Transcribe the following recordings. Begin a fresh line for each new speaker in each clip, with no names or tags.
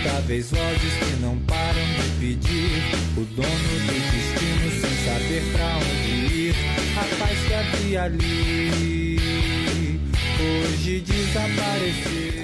imutáveis vozes que não param de pedir. O dono do destino sem saber pra onde ir. A paz que havia ali hoje desapareceu.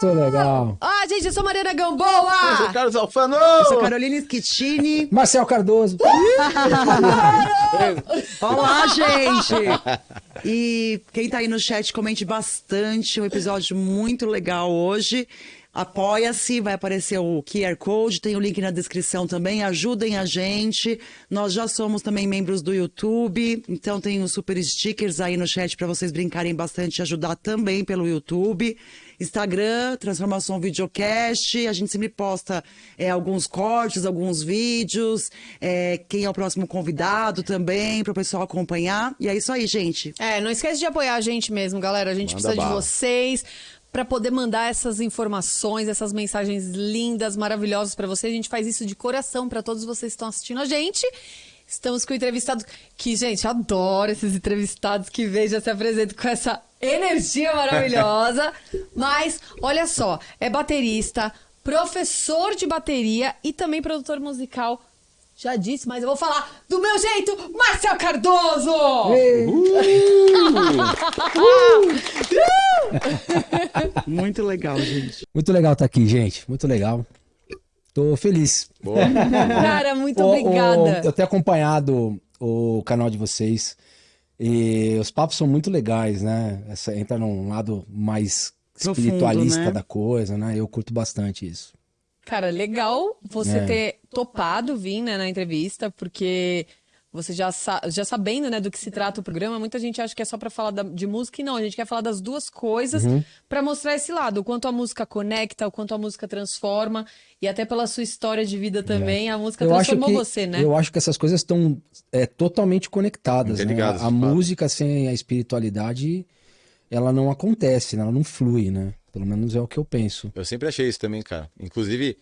Muito legal.
Ah, gente, eu sou Mariana Gamboa.
Eu sou Carlos Alfano.
Eu sou Carolina Schettini.
Marcel Cardoso.
Olá, gente. E quem tá aí no chat, comente bastante. Um episódio muito legal hoje. Apoia-se, vai aparecer o QR Code, tem o link na descrição também, ajudem a gente. Nós já somos também membros do YouTube, então tem os super stickers aí no chat para vocês brincarem bastante e ajudar também pelo YouTube. Instagram, Transformação Videocast, a gente sempre posta alguns cortes, alguns vídeos, quem é o próximo convidado também, para o pessoal acompanhar. E é isso aí, gente.
Não esquece de apoiar a gente mesmo, galera, a gente precisa de vocês para poder mandar essas informações, essas mensagens lindas, maravilhosas para vocês. A gente faz isso de coração para todos vocês que estão assistindo a gente. Estamos com o entrevistado que, gente, adoro esses entrevistados que vêm, já se apresentam com essa energia maravilhosa. Mas, olha só, é baterista, professor de bateria e também produtor musical. Já disse, mas eu vou falar do meu jeito, Marcel Cardoso!
Muito legal, gente.
Muito legal estar aqui, gente. Muito legal. Tô feliz.
Boa.
Cara, muito obrigada.
Eu tenho acompanhado o canal de vocês e os papos são muito legais, né? Entra num lado mais espiritualista, profundo, né? Da coisa, né? Eu curto bastante isso.
Cara, legal você ter topado vir, né, na entrevista, porque você já sabendo, né, do que se trata o programa, muita gente acha que é só pra falar de música, e não, a gente quer falar das duas coisas pra mostrar esse lado, o quanto a música conecta, o quanto a música transforma, e até pela sua história de vida também, a música transformou você, né?
Eu acho que essas coisas estão totalmente conectadas, né? A música sem a espiritualidade, ela não acontece, né? Ela não flui, né? Pelo menos é o que eu penso.
Eu sempre achei isso também, cara. Inclusive,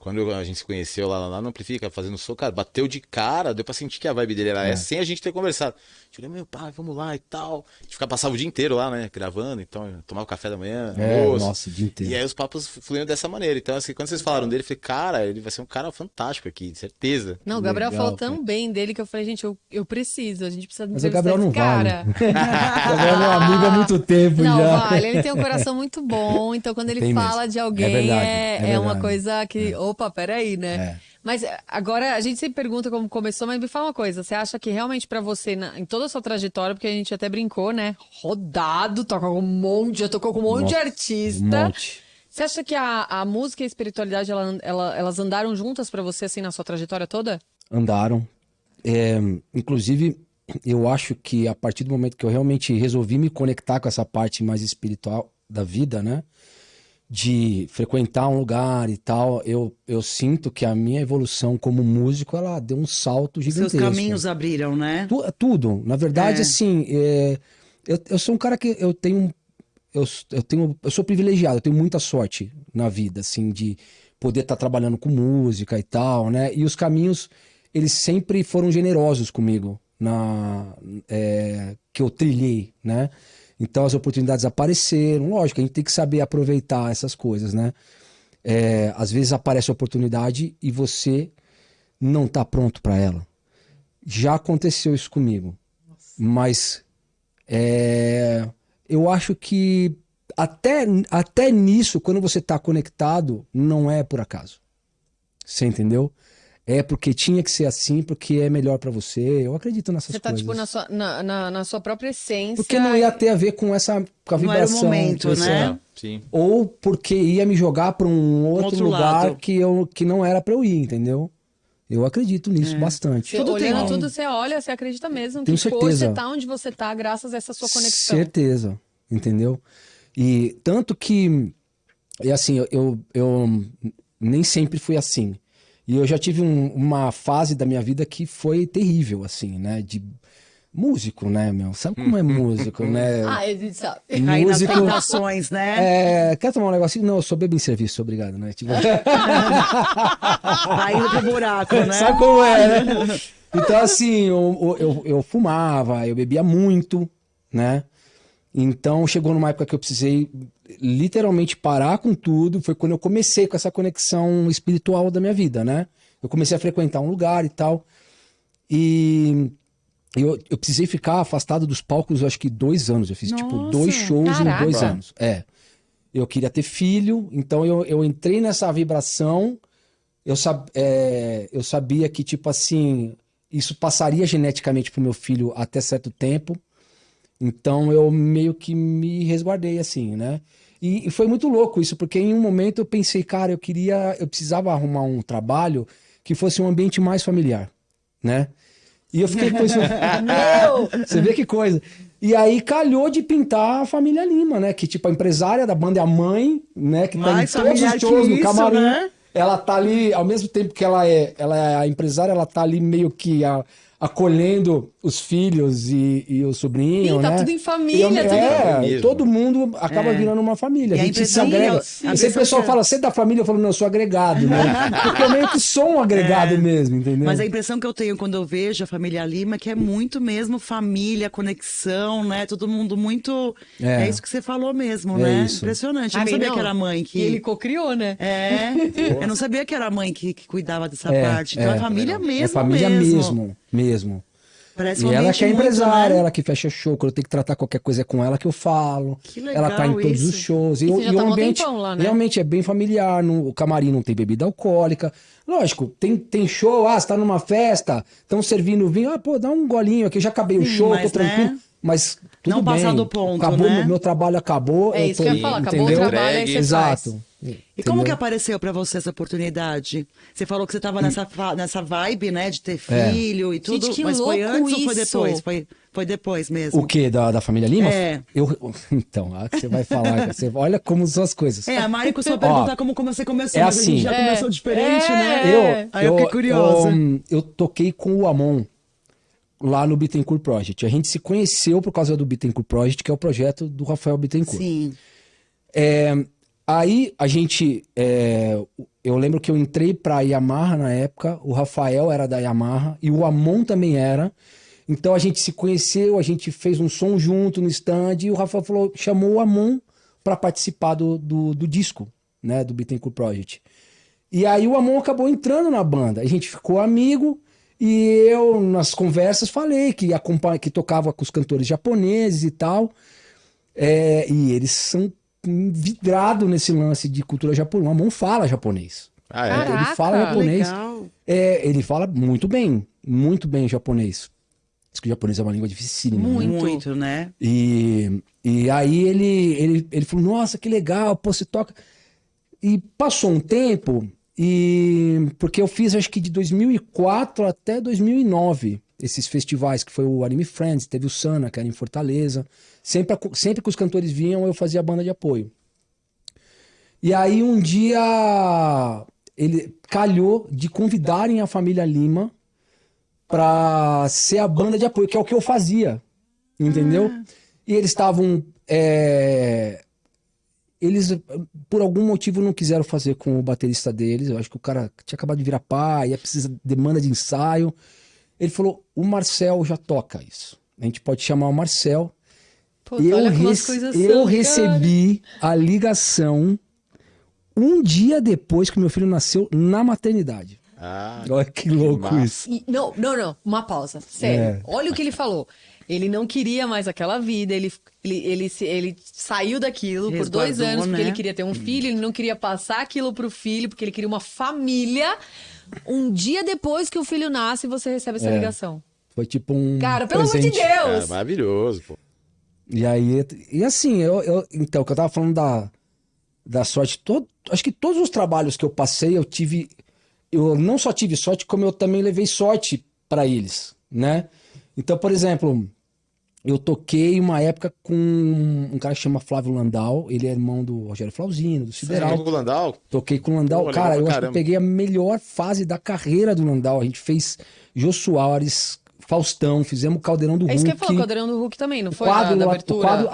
quando a gente se conheceu lá no Amplifica, fazendo som, cara, bateu de cara, deu pra sentir que a vibe dele era essa, sem a gente ter conversado. Eu falei, meu pai, vamos lá e tal. A gente passava o dia inteiro lá, né, gravando, então tomava café da manhã, almoço.
Nossa, o dia inteiro.
E aí os papos fluíam dessa maneira. Então, assim, quando vocês falaram dele, eu falei, cara, ele vai ser um cara fantástico aqui, de certeza.
Não, o Gabriel falou tão bem dele que eu falei, gente, eu preciso, a gente precisa
Mas o Gabriel não
cara.
Vale. O Gabriel é meu amigo há muito tempo
não,
já.
Não, vale, ele tem um coração muito bom, então quando ele fala de alguém, é uma coisa que, opa, peraí, né? Mas agora a gente sempre pergunta como começou, mas me fala uma coisa, você acha que realmente pra você, em toda a sua trajetória, porque a gente até brincou, né? Rodado, toca com já tocou com um monte de artista.
Um monte.
Você acha que a música e a espiritualidade, elas andaram juntas pra você, assim, na sua trajetória toda?
Andaram. Inclusive, eu acho que a partir do momento que eu realmente resolvi me conectar com essa parte mais espiritual da vida, né? De frequentar um lugar e tal, eu sinto que a minha evolução como músico, ela deu um salto gigantesco.
Seus caminhos abriram, né?
Tudo. Na verdade, assim, eu sou um cara que eu sou privilegiado, eu tenho muita sorte na vida, assim, de poder estar trabalhando com música e tal, né? E os caminhos, eles sempre foram generosos comigo, que eu trilhei, né? Então as oportunidades apareceram, lógico, a gente tem que saber aproveitar essas coisas, né? Às vezes aparece a oportunidade e você não tá pronto para ela. Já aconteceu isso comigo. Nossa. Mas eu acho que até nisso, quando você tá conectado, não é por acaso. Você entendeu? É porque tinha que ser assim, porque é melhor pra você. Eu acredito nessas coisas.
Você tá, tipo, na sua própria essência.
Porque não ia ter a ver com a vibração.
Não era o momento, né?
Sim.
Ou porque ia me jogar pra um outro lugar
lado.
que não era pra eu ir, entendeu? Eu acredito nisso bastante.
Você olhando tudo, você olha, você acredita mesmo
Tenho
que
certeza.
hoje você tá onde você tá graças a essa sua conexão.
Certeza, entendeu? E tanto que, assim, eu nem sempre fui assim. E eu já tive uma fase da minha vida que foi terrível, assim, né? De músico, né, meu? Sabe como é músico, né?
A gente sabe.
Aí nas tentações, né?
Quer tomar um negocinho? Não, eu sou bebê em serviço, obrigado, né? Tipo...
Aí no teu buraco, né?
Sabe como é, né? Então, assim, eu fumava, eu bebia muito, né? Então, chegou numa época que eu precisei literalmente parar com tudo. Foi quando eu comecei com essa conexão espiritual da minha vida, né? Eu comecei a frequentar um lugar e tal. E eu precisei ficar afastado dos palcos, eu acho que 2 anos. Eu fiz, tipo, 2 shows em 2 anos. Eu queria ter filho, então eu entrei nessa vibração. Eu sabia que, tipo assim, isso passaria geneticamente pro meu filho até certo tempo. Então eu meio que me resguardei, assim, né? E foi muito louco isso, porque em um momento eu pensei, cara, eu precisava arrumar um trabalho que fosse um ambiente mais familiar, né? E eu fiquei com isso. Meu! Você vê que coisa. E aí calhou de pintar a família Lima, né? Que tipo, a empresária da banda é a mãe, né? Que tá em todos os shows no camarim. Né? Ela tá ali, ao mesmo tempo que ela é a empresária, ela tá ali meio que acolhendo os filhos e o sobrinho,
tá
né?
tudo em família.
Todo mundo acaba virando uma família. A gente se agrega. Sempre o pessoal fala, você é da família? Eu falo, não, eu sou agregado, né? Porque eu meio que sou um agregado mesmo, entendeu?
Mas a impressão que eu tenho quando eu vejo a família Lima é que é muito mesmo família, conexão, né? Todo mundo muito... É isso que você falou mesmo, né?
Isso.
Impressionante. Eu não sabia que era a mãe que...
E ele cocriou, né?
Eu não sabia que era a mãe que cuidava dessa parte. Então é família mesmo.
É família mesmo.
Parece
e ela que é empresária,
né?
ela que fecha show. Quando eu tenho que tratar qualquer coisa é com ela que eu falo.
Que legal.
Ela tá em todos os shows.
E você já tá um tempão lá, né?
Realmente é bem familiar. O camarim não tem bebida alcoólica. Lógico, tem show, você tá numa festa, estão servindo vinho, dá um golinho aqui, já acabei o show, tô tranquilo. Né? Mas tudo
não
bem.
Passar do ponto,
acabou,
né?
meu trabalho acabou.
É isso que eu ia falar, acabou o trabalho, aí você
Exato.
faz.
E como que apareceu pra você essa oportunidade? Você falou que você tava nessa vibe, né, de ter filho e tudo,
gente, que
mas foi
louco
antes
isso.
ou foi depois? Foi depois mesmo.
O quê? Da família Lima? Então, você vai falar, olha como são as coisas.
A Mari costuma perguntar como você começou,
mas
assim, a gente já começou diferente,
né?
Aí eu fiquei curiosa.
Eu toquei com o Amon lá no Bittencourt Project. A gente se conheceu por causa do Bittencourt Project, que é o projeto do Rafael Bittencourt.
Sim.
Aí a gente, eu lembro que eu entrei pra Yamaha na época, o Rafael era da Yamaha e o Amon também era. Então a gente se conheceu, a gente fez um som junto no stand e o Rafael chamou o Amon para participar do disco, né, do Bittencourt Project. E aí o Amon acabou entrando na banda, a gente ficou amigo e eu nas conversas falei que tocava com os cantores japoneses e tal, e eles são vidrado nesse lance de cultura japonesa. O Amon fala japonês. Ele fala japonês.
Legal.
Ele fala muito bem japonês. Diz que o japonês é uma língua dificílima.
Muito, né?
E aí ele falou, nossa, que legal, pô, você toca. E passou um tempo, porque eu fiz acho que de 2004 até 2009 esses festivais, que foi o Anime Friends, teve o Sana, que era em Fortaleza. Sempre que os cantores vinham, eu fazia a banda de apoio. E aí um dia ele calhou de convidarem a família Lima para ser a banda de apoio, que é o que eu fazia, entendeu? E eles estavam... eles, por algum motivo, não quiseram fazer com o baterista deles. Eu acho que o cara tinha acabado de virar pai, ia precisar demanda de ensaio. Ele falou, o Marcel já toca isso. A gente pode chamar o Marcel.
Puta, olha como as coisas são,
Eu recebi a ligação um dia depois que meu filho nasceu na maternidade. Olha que louco isso.
Não. Uma pausa. Sério. Olha o que ele falou. Ele não queria mais aquela vida, ele saiu daquilo por 2 anos, porque ele queria ter um filho, ele não queria passar aquilo pro filho, porque ele queria uma família. Um dia depois que o filho nasce, você recebe essa ligação.
Foi tipo um
Cara, pelo amor de
presente.
Deus!
Cara, maravilhoso, pô.
E aí, e assim, então, que eu tava falando da sorte, acho que todos os trabalhos que eu passei, eu não só tive sorte, como eu também levei sorte pra eles, né? Então, por exemplo, eu toquei uma época com um cara que chama Flávio Landau, ele é irmão do Rogério Flauzino, do Sideral.
Você tocou com o Landau?
Toquei com o Landau.
Pô,
cara, eu acho que eu
caramba.
peguei a melhor fase da carreira do Landau. A gente fez Jô Soares, Faustão, fizemos o Caldeirão do Hulk.
É isso que eu falou, o Caldeirão do Hulk também, não foi?
Quadro,
Da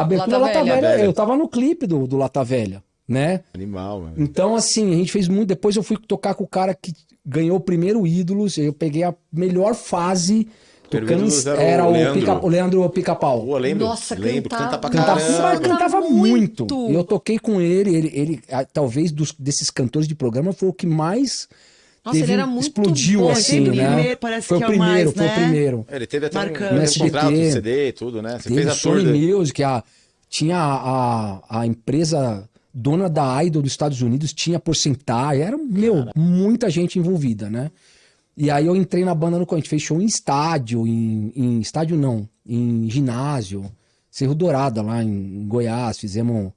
abertura Lata Velha. Eu tava no clipe do Lata Velha, né?
Animal, mano.
Então, assim, a gente fez muito. Depois eu fui tocar com o cara que ganhou o primeiro Ídolos. Eu peguei a melhor fase. Tocando, era o Leandro Pica-Pau.
Pô, lembro.
Nossa,
lembro. Canta pra
Cantava,
caramba.
cantava muito. E eu toquei com ele talvez desses cantores de programa foi o que mais
Nossa, ele era muito
explodiu
bom,
assim,
sempre
né?
primeiro, parece
Foi
que
o
é o
primeiro,
mais,
foi
né?
o primeiro.
Ele teve até
Marcando.
um contrato de CD e tudo, né? Você
Teve
fez a tour
Sony Music, tinha a empresa dona da Idol dos Estados Unidos, tinha porcentagem, era, muita gente envolvida, né? E aí eu entrei na banda a gente fez show em estádio, em estádio não, em ginásio, Cerro Dourado lá em Goiás, fizemos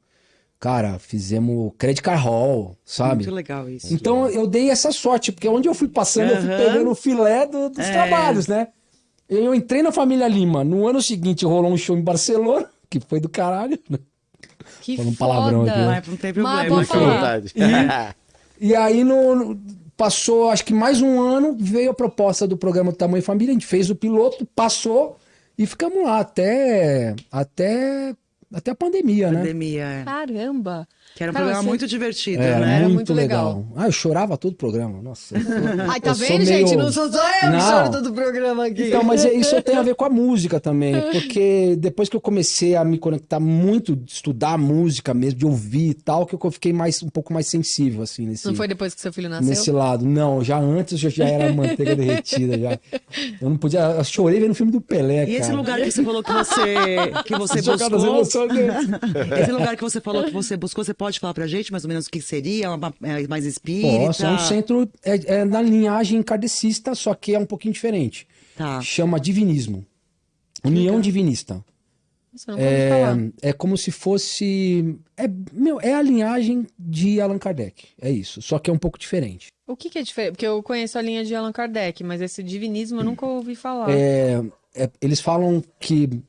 Credit Card Hall, sabe?
Muito legal isso.
Então eu dei essa sorte, porque onde eu fui passando, eu fui pegando o filé dos trabalhos, né? Eu entrei na Família Lima, no ano seguinte rolou um show em Barcelona, que foi do caralho, né?
Que
Falando
foda.
palavrão aqui, né?
Mas não tem problema.
Mas pode
Fica à
falar.
vontade.
E aí passou, acho que mais um ano, veio a proposta do programa do Tamanho Família, a gente fez o piloto, passou e ficamos lá até a pandemia, né?
Pandemia, é.
Caramba.
Que era um
Cara,
programa
você-
muito divertido,
Era
né?
Era
muito
muito
legal.
legal.
Ah, eu chorava todo o programa, nossa.
Ai, tá
eu sou
vendo,
meio-
gente? Não sou só eu que
Não.
choro todo o programa aqui.
Então, mas isso tem a ver com a música também, porque depois que eu comecei a me conectar muito, de estudar música mesmo, de ouvir e tal, que eu fiquei um pouco mais sensível, assim,
Não foi depois que seu filho nasceu?
nesse lado. Não, já antes eu já era manteiga derretida, já. Eu não podia, eu chorei vendo o filme do Pelé,
E esse
cara.
lugar que você falou que você
Jogar nas
buscou,
emoções dele.
esse lugar que você falou que você buscou, você pode falar pra gente mais ou menos o que seria? Mais espírita?
Nossa, é um centro na linhagem kardecista, só que é um pouquinho diferente.
Tá.
Chama Divinismo. União Divinista.
Nossa, eu nunca ouvi falar.
É como se fosse... É a linhagem de Allan Kardec. É isso. Só que é um pouco diferente.
O que é diferente? Porque eu conheço a linha de Allan Kardec, mas esse divinismo eu nunca ouvi falar.
Eles falam que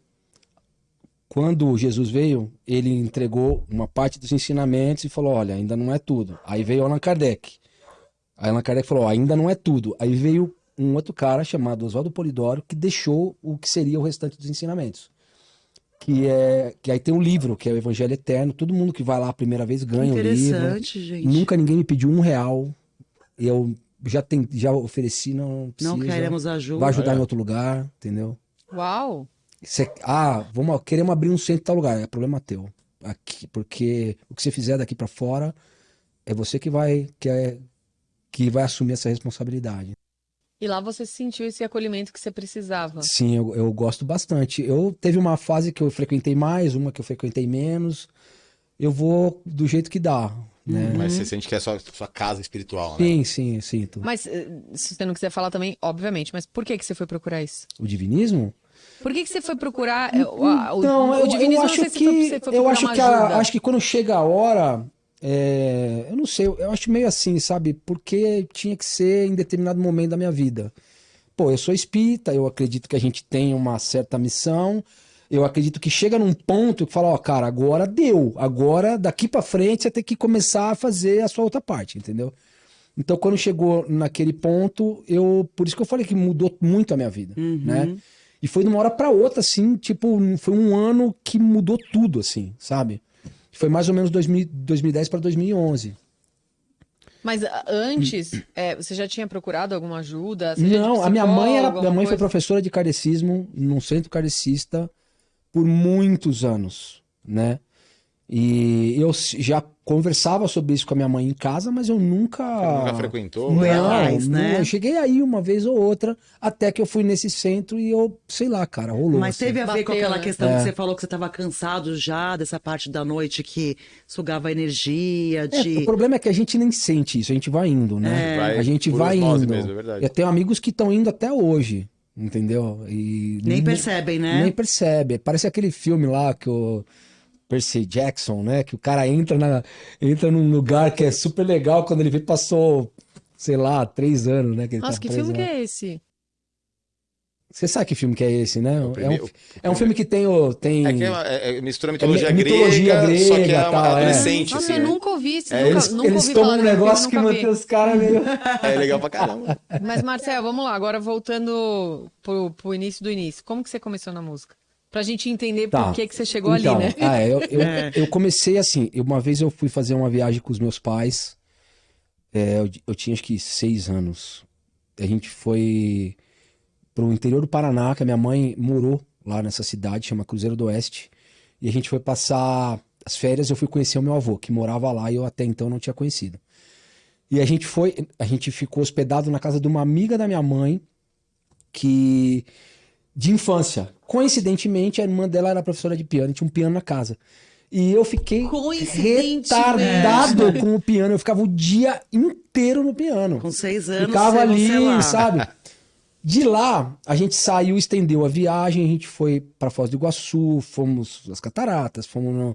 quando Jesus veio, ele entregou uma parte dos ensinamentos e falou, olha, ainda não é tudo. Aí veio Allan Kardec. Aí Allan Kardec falou, ainda não é tudo. Aí veio um outro cara chamado Oswaldo Polidoro que deixou o que seria o restante dos ensinamentos. Que aí tem um livro, que é o Evangelho Eterno. Todo mundo que vai lá a primeira vez ganha o livro.
Interessante, gente.
Nunca ninguém me pediu R$1. Eu já ofereci, não precisa.
Não queremos ajuda.
Vai ajudar em outro lugar, entendeu?
Uau!
Queremos abrir um centro em tal lugar. É problema teu. Aqui, porque o que você fizer daqui pra fora é você que vai assumir essa responsabilidade.
E lá você sentiu esse acolhimento que você precisava.
Sim, eu gosto bastante. Teve uma fase que eu frequentei mais, uma que eu frequentei menos. Eu vou do jeito que dá, né?
Mas você sente que é sua casa espiritual, né?
Sim, sinto.
Mas, se você não quiser falar também, obviamente, mas por que você foi procurar isso?
O divinismo?
Por que você foi procurar
Então,
o divinismo?
eu
Não
acho
sei se
que
você foi
eu
procurar
acho
uma
que
ajuda.
acho que quando chega a hora, eu não sei, eu acho meio assim, sabe? Porque tinha que ser em determinado momento da minha vida. Pô, eu sou espírita, eu acredito que a gente tem uma certa missão. Eu acredito que chega num ponto que fala, ó, cara, agora deu. Agora, daqui pra frente, você tem que começar a fazer a sua outra parte, entendeu? Então, quando chegou naquele ponto, por isso que eu falei que mudou muito a minha vida, né? E foi de uma hora pra outra, assim, tipo, foi um ano que mudou tudo, assim, sabe? Foi mais ou menos 2010 para 2011.
Mas antes, você já tinha procurado alguma ajuda? Seja de
Não, a minha mãe
psicólogo,
minha mãe
alguma
foi
coisa?
professora de kardecismo num centro kardecista por muitos anos, né? E eu já conversava sobre isso com a minha mãe em casa, mas eu nunca...
Você nunca frequentou?
Foi
Não,
atrás, né?
eu cheguei aí uma vez ou outra, até que eu fui nesse centro e eu, sei lá, cara, rolou
Mas
assim.
teve a ver com
Bateu,
aquela
né?
questão que você falou que você estava cansado já dessa parte da noite que sugava energia,
O problema é que a gente nem sente isso, a gente vai indo,
É.
né?
Vai
A gente
por
vai
osmose
indo.
mesmo, é verdade.
Eu tenho amigos que estão indo até hoje, entendeu? E
Nem percebem, né?
Nem percebe. Parece aquele filme lá que o Percy Jackson, né? Que o cara entra num lugar que é super legal, quando ele vê, passou, sei lá, 3 anos, né? Que ele
Nossa,
tá
que
preso
filme que
lá.
é esse?
Você sabe que filme que é esse, né?
primeiro-
É um filme que tem
É que mistura mitologia
mitologia
grega, só que
grega,
é uma
tal,
adolescente,
Nossa,
assim,
eu
né?
nunca ouvi isso. Nunca
Eles
ouvi
tomam
falar
um
desse filme,
negócio que
nunca
mantém
vi.
os caras meio...
É legal pra caramba.
Mas, Marcel, vamos lá. Agora voltando pro início do início. Como que você começou na música? Pra gente entender
Tá.
por que você chegou
Então,
ali, né?
eu comecei assim, uma vez eu fui fazer uma viagem com os meus pais, eu tinha acho que 6 anos. A gente foi pro interior do Paraná, que a minha mãe morou lá nessa cidade, chama Cruzeiro do Oeste, e a gente foi passar as férias, eu fui conhecer o meu avô, que morava lá e eu até então não tinha conhecido. E a gente ficou hospedado na casa de uma amiga da minha mãe, de infância. Coincidentemente, a irmã dela era professora de piano, e tinha um piano na casa. E eu fiquei
Coincidentemente.
retardado com o piano. Eu ficava o dia inteiro no piano.
Com 6 anos,
Ficava
você lá.
ali, sabe? De lá, a gente saiu, estendeu a viagem, a gente foi para Foz do Iguaçu, fomos às Cataratas, fomos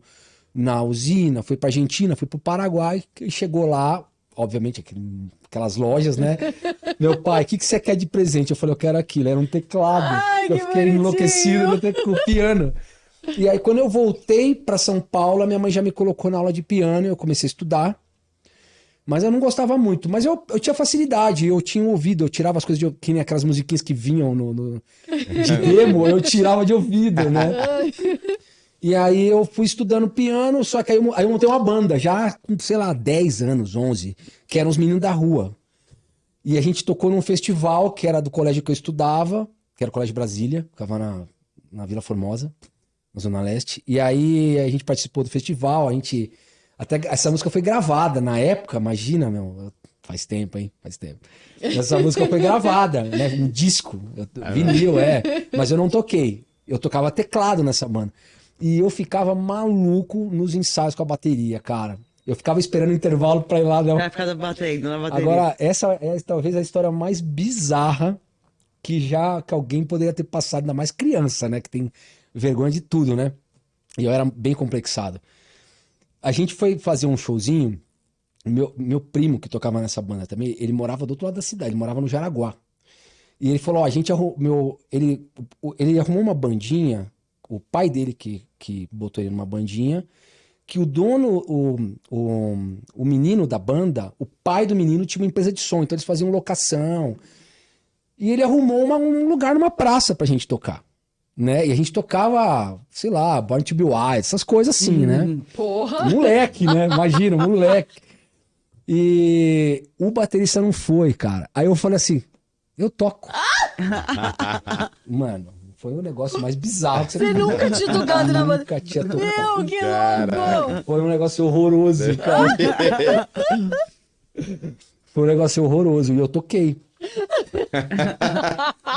na usina, foi para Argentina, foi para o Paraguai, e chegou lá, obviamente, aquelas lojas, né? Meu pai, o que você quer de presente? Eu falei, eu quero aquilo. Era um teclado.
Ai,
Eu
que
fiquei
bonitinho.
enlouquecido com o piano. E aí, quando eu voltei para São Paulo, a minha mãe já me colocou na aula de piano e eu comecei a estudar. Mas eu não gostava muito. Mas eu tinha facilidade, eu tinha ouvido, eu tirava as coisas que nem aquelas musiquinhas que vinham de demo, eu tirava de ouvido, né? E aí eu fui estudando piano, só que aí eu montei uma banda, já com, sei lá, 10 anos, 11, que eram os meninos da rua. E a gente tocou num festival que era do colégio que eu estudava, que era o Colégio Brasília, ficava na Vila Formosa, na Zona Leste. E aí a gente participou do festival, até essa música foi gravada na época, imagina, meu, faz tempo, hein? Faz tempo. Essa música foi gravada, né? Um disco, vinil, mas eu não toquei. Eu tocava teclado nessa banda. E eu ficava maluco nos ensaios com a bateria, cara. Eu ficava esperando o intervalo pra ir lá.
Vai ficar batendo na bateria.
Agora, essa é talvez a história mais bizarra que alguém poderia ter passado, ainda mais criança, né? Que tem vergonha de tudo, né? E eu era bem complexado. A gente foi fazer um showzinho, meu primo que tocava nessa banda também, ele morava do outro lado da cidade, ele morava no Jaraguá. E ele falou, ele arrumou uma bandinha, o pai dele que botou ele numa bandinha, que o dono, o menino da banda, o pai do menino tinha uma empresa de som, então eles faziam locação. E ele arrumou um lugar numa praça pra gente tocar, né? E a gente tocava, sei lá, Born to Be Wild, essas coisas assim, né?
Porra!
Moleque, né? Imagina, moleque. E o baterista não foi, cara. Aí eu falei assim, eu toco. Mano, foi o negócio mais bizarro que
Você nunca tinha tocado na banda.
Nunca tinha tocado.
Meu, que louco!
Foi um negócio horroroso, cara. Foi um negócio horroroso. E eu toquei.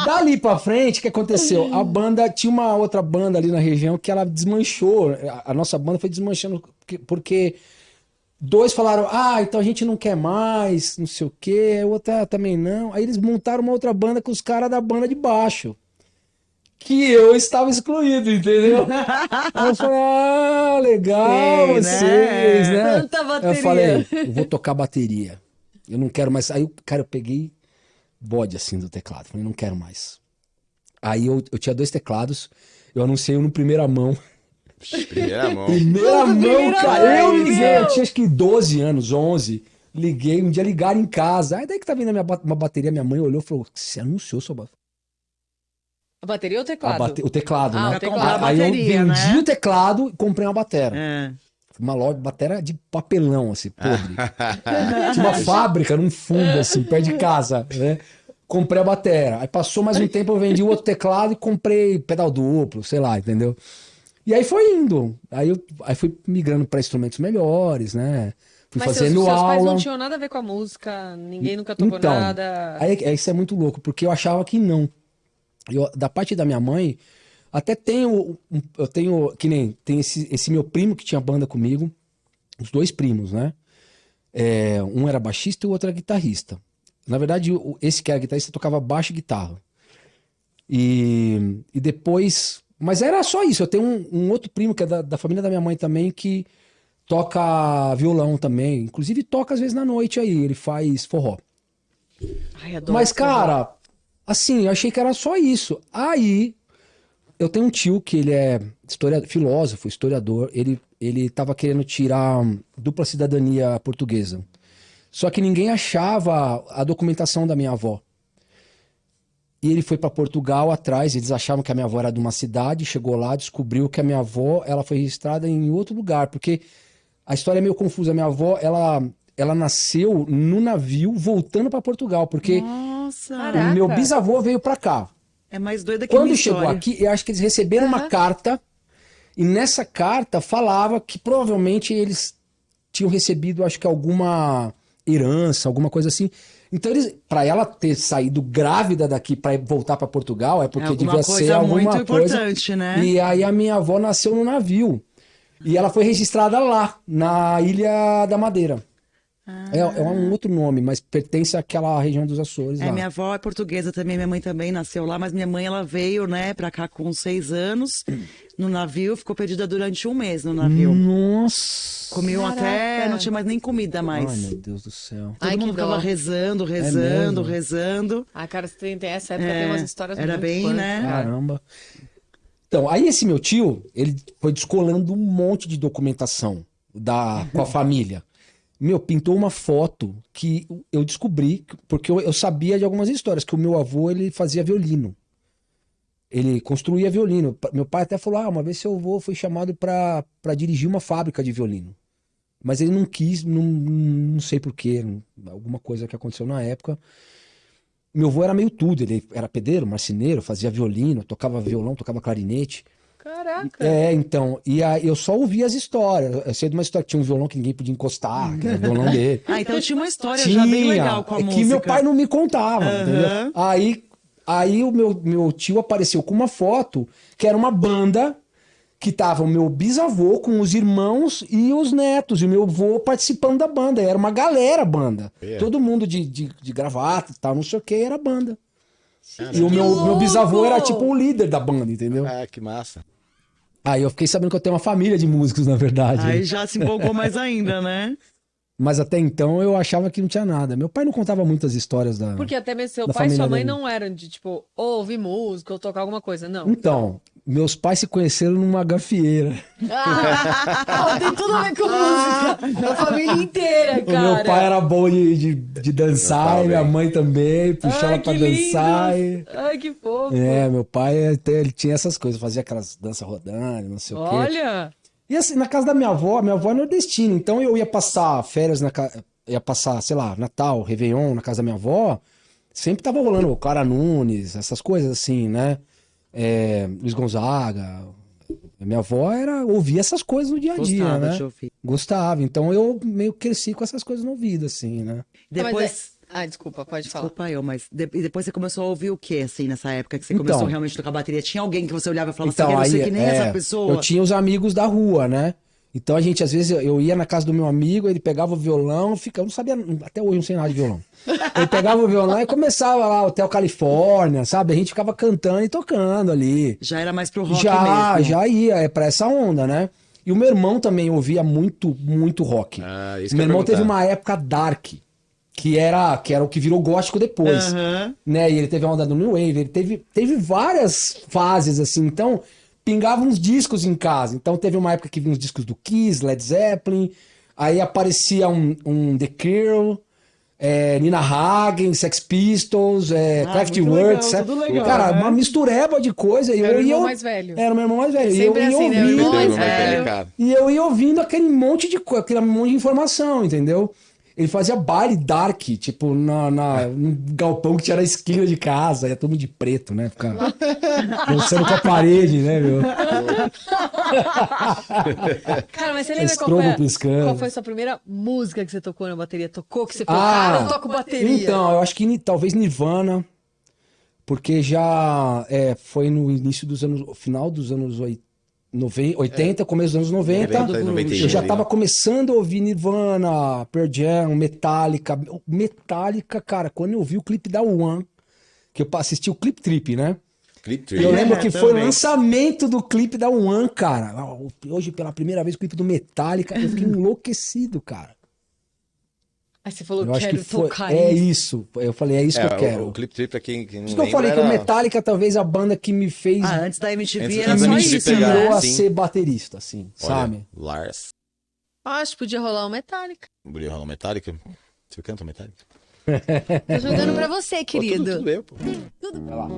Dali pra frente, o que aconteceu? A banda, tinha uma outra banda ali na região que ela desmanchou. A nossa banda foi desmanchando porque 2 falaram, então a gente não quer mais, não sei o quê. Outra também não. Aí eles montaram uma outra banda com os caras da banda de baixo. Que eu estava excluído, entendeu? Aí eu falei, legal,
Sim,
vocês, né?
Tanta
Aí
bateria.
eu falei, eu vou tocar bateria. Eu não quero mais. Aí, cara, eu peguei bode assim do teclado. Falei, não quero mais. Aí eu tinha 2 teclados, eu anunciei um no primeira mão.
Primeira mão.
Primeira mão,
primeira
cara.
mão,
Eu liguei,
meu.
eu tinha acho que 12 anos, 11. Liguei, um dia ligaram em casa. Aí daí que tá vindo uma bateria, minha mãe olhou e falou, você anunciou sua bateria?
A bateria ou o teclado?
O teclado,
Ah,
né?
o teclado.
Aí eu
Bateria,
vendi
né?
o teclado e comprei uma bateria.
É.
uma loja, bateria de papelão, assim, podre. Tinha uma fábrica num fundo, assim, perto de casa, né? Comprei a bateria. Aí passou mais um tempo, eu vendi o outro teclado e comprei pedal duplo, sei lá, entendeu? E aí foi indo. Aí fui migrando para instrumentos melhores, né? Fui
Mas
fazendo
seus pais
aula.
não tinham nada a ver com a música, ninguém nunca tocou
Então,
nada.
aí isso é muito louco, porque eu achava que não. Da parte da minha mãe, até eu tenho, que nem, tem esse meu primo que tinha banda comigo, os dois primos, né? Um era baixista e o outro era guitarrista. Na verdade, esse que era guitarrista tocava baixo e guitarra. E depois... Mas era só isso. Eu tenho um outro primo que é da família da minha mãe também, que toca violão também. Inclusive toca às vezes na noite aí, ele faz forró.
Ai, adoro
Mas,
forró.
cara, assim, eu achei que era só isso. Aí, eu tenho um tio que ele é filósofo, historiador. Ele tava querendo tirar dupla cidadania portuguesa. Só que ninguém achava a documentação da minha avó. E ele foi para Portugal atrás, eles achavam que a minha avó era de uma cidade, chegou lá, descobriu que a minha avó ela foi registrada em outro lugar, porque a história é meio confusa. A minha avó, ela nasceu no navio voltando para Portugal, porque
Nossa.
o meu bisavô veio para cá.
É mais doida que
Quando
minha
chegou
história.
aqui, eu acho que eles receberam uma carta, e nessa carta falava que provavelmente eles tinham recebido, acho que alguma herança, alguma coisa assim. Então, para ela ter saído grávida daqui para voltar para Portugal, é porque
alguma
devia
coisa
ser alguma
muito
coisa.
importante, né?
E aí a minha avó nasceu no navio. E ela foi registrada lá, na Ilha da Madeira. É um outro nome, mas pertence àquela região dos Açores lá.
Minha avó é portuguesa também, minha mãe também nasceu lá, mas minha mãe ela veio, né, pra cá com 6 anos, no navio, ficou perdida durante 1 mês no navio.
Nossa!
Comiam até, não tinha mais nem comida mais.
Ai, meu Deus do céu.
Todo
Ai,
mundo
que
ficava
dó.
rezando,
mesmo?
rezando.
Ah, cara, você tem essa época, tem umas histórias
era
muito
bem,
fãs,
né?
cara.
Caramba. Então, aí esse meu tio, ele foi descolando um monte de documentação com a família. Meu, pintou uma foto que eu descobri, porque eu sabia de algumas histórias, que o meu avô, ele fazia violino. Ele construía violino. Meu pai até falou, uma vez seu avô foi chamado para dirigir uma fábrica de violino. Mas ele não quis, não sei porquê, alguma coisa que aconteceu na época. Meu avô era meio tudo, ele era pedreiro, marceneiro, fazia violino, tocava violão, tocava clarinete.
Caraca.
Então, e aí eu só ouvia as histórias. Eu sei de uma história que tinha um violão que ninguém podia encostar, que era o violão dele.
Então tinha uma história já bem legal com a música.
Que meu pai não me contava, entendeu? Aí o meu tio apareceu com uma foto que era uma banda que tava o meu bisavô com os irmãos e os netos, e o meu avô participando da banda. Era uma galera banda. Todo mundo de gravata e tal, não sei o que, era banda. E o meu bisavô era tipo o líder da banda, entendeu?
Ah, que massa.
Aí eu fiquei sabendo que eu tenho uma família de músicos, na verdade.
Aí já se empolgou mais ainda, né?
Mas até então eu achava que não tinha nada. Meu pai não contava muitas histórias da.
Porque até mesmo seu
da
pai e sua
família
mãe
dele.
não eram de, tipo, ouvir música ou tocar alguma coisa, não.
Então, meus pais se conheceram numa gafieira.
Tem tudo a ver com música. A família inteira,
O
cara.
meu pai era bom de dançar, e minha mãe também, puxava pra
que
dançar.
lindo. Ai, que fofo.
Meu pai ele tinha essas coisas, fazia aquelas danças rodando, não sei o quê.
Olha.
E assim, na casa da minha avó é nordestina, então eu ia passar férias ia passar, sei lá, Natal, Réveillon na casa da minha avó, sempre tava rolando o Clara Nunes, essas coisas assim, né? Luiz Gonzaga. Minha avó ouvia essas coisas no dia a dia,
Gostava
né?
de ouvir.
Gostava. Então eu meio que cresci com essas coisas no ouvido, assim, né?
Depois...
Desculpa, pode falar.
Desculpa eu, mas e depois você começou a ouvir o que, assim, nessa época que você
Então.
começou realmente a tocar bateria? Tinha alguém que você olhava e falava
Então,
assim, eu
aí,
sei que nem essa pessoa.
eu tinha os amigos da rua, né? Então a gente, às vezes, eu ia na casa do meu amigo, ele pegava o violão, eu não sabia, até hoje não sei nada de violão. Ele pegava o violão e começava lá, Hotel Califórnia, sabe? A gente ficava cantando e tocando ali.
Já era mais pro rock
Já
mesmo.
ia, pra essa onda, né? E o meu irmão também ouvia muito, muito rock.
Isso que
Meu
eu ia
irmão teve
perguntar.
uma época dark, que era o que virou gótico depois. Né? E ele teve a onda do New Wave, ele teve várias fases, assim, então pingava uns discos em casa. Então teve uma época que vinha uns discos do Kiss, Led Zeppelin, aí aparecia um The Cure, Nina Hagen, Sex Pistols, Kraftwerk.
legal, tudo legal,
Cara,
né?
uma mistureba de coisa.
Era o irmão mais velho.
Era o meu irmão mais velho.
Sempre assim, né? O irmão mais velho.
cara.
E eu ia ouvindo aquele monte de coisa, aquele monte de informação, entendeu? Ele fazia baile dark, tipo, num galpão que tinha na esquina de casa, ia todo mundo de preto, né? Ficava dançando com a parede, né, meu?
Cara, mas você lembra qual foi a sua primeira música que você tocou na bateria? Tocou que você falou, cara, eu toco bateria.
Então, eu acho que talvez Nirvana, porque já foi no início dos anos, final dos anos 80, começo dos anos 90.
91,
eu já
ali,
tava
né?
começando a ouvir Nirvana, Pearl Jam, Metallica. Metallica, cara, quando eu vi o clipe da One, que eu assisti o Clip Trip, né?
Clip
Eu
Trip.
lembro que foi o
também.
lançamento do clipe da One, cara. Hoje, pela primeira vez, o clipe do Metallica, eu fiquei enlouquecido, cara.
Aí você falou,
Eu acho que
quero
foi.
tocar
É
isso.
isso. Eu falei, é isso que eu quero.
O Clip Trip, pra quem não
Por isso que eu
lembra,
falei que o
era-
Metallica, talvez a banda que me fez.
Antes da MTV
Antes
era
da
só
MTV
isso,
pegar,
Tirou
né?
a
sim.
ser baterista, assim,
Olha,
sabe?
Lars.
Acho que podia rolar um Metallica.
Brilho Rolão Metallica. Você canta Metallica?
Tô jogando pra você,
Pô,
querido.
tudo eu, pô.
Vai lá.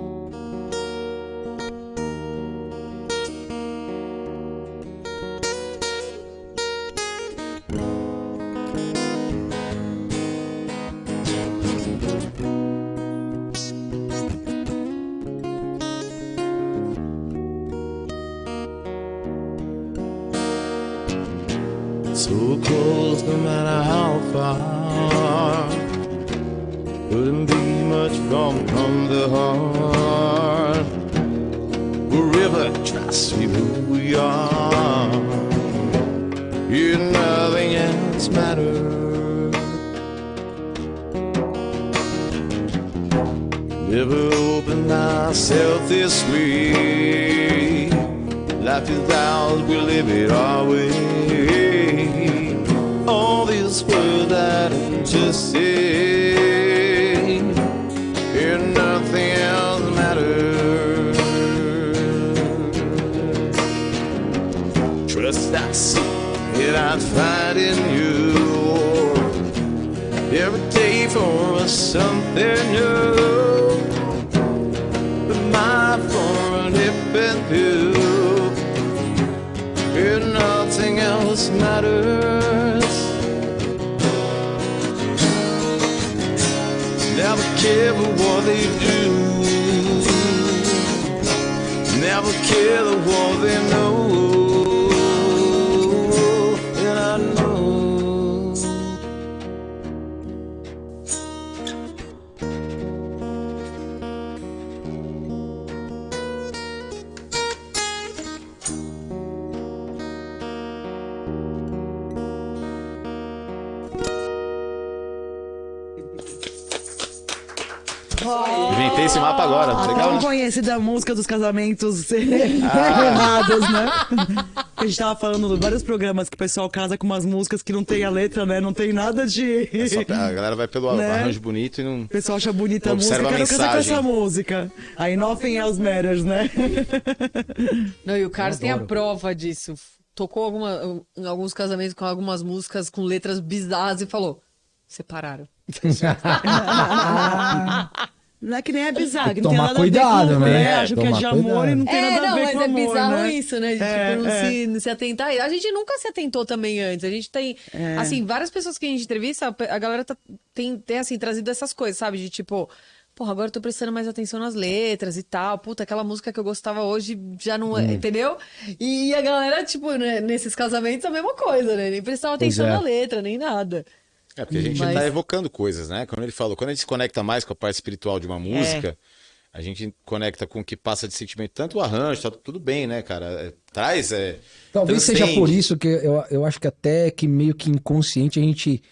So close, no matter how far. Couldn't be much from the heart. Wherever trust me who we are. Here nothing else matters. Never opened ourselves this way. Life is ours, we live it our way. All these words that I just say, here nothing else matters. Trust I see it, I find in you. Every day for us something new. The mind for an hip and through. Here nothing else matters. Never care for what they do. Never care what they know. And I know.
Inventei esse mapa agora,
A
legal,
tão
né?
conhecida música dos casamentos errados, né? A gente tava falando de vários programas que o pessoal casa com umas músicas que não tem a letra, né? Não tem nada de...
A galera vai pelo
Né?
arranjo bonito e não...
O pessoal acha bonita a música,
Observa a
quero casar com
mensagem.
essa música. Aí nothing else matters, né?
Não, e o Carlos tem a prova disso. Tocou em alguns casamentos com algumas músicas com letras bizarras e falou: separaram.
Não é que nem é bizarro,
Tem
que
que
não tem
tomar
nada
cuidado,
a ver com...
né?
Acho que é
Tomar
de amor
cuidado.
e não tem nada a ver
mas
com
é
amor,
bizarro
né?
isso, né? De, tipo, não se atentar. A gente nunca se atentou também antes. A gente tem, assim, várias pessoas que a gente entrevista, a galera tem assim, trazido essas coisas, sabe? De tipo, porra, agora eu tô prestando mais atenção nas letras e tal. Puta, aquela música que eu gostava hoje já não é, entendeu? E a galera, tipo, né, nesses casamentos a mesma coisa, né? Nem prestava atenção na letra, nem nada.
É, porque a gente tá evocando coisas, né? Quando ele falou, quando a gente se conecta mais com a parte espiritual de uma música, a gente conecta com o que passa de sentimento, tanto o arranjo, tá tudo bem, né, cara? Traz,
Talvez seja
transcende.
por isso que eu acho que até que meio que inconsciente a gente.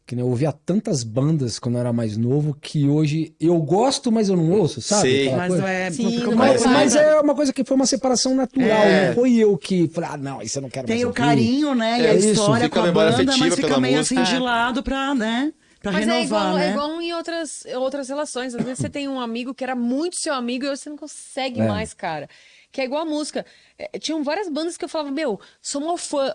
Que nem eu ouvia tantas bandas quando eu era mais novo que hoje eu gosto, mas eu não ouço, sabe?
Sei.
Aquela
Mas
coisa.
não é...
Sim,
porque
não
Mas,
vai-
mas é uma coisa que foi uma separação natural, não foi eu que falei, não, isso eu não quero mais
Tem o
ouvir.
carinho, né? E a
isso,
história
fica
com
a
a
memória
banda,
afetiva
mas fica
pela
meio
música.
assim de lado pra, né? Pra
Mas
renovar, né?
é igual em outras relações. Às vezes você tem um amigo que era muito seu amigo e hoje você não consegue mais, cara. que é igual a música. Tinham várias bandas que eu falava, meu, sou mal fã.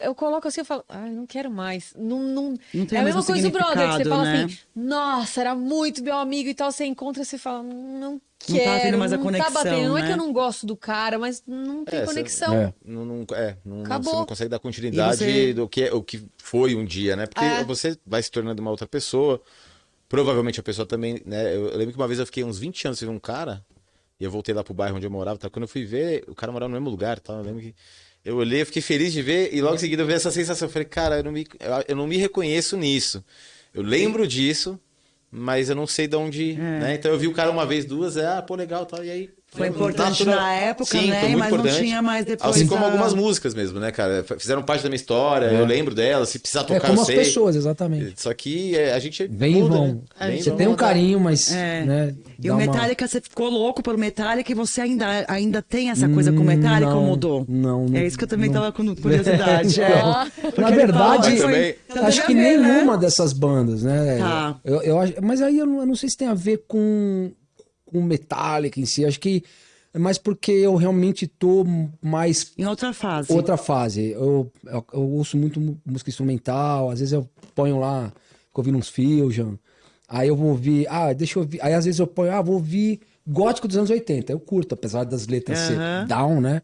Eu coloco assim, eu falo, ai, não quero mais. Não
tem
é a
mais
mesma
um
coisa do brother, que você fala
significado,
assim, nossa, era muito meu amigo e tal. Você encontra e você fala, não
Não tá tendo
quero,
mais a
não tá
conexão,
batendo. Não é
né?
que eu não gosto do cara, mas não tem conexão.
É.
Você
Acabou.
não consegue dar continuidade
você-
do que, o que foi um dia, né? Porque você vai se tornando uma outra pessoa. Provavelmente a pessoa também, né? Eu lembro que uma vez eu fiquei uns 20 anos sem ver um cara, e eu voltei lá pro bairro onde eu morava, tá? Quando eu fui ver, o cara morava no mesmo lugar, tá? Eu lembro que eu olhei, eu fiquei feliz de ver, e logo em seguida eu vi essa sensação. Eu falei, cara, eu não me reconheço nisso. Eu lembro disso, mas eu não sei de onde, né? Então eu vi o cara uma vez, duas, pô, legal, tal, e aí...
Foi
não
importante
tá
na época,
Sim,
né?
foi muito
Mas
importante.
não tinha mais depois.
Assim como algumas músicas mesmo, né, cara? Fizeram parte da minha história, eu lembro delas, se precisar tocar,
como
eu
as
sei.
pessoas, exatamente.
Só que a gente
Vem e
muda,
vão.
né? Vem e
Você
vão.
tem um carinho, mas.
É.
Né,
E
dá
o
uma-
Metallica, você ficou louco pelo Metallica e você ainda tem essa coisa com o Metallica ou
Não,
mudou?
não,
É isso que eu também
não.
tava com curiosidade. Porque
Na
ele
verdade,
falou,
também-
acho que nenhuma dessas bandas, né?
Tá.
Mas aí eu não sei se tem a ver com o Metallica em si. Acho que é mais porque eu realmente tô mais
Em outra fase.
outra fase. Eu ouço muito música instrumental, às vezes eu ponho lá, fico ouvindo uns Fusion, aí eu vou ouvir, deixa eu ouvir, aí às vezes eu ponho, vou ouvir gótico dos anos 80, eu curto, apesar das letras ser down, né?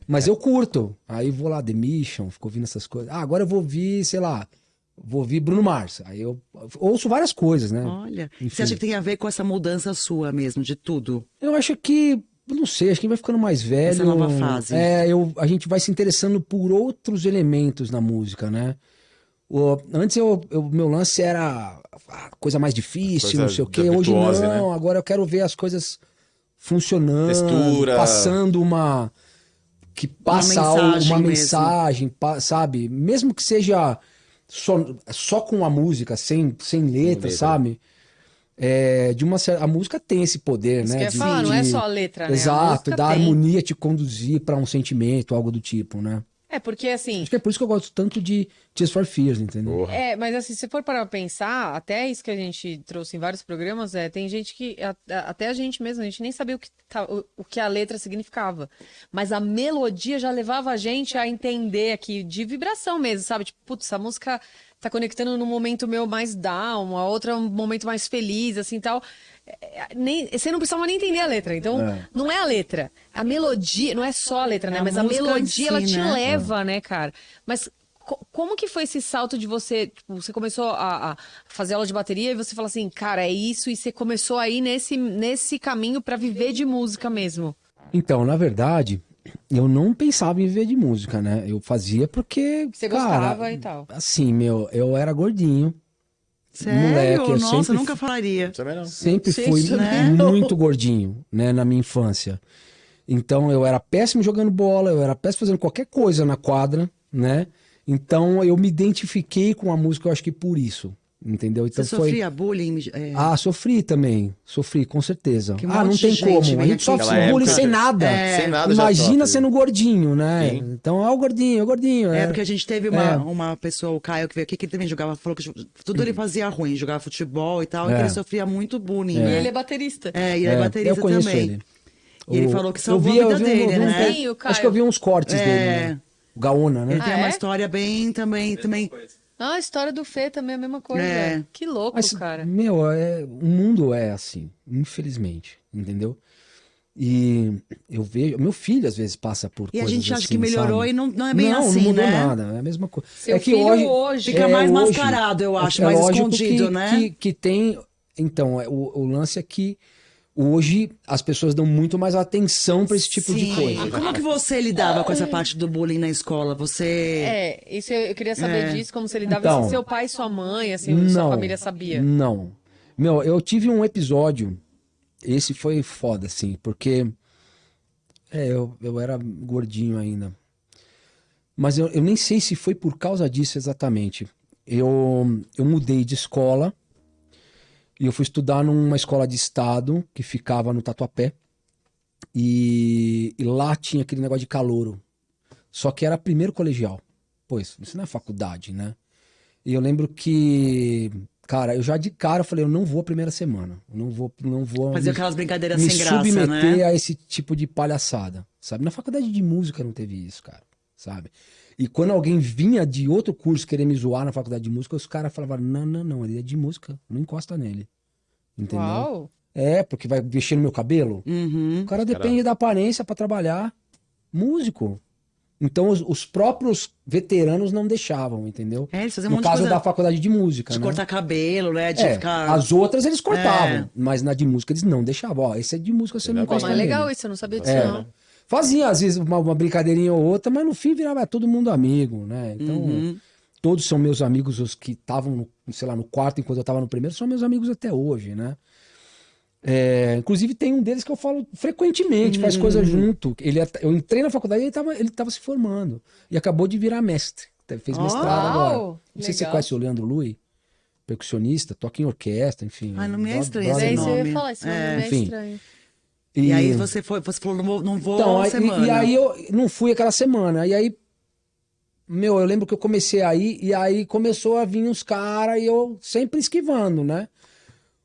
Mas eu curto, aí vou lá, The Mission, fico ouvindo essas coisas. Agora eu vou ouvir, sei lá, vou ouvir Bruno Mars, aí eu ouço várias coisas, né?
Olha,
Enfim.
você acha que tem a ver com essa mudança sua mesmo, de tudo?
Eu acho que, não sei, acho que vai ficando mais velho.
Essa nova fase.
A gente vai se interessando por outros elementos na música, né? Antes meu lance era a coisa mais difícil,
Coisa
não sei o quê.
da
Hoje
virtuose,
não,
né?
agora eu quero ver as coisas funcionando,
Textura.
passando que passa uma
mensagem
mensagem, sabe? Mesmo que seja só com a música, sem letra, sabe? A música tem esse poder,
Isso
né?
que eu ia falar, não é só a letra, né? A
Exato,
música
da
tem.
harmonia te conduzir pra um sentimento, algo do tipo, né?
É, porque assim,
Acho que é por isso que eu gosto tanto de Tears for Fears, entendeu?
Porra.
mas assim, se for para pensar, até isso que a gente trouxe em vários programas, tem gente que, até a gente mesmo, a gente nem sabia o que a letra significava. Mas a melodia já levava a gente a entender aqui, de vibração mesmo, sabe? Tipo, putz, essa música tá conectando num momento meu mais down, a outra um momento mais feliz, assim, tal. Você não precisava nem entender a letra. Então, não é a letra. A melodia, não é só a letra, né?
A
Mas a
música em
melodia,
si,
ela te
né?
leva, né, cara? Mas como que foi esse salto de você, tipo, você começou a fazer aula de bateria e você fala assim, cara, é isso, e você começou aí nesse caminho pra viver de música mesmo?
Então, na verdade, eu não pensava em viver de música, né? Eu fazia porque,
Você
cara,
gostava e tal.
assim, eu era gordinho.
Sério?
Moleque, eu
Nossa,
sempre
nunca falaria.
Também não.
Sempre
Gente,
fui
né?
muito gordinho, né, na minha infância. Então eu era péssimo jogando bola, eu era péssimo fazendo qualquer coisa na quadra, né? Então eu me identifiquei com a música, eu acho que por isso, entendeu? Então
Você sofria bullying?
Sofri também, sofri, com certeza.
Que um
não
monte
tem
de gente
como, a
vem
gente
aqui.
sofre
Naquela
bullying
época,
sem nada.
Sem nada já
Imagina
sofre.
sendo gordinho, né?
Sim.
Então o gordinho, o gordinho.
É, porque a gente teve uma pessoa, o Caio, que veio aqui, que ele também jogava, falou que tudo ele fazia ruim, jogava futebol e tal, e que ele sofria muito bullying,
E
né?
ele é baterista.
E ele é baterista
eu conheço
também.
ele.
E ele falou que salvou a vida dele,
um-
né?
Sim, o Caio.
Acho que eu vi uns cortes dele,
É.
né? O Gaona, né?
Ele tem uma
é?
história bem também.
A história do Fê também é a mesma coisa.
É.
Que louco,
Mas,
cara.
meu, o mundo é assim, infelizmente, entendeu? E eu vejo, meu filho às vezes passa por
E a
coisas
gente acha
assim,
que melhorou
sabe?
e não é bem
não,
assim,
não mudou
né?
nada, é a mesma coisa.
Seu
é que
filho
hoje
hoje
Fica mais
hoje,
mascarado, eu acho, mais
lógico
escondido, né?
que tem, então, o lance é que hoje as pessoas dão muito mais atenção para esse tipo de
Sim.
coisa.
Como que você lidava com essa parte do bullying na escola? Você...
Isso eu queria saber disso, como você lidava,
Então,
se seu pai e sua mãe, assim, sua família sabia.
Não. Meu, eu tive um episódio, esse foi foda, assim, porque eu era gordinho ainda. Mas eu nem sei se foi por causa disso exatamente. Eu mudei de escola e eu fui estudar numa escola de estado que ficava no Tatuapé. E lá tinha aquele negócio de calouro. Só que era primeiro colegial. Pois, isso não é faculdade, né? E eu lembro que Cara, eu já de cara falei, eu não vou a primeira semana. Eu não vou
Fazer aquelas brincadeiras
me
sem graça,
submeter
né?
a esse tipo de palhaçada, sabe? Na faculdade de música não teve isso, cara, sabe? E quando alguém vinha de outro curso querer me zoar na faculdade de música, os caras falavam, não, ele é de música, não encosta nele. Entendeu?
Uau.
É, porque vai mexer no meu cabelo.
Uhum.
O cara depende da aparência pra trabalhar. Músico. Então os próprios veteranos não deixavam, entendeu?
Eles faziam um
No
monte de
caso
coisa
da faculdade de música,
de
né?
cortar cabelo, né? De
É,
ficar...
as outras eles cortavam,
É.
mas na de música eles não deixavam. Ó, esse é de música, você não
Ainda bem.
encosta
Mas
nele.
legal isso, eu não sabia disso,
É.
não.
Fazia, às vezes, uma brincadeirinha ou outra, mas no fim virava todo mundo amigo, né? Então, todos são meus amigos, os que estavam, sei lá, no quarto enquanto eu estava no primeiro, são meus amigos até hoje, né? É, inclusive tem um deles que eu falo frequentemente, faz coisa junto. Eu entrei na faculdade e ele tava se formando. E acabou de virar mestre. Fez mestrado agora.
Uau,
Não sei se você
legal.
conhece o Leandro Lui, percussionista, toca em orquestra, enfim.
Ai, não me é estranho
brother
É
esse
isso que eu
nome.
ia falar, esse nome
É.
é
Enfim.
estranho.
E aí você falou, não vou
Então,
semana.
e aí eu não fui aquela semana. E aí, eu lembro que eu comecei aí, e aí começou a vir uns caras, e eu sempre esquivando, né?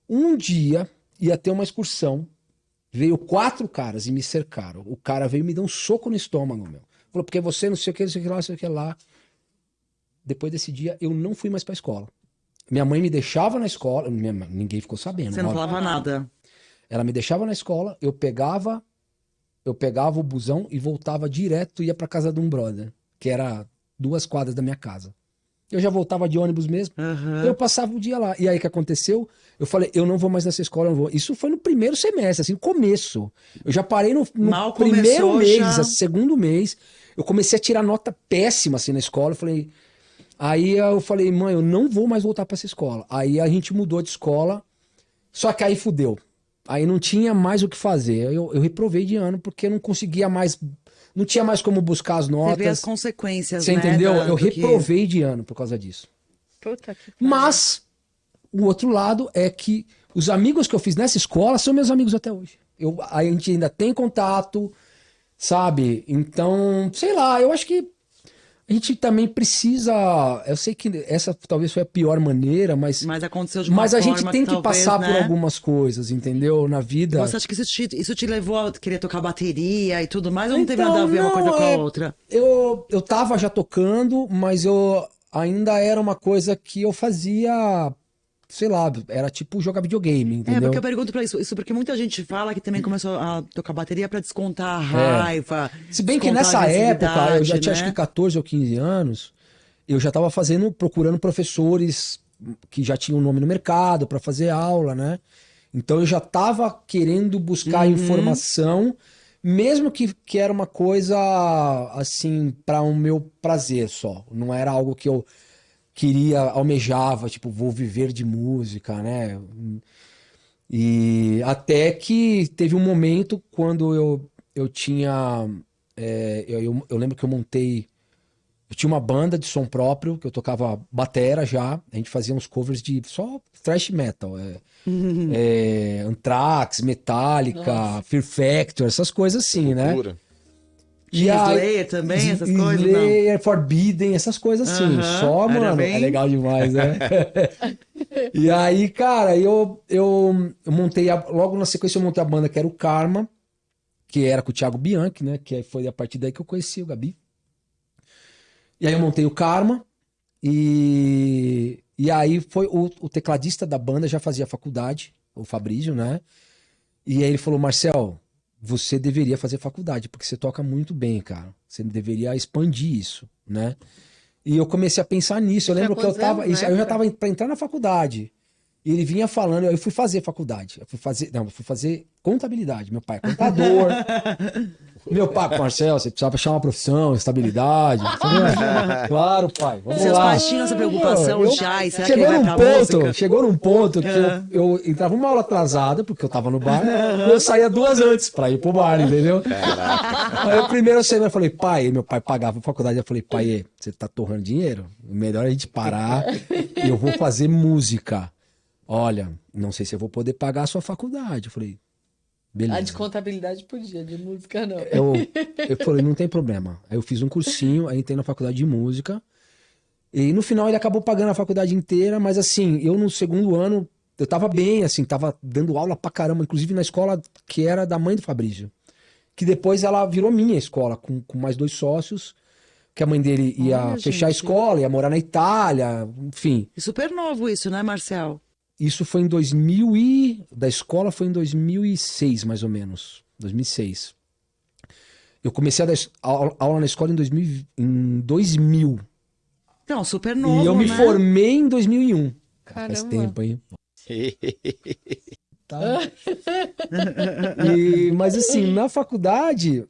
Um dia ia ter uma excursão, veio 4 caras e me cercaram. O cara veio e me deu um soco no estômago, meu. Falou, porque você não sei o que, não sei o que lá, não sei o que lá. Depois desse dia, eu não fui mais pra escola. Minha mãe me deixava na escola, ninguém ficou sabendo.
Você não
óbvio.
falava nada.
Ela me deixava na escola, eu pegava o busão e voltava direto, ia pra casa de um brother, que era 2 quadras da minha casa. Eu já voltava de ônibus mesmo, então eu passava o dia lá. E aí o que aconteceu? Eu falei, eu não vou mais nessa escola, eu não vou. Isso foi no primeiro semestre, assim, começo. Eu já parei no
Mal
primeiro
começou,
mês,
já.
segundo mês, eu comecei a tirar nota péssima, assim, na escola. Aí eu falei, mãe, eu não vou mais voltar pra essa escola. Aí a gente mudou de escola, só que aí fudeu. Aí não tinha mais o que fazer. Eu reprovei de ano porque eu não conseguia mais. Não tinha mais como buscar as
Você vê
notas.
as consequências,
Você
né?
entendeu? Eu
do que-
reprovei de ano por causa disso.
Puta que pariu.
Mas o outro lado é que os amigos que eu fiz nessa escola são meus amigos até hoje. A gente ainda tem contato, sabe? Então, sei lá, eu acho que a gente também precisa. Eu sei que essa talvez foi a pior maneira, mas
Mas aconteceu de uma
a gente
forma
tem que
talvez,
passar por
né?
algumas coisas, entendeu? Na vida.
Você acha que isso te levou a querer tocar bateria e tudo mais? Ou não teve nada a ver uma coisa com a outra?
Eu tava já tocando, mas eu ainda era uma coisa que eu fazia, sei lá, era tipo jogar videogame, entendeu?
É, porque eu pergunto pra isso porque muita gente fala que também começou a tocar bateria pra descontar a raiva.
Se bem que
descontar
nessa
a
época, eu já
agressividade,
tinha acho
né?
que 14 ou 15 anos, eu já tava procurando professores que já tinham nome no mercado para fazer aula, né? Então eu já tava querendo buscar informação, mesmo que era uma coisa assim para o meu prazer só, não era algo que eu almejava, tipo, vou viver de música, né? E até que teve um momento quando eu tinha. Eu lembro que eu tinha uma banda de som próprio, que eu tocava batera já. A gente fazia uns covers de só thrash metal. Anthrax, Metallica, Fear Factor, essas coisas assim, né?
Loucura.
Tinha Slayer também, essas coisas? Não.
Slayer, Forbidden, essas coisas assim.
Aham,
Só,
era
mano,
bem-
é legal demais, né? E aí, cara, eu montei, logo na sequência eu montei a banda que era o Karma, que era com o Thiago Bianchi, né? Que foi a partir daí que eu conheci o Gabi. E aí eu montei o Karma, e aí foi o tecladista da banda já fazia faculdade, o Fabrício, né? E aí ele falou, Marcel, você deveria fazer faculdade, porque você toca muito bem, cara. Você deveria expandir isso, né? E eu comecei a pensar nisso. Eu lembro que eu
quantos anos,
tava.
né?
Eu já tava para entrar na faculdade. E ele vinha falando, eu fui fazer faculdade. Eu fui fazer contabilidade. Meu pai é contador. Meu pai, Marcel, você precisava achar uma profissão, estabilidade. Eu falei, claro, pai, vamos
Seus
lá.
pais tinham essa preocupação
Eu-
já, e será que
chegou
ele vai
num
pra
ponto,
música?
chegou num ponto que eu entrava uma aula atrasada, porque eu tava no bar, e eu saía 2 antes pra ir pro bar, entendeu? Aí a primeira semana eu falei, pai, meu pai pagava a faculdade, eu falei, pai, você tá torrando dinheiro? Melhor a gente parar, eu vou fazer música. Olha, não sei se eu vou poder pagar a sua faculdade. Eu falei, beleza.
A de contabilidade podia, de música não.
Eu falei, não tem problema. Aí eu fiz um cursinho, aí entrei na faculdade de música. E no final ele acabou pagando a faculdade inteira, mas assim, eu no segundo ano, eu tava bem, assim, tava dando aula pra caramba, inclusive na escola que era da mãe do Fabrício. Que depois ela virou minha escola, com mais 2 sócios, que a mãe dele ia
Olha,
fechar a
gente.
escola, ia morar na Itália, enfim.
E super novo isso, né, Marcel?
Isso foi em 2000 e... Da escola foi em 2006, mais ou menos. 2006. Eu comecei a dar aula na escola em 2000.
Então, super
E
novo,
eu me
né?
formei em 2001. Faz
Caramba.
tempo, hein? Tá. Mas assim, na faculdade,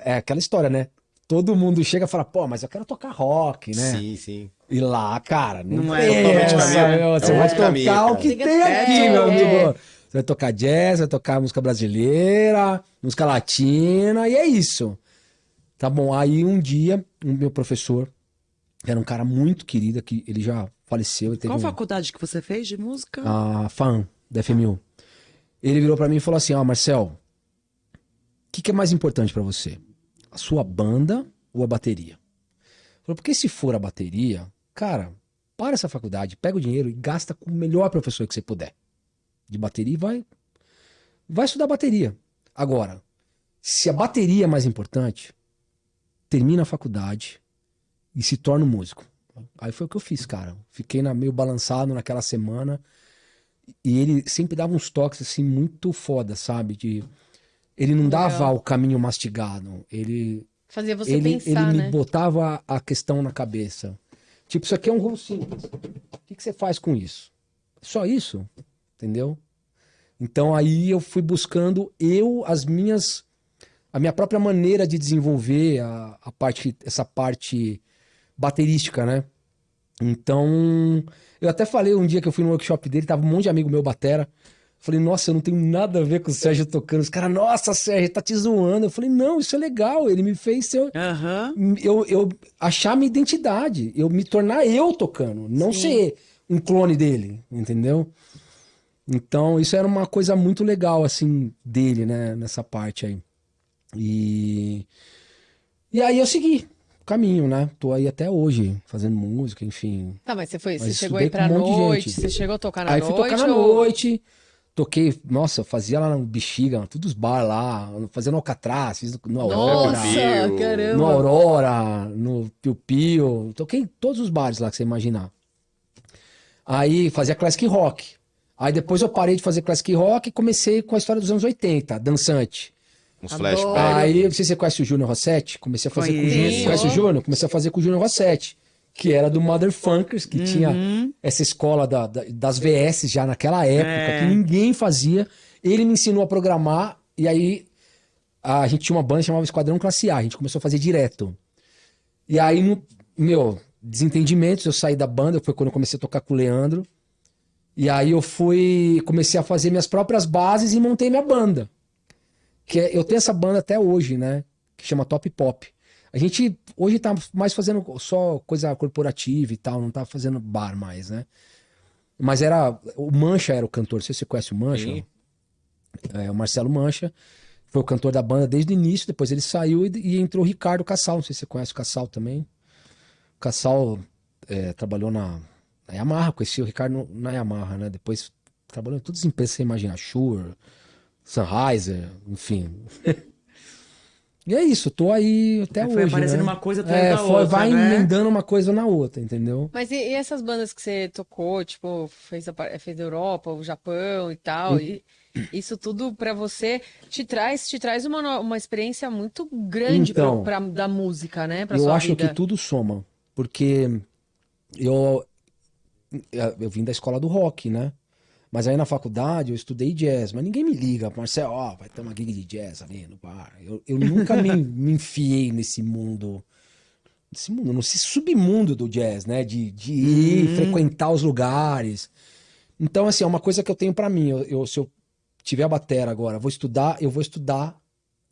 é aquela história, né? Todo mundo chega e fala, pô, mas eu quero tocar rock, né?
Sim, sim.
E lá, cara, não,
Não
tem
é
totalmente
essa,
caminho.
meu.
É
Você
um
vai
outro caminho,
tocar o
cara.
que tem
É,
aqui, meu amigo.
é.
Você vai tocar jazz, vai tocar música brasileira, música latina, e é isso. Tá bom, aí um dia, o meu professor, que era um cara muito querido, que ele já faleceu, ele teve
Qual faculdade que você fez de música?
a FAM, da FMU. Ele virou pra mim e falou assim, Marcel, o que é mais importante pra você? A sua banda ou a bateria? Falou, porque se for a bateria, cara, para essa faculdade, pega o dinheiro e gasta com o melhor professor que você puder de bateria e vai estudar bateria. Agora, se a bateria é mais importante, termina a faculdade e se torna um músico. Aí foi o que eu fiz, cara. Fiquei meio balançado naquela semana e ele sempre dava uns toques assim muito foda, sabe? Ele não
Legal.
dava o caminho mastigado, ele
Fazia você
ele
pensar,
me
né?
botava a questão na cabeça. Tipo, isso aqui é um rolo simples. O que você faz com isso? Só isso? Entendeu? Então aí eu fui buscando a minha própria maneira de desenvolver essa parte baterística, né? Então, eu até falei um dia que eu fui no workshop dele, tava um monte de amigo meu batera. Falei, nossa, eu não tenho nada a ver com o Sérgio tocando. Os caras, nossa, Sérgio, tá te zoando. Eu falei, não, isso é legal. Ele me fez
Aham.
eu achar minha identidade, eu me tornar eu tocando, não
Sim.
ser um clone dele, entendeu? Então, isso era uma coisa muito legal, assim, dele, né, nessa parte aí. E, e aí eu segui o caminho, né? Tô aí até hoje, fazendo música, enfim.
Tá, mas você
Mas
chegou
estudei
aí
com
pra
um monte de
noite,
gente.
você chegou a tocar na
Aí
noite?
fui tocar na
ou-
noite, toquei, nossa, eu fazia lá no Bexiga, todos os bar lá, fazia no Alcatraz, fiz no Aurora,
Nossa,
Piu-piu.
no
caramba.
Aurora, no Piu Piu, toquei em todos os bares lá que você imaginar. Aí fazia classic rock. Aí depois eu parei de fazer classic rock e comecei com a história dos anos 80, dançante.
Uns
Adoro.
flashbacks.
Aí, não sei se você conhece o Júnior Rossetti, comecei a fazer com o Júnior.
Conheço.
Conhece o Júnior? Comecei a fazer com o Júnior Rossetti, que era do Motherfunkers, que tinha essa escola das VS já naquela época, que ninguém fazia. Ele me ensinou a programar, e aí a gente tinha uma banda que chamava Esquadrão Classe A, a gente começou a fazer direto. E aí, desentendimentos, eu saí da banda, foi quando eu comecei a tocar com o Leandro. E aí comecei a fazer minhas próprias bases e montei minha banda. Eu tenho essa banda até hoje, né? Que chama Top Pop. A gente hoje tá mais fazendo só coisa corporativa e tal, não tá fazendo bar mais, né? Mas o Mancha era o cantor, não sei se você conhece o Mancha.
Sim.
O Marcelo Mancha. Foi o cantor da banda desde o início, depois ele saiu e entrou o Ricardo Cassal, não sei se você conhece o Cassal também. O Cassal trabalhou na Yamaha, conheci o Ricardo na Yamaha, né? Depois trabalhou em todas as empresas que você imaginar, Shure, Sennheiser, enfim. E é isso, tô aí até hoje,
Foi aparecendo
né?
uma coisa atrás da outra,
vai
né?
emendando uma coisa na outra, entendeu?
Mas e essas bandas que você tocou, tipo, fez a Europa, o Japão e tal, e isso tudo pra você te traz uma experiência muito grande
Então,
da música, né, pra
Eu
sua
acho
vida.
que tudo soma, porque eu vim da escola do rock, né? Mas aí na faculdade eu estudei jazz, mas ninguém me liga, Marcelo, vai ter uma gig de jazz ali no bar. Eu nunca me enfiei nesse mundo, nesse submundo do jazz, né? De ir frequentar os lugares. Então, assim, é uma coisa que eu tenho pra mim. Se eu tiver a batera agora, eu vou estudar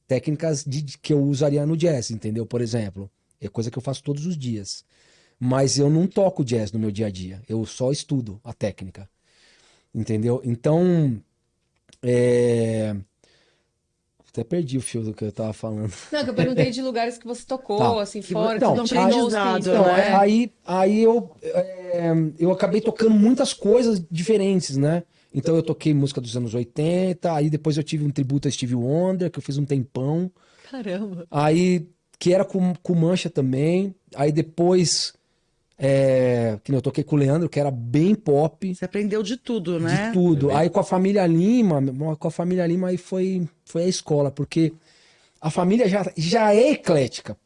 técnicas que eu usaria no jazz, entendeu? Por exemplo, é coisa que eu faço todos os dias. Mas eu não toco jazz no meu dia a dia, eu só estudo a técnica. Entendeu? Então, Até perdi o fio do que eu tava falando.
Não, que eu perguntei de lugares que você tocou,
Tá.
assim, fora,
Então,
que
não
você
tinha
treinou os
dado,
pins,
Então,
né?
aí eu acabei tocando muitas coisas diferentes, né? Então eu toquei música dos anos 80, aí depois eu tive um tributo a Stevie Wonder, que eu fiz um tempão.
Caramba.
Aí, que era com Mancha também. Aí depois, que nem eu toquei com o Leandro, que era bem pop,
Você aprendeu de tudo, né?
de tudo. Aí com a família Lima, aí foi a escola, porque a família já é eclética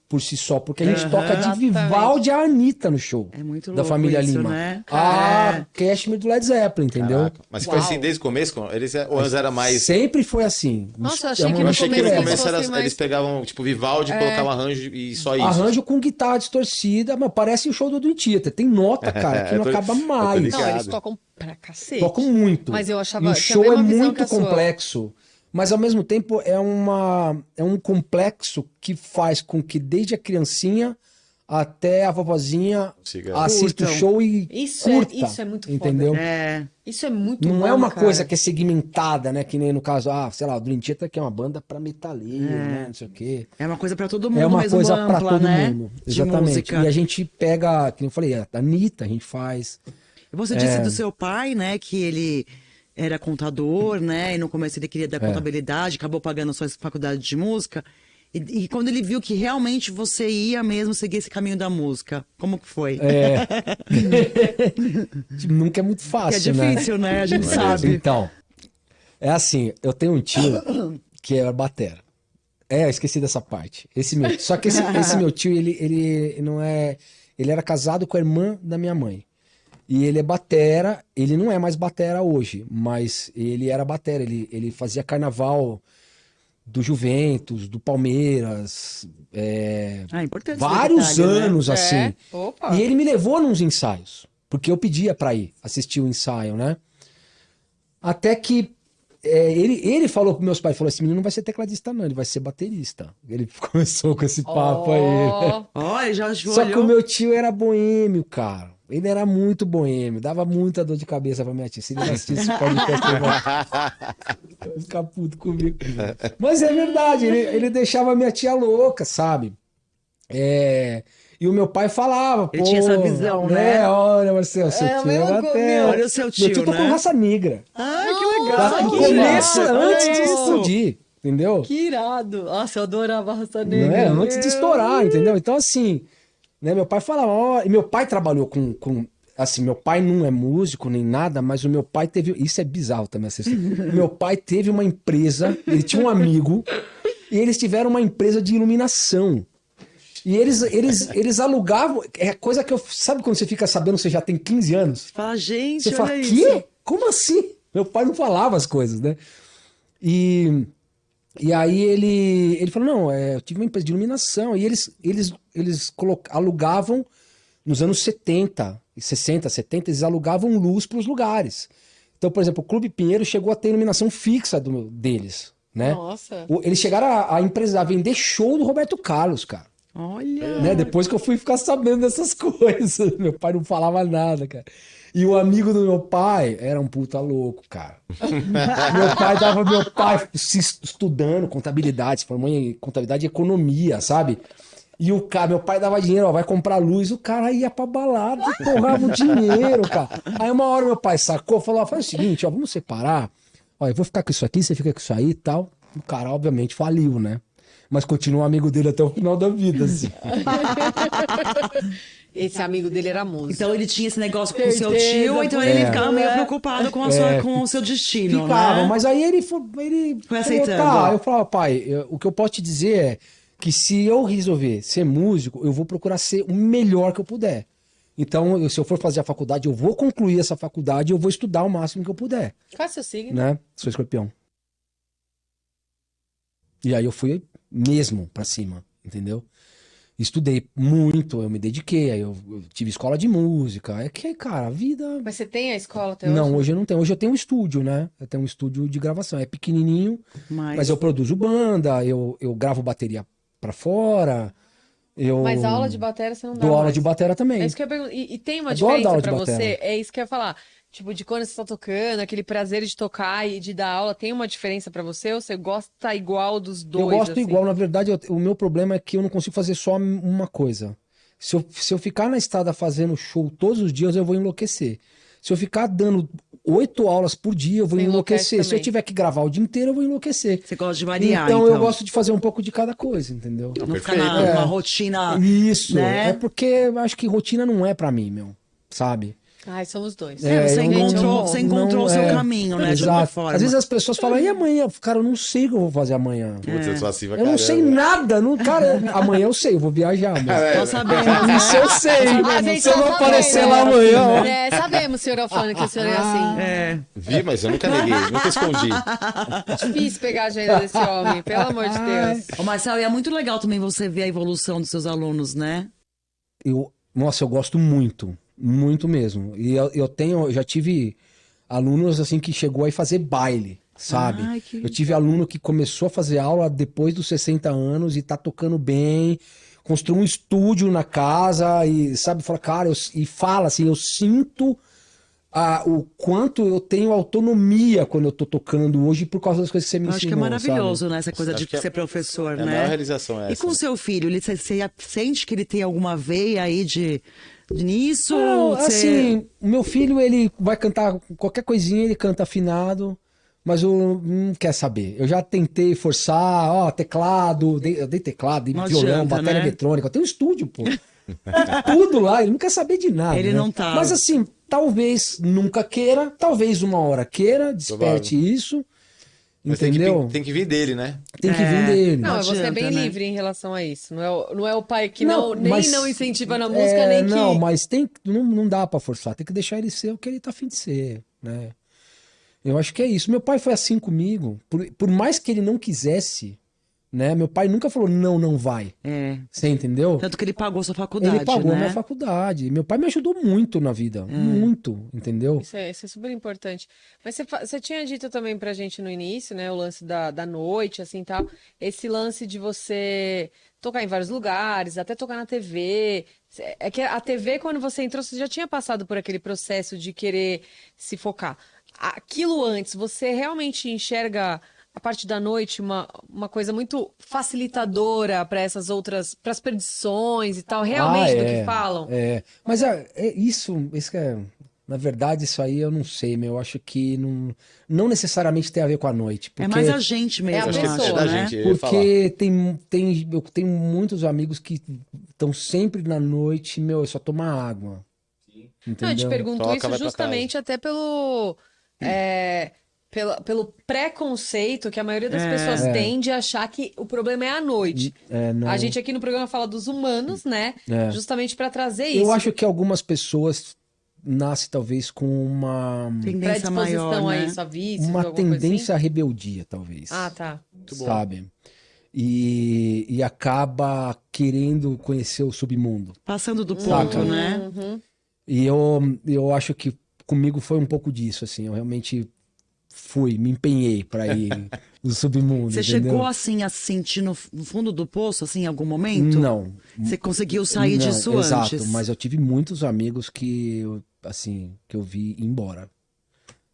por si só, porque a gente toca de
Exatamente.
Vivaldi a Anitta no show.
É muito
da
louco
família
isso,
Lima.
né?
A Cashmere do Led Zeppelin, entendeu?
Caraca. Mas foi assim desde o começo? Ou eles era mais...
Sempre foi assim.
Nossa, eu achei
É
que
uma
Eu achei que no
eles
começo
fossem mais-
eles pegavam, tipo, Vivaldi, colocavam arranjo e só isso.
Arranjo com guitarra distorcida, mas parece o show do Dream Theater. Tem nota, cara, que não acaba mais.
Não,
ligado.
eles tocam pra cacete.
Tocam muito.
Mas eu achava
E o
tinha a
show é
mesma visão que
muito
a sua.
complexo. Mas ao mesmo tempo é um complexo que faz com que desde a criancinha até a vovozinha
Siga.
assista o
Curtam.
show e
Isso
curta.
é muito foda.
entendeu?
Isso é muito
Não
bom,
é uma
cara.
coisa que é segmentada, né? Que nem no caso, sei lá, o Dream Theater que é uma banda pra metaleiro, né? Não sei o quê.
É uma coisa pra todo mundo,
É uma
mesmo
coisa
ampla,
pra todo
né?
mundo.
De
Exatamente.
música.
E a gente pega, que nem eu falei, a Anitta, a gente faz.
Você disse do seu pai, né, que ele era contador, né, e no começo ele queria dar contabilidade, acabou pagando a sua faculdade de música. E quando ele viu que realmente você ia mesmo seguir esse caminho da música, como que foi?
Nunca é muito fácil,
Que é difícil, né? A gente sabe.
Então, é assim, eu tenho um tio que é batera. Eu esqueci dessa parte. Só que esse meu tio, ele não é... Ele era casado com a irmã da minha mãe. E ele é batera, ele não é mais batera hoje, mas ele era batera, ele fazia carnaval do Juventus, do Palmeiras,
Importante esse
vários
detalhe, né?
anos assim.
Opa.
E ele me levou nos ensaios, porque eu pedia pra ir assistir o ensaio, né? Até que ele falou para meus pais, falou: esse menino não vai ser tecladista não, ele vai ser baterista. Ele começou com esse papo aí.
Ó, ele já
Só que
olhou.
o meu tio era boêmio, cara. Ele era muito boêmio, dava muita dor de cabeça pra minha tia. Se ele assistisse esse podcast, ele vai ficar puto comigo. Mas é verdade, ele deixava a minha tia louca, sabe? E o meu pai falava,
Ele tinha essa visão, né?
Olha, Marcelo, seu tio
meu
é batera.
olha o seu tio,
Meu tio tocou
né?
Raça Negra.
Ai, que legal.
Lá no
que
começo,
massa.
antes
Olha
de
isso.
explodir, entendeu?
Que irado. Nossa, eu adorava a Raça
Não
Negra.
é? Antes de estourar, entendeu? Então, assim, né, meu pai falava, e meu pai trabalhou com assim, meu pai não é músico nem nada, mas o meu pai teve, isso é bizarro também, assim, o meu pai teve uma empresa, ele tinha um amigo, e eles tiveram uma empresa de iluminação. E eles alugavam, coisa que sabe quando você fica sabendo que você já tem 15 anos?
Fala, gente,
Você fala,
olha
quê?
isso.
Como assim? Meu pai não falava as coisas, né? E aí ele falou, não, eu tive uma empresa de iluminação. E eles alugavam, nos anos 70, 60, 70, eles alugavam luz para os lugares. Então, por exemplo, o Clube Pinheiro chegou a ter iluminação fixa deles, né?
Nossa.
Eles chegaram a vender show do Roberto Carlos, cara.
Olha.
Né? Depois que eu fui ficar sabendo dessas coisas. Meu pai não falava nada, cara. E o amigo do meu pai era um puta louco, cara. Meu pai se estudando contabilidade, se formou em contabilidade e economia, sabe? E meu pai dava dinheiro, ó, vai comprar luz, o cara ia pra balada e torrava o dinheiro, cara. Aí uma hora meu pai sacou, falou, faz o seguinte, ó, vamos separar. Ó, eu vou ficar com isso aqui, você fica com isso aí e tal. O cara, obviamente, faliu, né? Mas continua amigo dele até o final da vida, assim.
Esse amigo dele era músico.
Então ele tinha esse negócio com o seu
Certeza,
tio, então ele ficava meio
né?
preocupado com, com o seu destino,
Ficava,
né?
mas aí ele
Foi
falou,
aceitando.
tá. Eu falava, pai, o que eu posso te dizer é que se eu resolver ser músico, eu vou procurar ser o melhor que eu puder. Então, se eu for fazer a faculdade, eu vou concluir essa faculdade e eu vou estudar o máximo que eu puder,
Qual é o seu signo?
né? Sou escorpião. E aí eu fui mesmo pra cima, entendeu? Estudei muito, eu me dediquei, aí eu tive escola de música. É que, cara, a vida...
Mas você tem a escola até
Não,
hoje?
hoje eu não tenho. Hoje eu tenho um estúdio, né? Eu tenho um estúdio de gravação. É pequenininho, mas eu produzo banda, eu gravo bateria pra fora.
Mas a aula de bateria você não dá
Dou aula
mais.
de bateria também.
É isso que eu ia perguntar. E tem uma
Adoro dar
diferença
aula de
pra
bateria.
você? É isso que eu ia falar. Tipo, de quando você tá tocando, aquele prazer de tocar e de dar aula, tem uma diferença pra você? Ou você gosta igual dos dois?
Eu gosto
assim?
igual, na verdade, o meu problema é que eu não consigo fazer só uma coisa. Se eu ficar na estrada fazendo show todos os dias, eu vou enlouquecer. Se eu ficar dando 8 aulas por dia, eu vou
Você enlouquece
enlouquecer. Se eu
também.
tiver que gravar o dia inteiro, eu vou enlouquecer.
Você gosta de variar,
Então
então.
eu gosto de fazer um pouco de cada coisa, entendeu?
Não ficar
Perfeito.
numa rotina.
Isso,
né?
é porque eu acho que rotina não é pra mim, meu, sabe?
Ai, somos dois.
Você
eu
encontrou o seu caminho, né? De alguma
Exato.
forma.
Às vezes as pessoas falam, e amanhã? Cara, eu não sei o que eu vou fazer amanhã.
Putz, eu sou assim pra
Eu não sei
caramba.
nada. Não, cara, amanhã eu sei, eu vou viajar. Meu.
Nós sabemos, né?
Isso eu sei.
A gente
Se eu
tá
não
sabendo,
aparecer
né?
lá amanhã, ó.
É, sabemos, senhor Alfano, que o senhor é assim.
É.
Vi, mas eu nunca neguei, nunca escondi.
Difícil pegar a agenda desse homem, pelo amor de Deus.
Ô, Marcelo, e é muito legal também você ver a evolução dos seus alunos, né?
Nossa, eu gosto muito. Muito mesmo. E eu já tive alunos assim que chegou a fazer baile, sabe?
Ai, que
Eu tive aluno que começou a fazer aula depois dos 60 anos e tá tocando bem, construiu um estúdio na casa e, sabe, fala, cara, e fala assim, eu sinto o quanto eu tenho autonomia quando eu tô tocando hoje por causa das coisas que você me
Eu acho que é
ensinou,
maravilhoso,
sabe?
né? Essa coisa
Acho
de
que
ser professor,
É a
né?
maior realização
E
essa.
com o seu filho, você sente que ele tem alguma veia aí nisso?
Não,
Você-
assim, o meu filho, ele vai cantar qualquer coisinha, ele canta afinado, mas eu não quer saber. Eu já tentei forçar, ó, teclado, eu dei teclado, dei
Não
violão,
adianta,
bateria
né?
eletrônica, eu tenho um estúdio, pô. Tudo lá, ele não quer saber de nada.
Ele
né?
não tá.
Mas assim, talvez nunca queira, talvez uma hora queira, desperte isso,
Mas
entendeu?
tem que vir dele, né?
Tem que vir dele.
Não, mas você é
adianta,
bem
né?
livre em relação a isso. Não é o pai que nem
mas-
não incentiva na música, nem que...
Não, mas não dá pra forçar. Tem que deixar ele ser o que ele tá afim de ser, né? Eu acho que é isso. Meu pai foi assim comigo. Por mais que ele não quisesse, né? Meu pai nunca falou, não vai.
É.
Você entendeu?
Tanto que ele pagou sua faculdade,
Ele pagou a
né?
minha faculdade. Meu pai me ajudou muito na vida. Muito, entendeu?
Isso é super importante. Mas você tinha dito também pra gente no início, né? O lance da noite, assim, tal. Esse lance de você tocar em vários lugares, até tocar na TV. É que a TV, quando você entrou, você já tinha passado por aquele processo de querer se focar. Aquilo antes, você realmente enxerga a parte da noite uma coisa muito facilitadora para essas outras, para as perdições e tal, realmente do que falam?
É. Mas isso que é. Na verdade, isso aí eu não sei, meu. Eu acho que não necessariamente tem a ver com a noite.
É
Porque,
mais a gente mesmo,
É a
eu
pessoa,
acho,
da
né?
gente. Eu ia falar.
Porque eu tenho muitos amigos que estão sempre na noite, meu, é só tomar água.
Não, eu te
Entendeu?
pergunto
Toca,
isso
vai pra
justamente até pelo preconceito que a maioria das pessoas tem de achar que o problema é a noite.
Não.
A gente aqui no programa fala dos humanos, né?
É.
Justamente para trazer isso.
Eu acho que algumas pessoas nascem talvez com uma
Tendência maior,
Predisposição a
né?
isso, a vícios,
uma
alguma coisa
tendência
assim?
à rebeldia, talvez.
Ah, tá.
Sabe? E acaba querendo conhecer o submundo.
Passando do ponto,
Saca?
né?
E eu acho que comigo foi um pouco disso, assim. Eu realmente me empenhei pra ir no submundo.
Você
entendeu?
chegou assim a se sentir no fundo do poço, assim, em algum momento?
Não.
Você conseguiu sair
Não,
disso
exato,
antes?
mas eu tive muitos amigos que eu vi ir embora.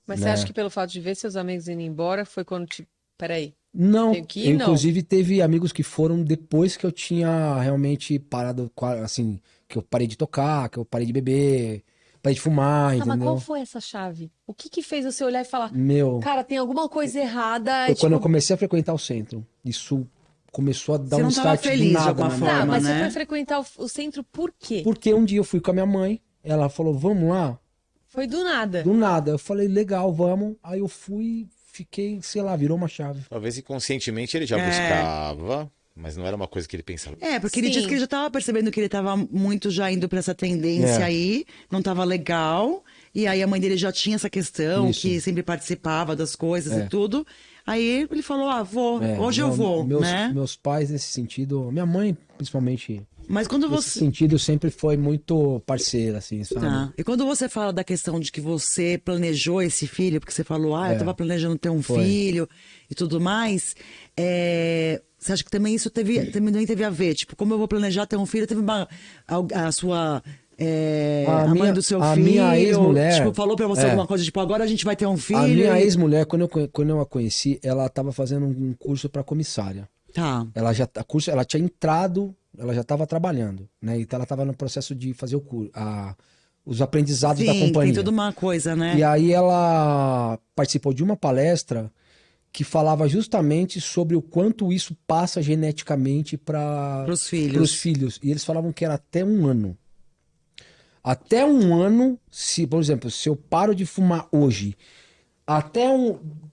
Mas você acha que pelo fato de ver seus amigos indo embora foi quando te... Peraí.
Não,
Tenho que ir?
inclusive teve amigos que foram depois que eu tinha realmente parado, assim, que eu parei de tocar, que eu parei de beber, parei de fumar,
Tá, mas
entendeu?
qual foi essa chave? O que fez você olhar e falar,
Meu,
cara, tem alguma coisa errada?
foi quando eu
tipo,
comecei a frequentar o centro. Isso começou a dar
Você
um
não tava
start do
feliz de
nada
alguma
na
forma,
minha
tá,
vida.
mas você
né?
foi frequentar o centro por quê?
Porque um dia eu fui com a minha mãe, ela falou, vamos lá?
Foi do nada.
Do nada. Eu falei, legal, vamos. Aí eu fui, fiquei, sei lá, virou uma chave.
Talvez inconscientemente ele já buscava, mas não era uma coisa que ele pensava.
É, porque ele
Sim.
disse que ele já tava percebendo que ele tava muito já indo pra essa tendência
É.
aí, não tava legal. E aí a mãe dele já tinha essa questão,
Isso.
que sempre participava das coisas e tudo. Aí ele falou, vou,
É,
hoje eu vou, né?
Meus pais nesse sentido, minha mãe principalmente,
Mas quando
nesse
você...
sentido sempre foi muito parceira, assim, sabe?
Tá. E quando você fala da questão de que você planejou esse filho, porque você falou, eu tava planejando ter um
Foi.
filho e tudo mais, você acha que também isso também teve a ver? Tipo, como eu vou planejar ter um filho, teve a sua a mãe do seu
a
filho?
minha ex-mulher,
Tipo, falou pra você alguma coisa, tipo, agora a gente vai ter um filho?
A minha ex-mulher, quando eu a conheci, ela tava fazendo um curso pra comissária.
Tá.
Ela tinha entrado, ela já estava trabalhando, né? Então ela estava no processo de fazer os aprendizados da companhia.
Tem toda uma coisa, né?
E aí ela participou de uma palestra que falava justamente sobre o quanto isso passa geneticamente para os filhos. E eles falavam que era até 1 ano. Até 1 ano, por exemplo, se eu paro de fumar hoje,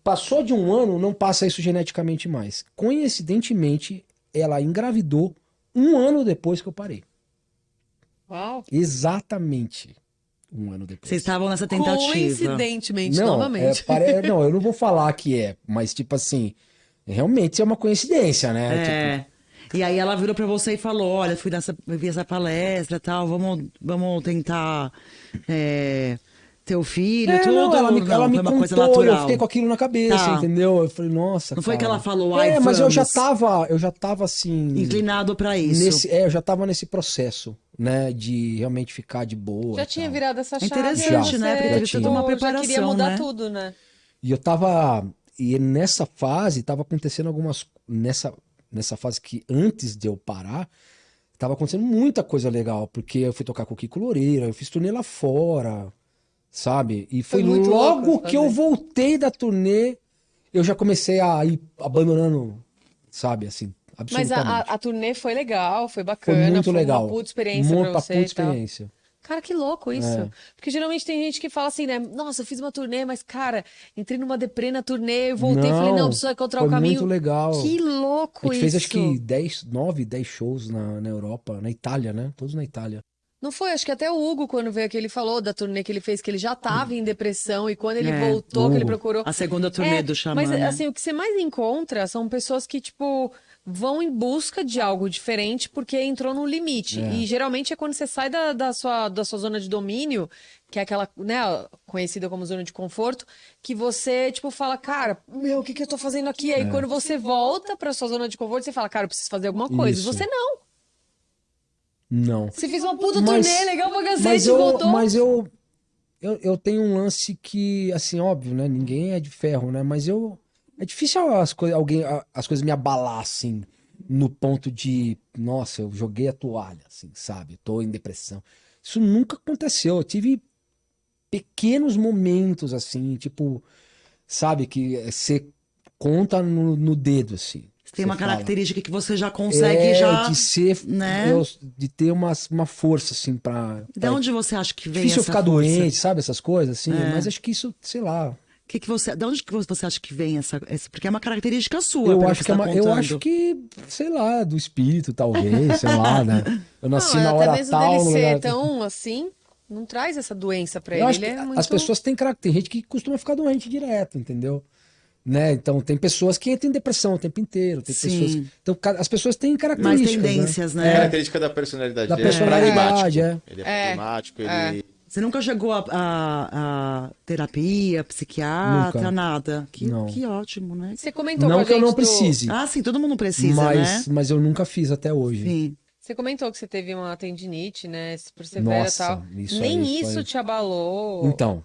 passou de 1 ano, não passa isso geneticamente mais. Coincidentemente, ela engravidou 1 ano depois que eu parei.
Uau.
Exatamente 1 ano depois.
Vocês estavam nessa tentativa.
Coincidentemente,
Não,
novamente.
não, eu não vou falar que é, mas tipo assim, realmente é uma coincidência, né? Tipo,
E aí ela virou pra você e falou, olha, eu vi essa palestra e tal, vamos tentar ter o filho, tudo.
Não, ela me
foi uma
contou,
coisa natural.
eu fiquei com aquilo na cabeça, entendeu? Eu falei, nossa,
Não foi que
cara.
ela falou, ai,
mas eu já
vamos.
tava assim...
Inclinado pra isso.
Eu já tava nesse processo, né, de realmente ficar de boa.
Já
e
tinha
tal.
virado essa chave.
Interessante, né? Porque teve toda uma
Já queria
preparação,
mudar
né?
tudo, né?
E nessa fase, tava acontecendo nessa fase que antes de eu parar, tava acontecendo muita coisa legal, porque eu fui tocar com o Kiko Loureiro, eu fiz turnê lá fora, sabe? E foi
muito
logo
louco
que eu voltei da turnê, eu já comecei a ir abandonando, sabe, assim,
Mas
absolutamente.
a turnê foi legal, foi
Foi
bacana,
muito legal.
uma puta experiência pra você
puta
e tal.
experiência.
Cara, que louco isso. Porque geralmente tem gente que fala assim, né? Nossa, eu fiz uma turnê, mas, cara, entrei numa deprê na turnê, eu voltei e falei, não, preciso encontrar o caminho.
Foi muito legal.
Que louco
A gente fez acho
isso.
que 9, 10 shows na Europa, na Itália, né? Todos na Itália.
Não foi? Acho que até o Hugo, quando veio aqui, ele falou da turnê que ele fez, que ele já tava em depressão e quando ele voltou, que ele
Hugo.
procurou.
A segunda turnê do Xamã,
Mas,
né?
assim, o que você mais encontra são pessoas que, tipo, vão em busca de algo diferente porque entrou num limite. E geralmente é quando você sai da sua zona de domínio, que é aquela, né, conhecida como zona de conforto, que você, tipo, fala, cara, o que eu tô fazendo aqui? Aí quando você volta pra sua zona de conforto, você fala, cara, eu preciso fazer alguma coisa.
Isso.
E você não.
Não.
Você fez uma puta turnê, legal pra cacete,
mas
voltou.
Mas eu tenho um lance que, assim, óbvio, né? Ninguém é de ferro, né? Mas é difícil as coisas me abalar, assim, no ponto de, nossa, eu joguei a toalha, assim, sabe? Tô em depressão. Isso nunca aconteceu. Eu tive pequenos momentos, assim, tipo, sabe? Que você conta no dedo, assim.
Tem uma
Você fala.
característica que você já consegue
de ser,
né?
de ter uma força, assim, pra...
De onde você acha que vem
difícil eu
essa
ficar
força?
doente, sabe? Essas coisas, assim. Mas acho que isso, sei lá...
De onde que você acha que vem essa... Porque é uma característica sua,
Eu
pelo
acho
que
que,
você tá
eu
contando.
acho que, sei lá, do espírito, talvez, sei lá, né? Eu nasci
Não,
na
até
hora
mesmo
tal,
dele
no
ser
lugar...
tão assim, não traz essa doença pra
Eu
ele.
acho
Ele
que
é muito...
as pessoas têm característica. Tem gente que costuma ficar doente direto, entendeu? Né? Então, tem pessoas que entram em depressão o tempo inteiro. Tem pessoas... Então, as pessoas têm
Mais
características,
tendências,
né?
né?
É característica da personalidade
Da
dele.
personalidade,
Ele é pragmático. Ele é pragmático, ele...
Você nunca chegou a terapia, psiquiatra,
Nunca.
nada?
Não.
Que ótimo, né?
Você comentou com
Não
a
que eu
gente
não precise,
Ah, sim, todo mundo precisa, né?
mas eu nunca fiz até hoje.
Sim.
Você comentou que você teve uma tendinite, né? Se persevera e
Nossa,
tal.
isso
Nem
aí
isso
foi-
te abalou.
Então,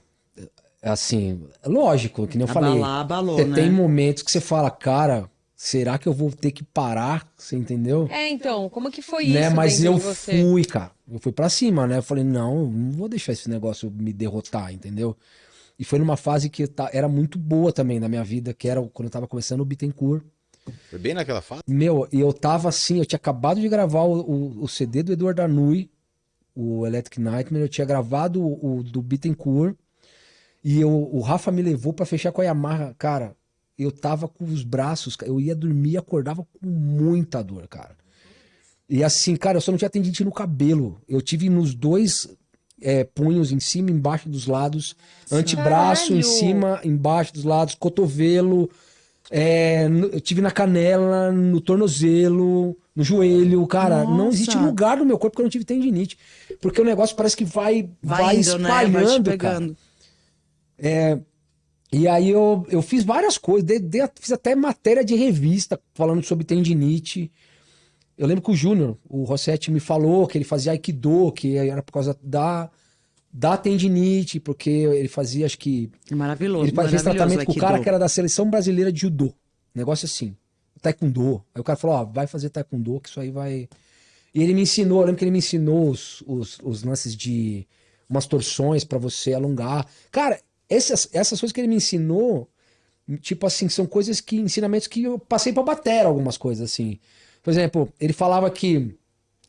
assim, lógico, que nem eu falei.
Abalou,
Você
né?
tem momentos que você fala, cara, será que eu vou ter que parar? Você entendeu?
Então, como que foi
Né?
isso
Mas
dentro
eu
de você?
fui, cara. Eu fui pra cima, né? Eu falei, não vou deixar esse negócio me derrotar, entendeu? E foi numa fase que era muito boa também na minha vida, que era quando eu tava começando o Bittencourt.
Foi bem naquela fase?
Meu, e eu tava assim, eu tinha acabado de gravar o CD do Eduardo Anui, o Electric Nightmare, eu tinha gravado o do Bittencourt, e o Rafa me levou pra fechar com a Yamaha, cara, eu tava com os braços, eu ia dormir e acordava com muita dor, cara. E assim, cara, eu só não tinha tendinite no cabelo, eu tive nos dois punhos, em cima e embaixo dos lados, antebraço em
Caralho!
cima, embaixo dos lados, cotovelo... eu tive na canela, no tornozelo, no joelho, cara, não existe
Nossa.
lugar no meu corpo que eu não tive tendinite, porque o negócio parece que vai
indo, né? Vai te
espalhando, cara.
pegando.
E aí eu fiz várias coisas, fiz até matéria de revista falando sobre tendinite, Eu lembro que o Júnior, o Rossetti, me falou que ele fazia Aikido, que era por causa da tendinite, porque ele fazia, acho que...
Maravilhoso,
Ele fez
maravilhoso
tratamento
o
com o cara
Aikido.
que era da seleção brasileira de judô. Negócio assim. Taekwondo. Aí o cara falou, ó, vai fazer Taekwondo, que isso aí vai... E ele me ensinou, eu lembro que ele me ensinou os lances de umas torções pra você alongar. Cara, essas coisas que ele me ensinou, tipo assim, são coisas que, ensinamentos que eu passei pra batera, algumas coisas assim. Por exemplo, ele falava que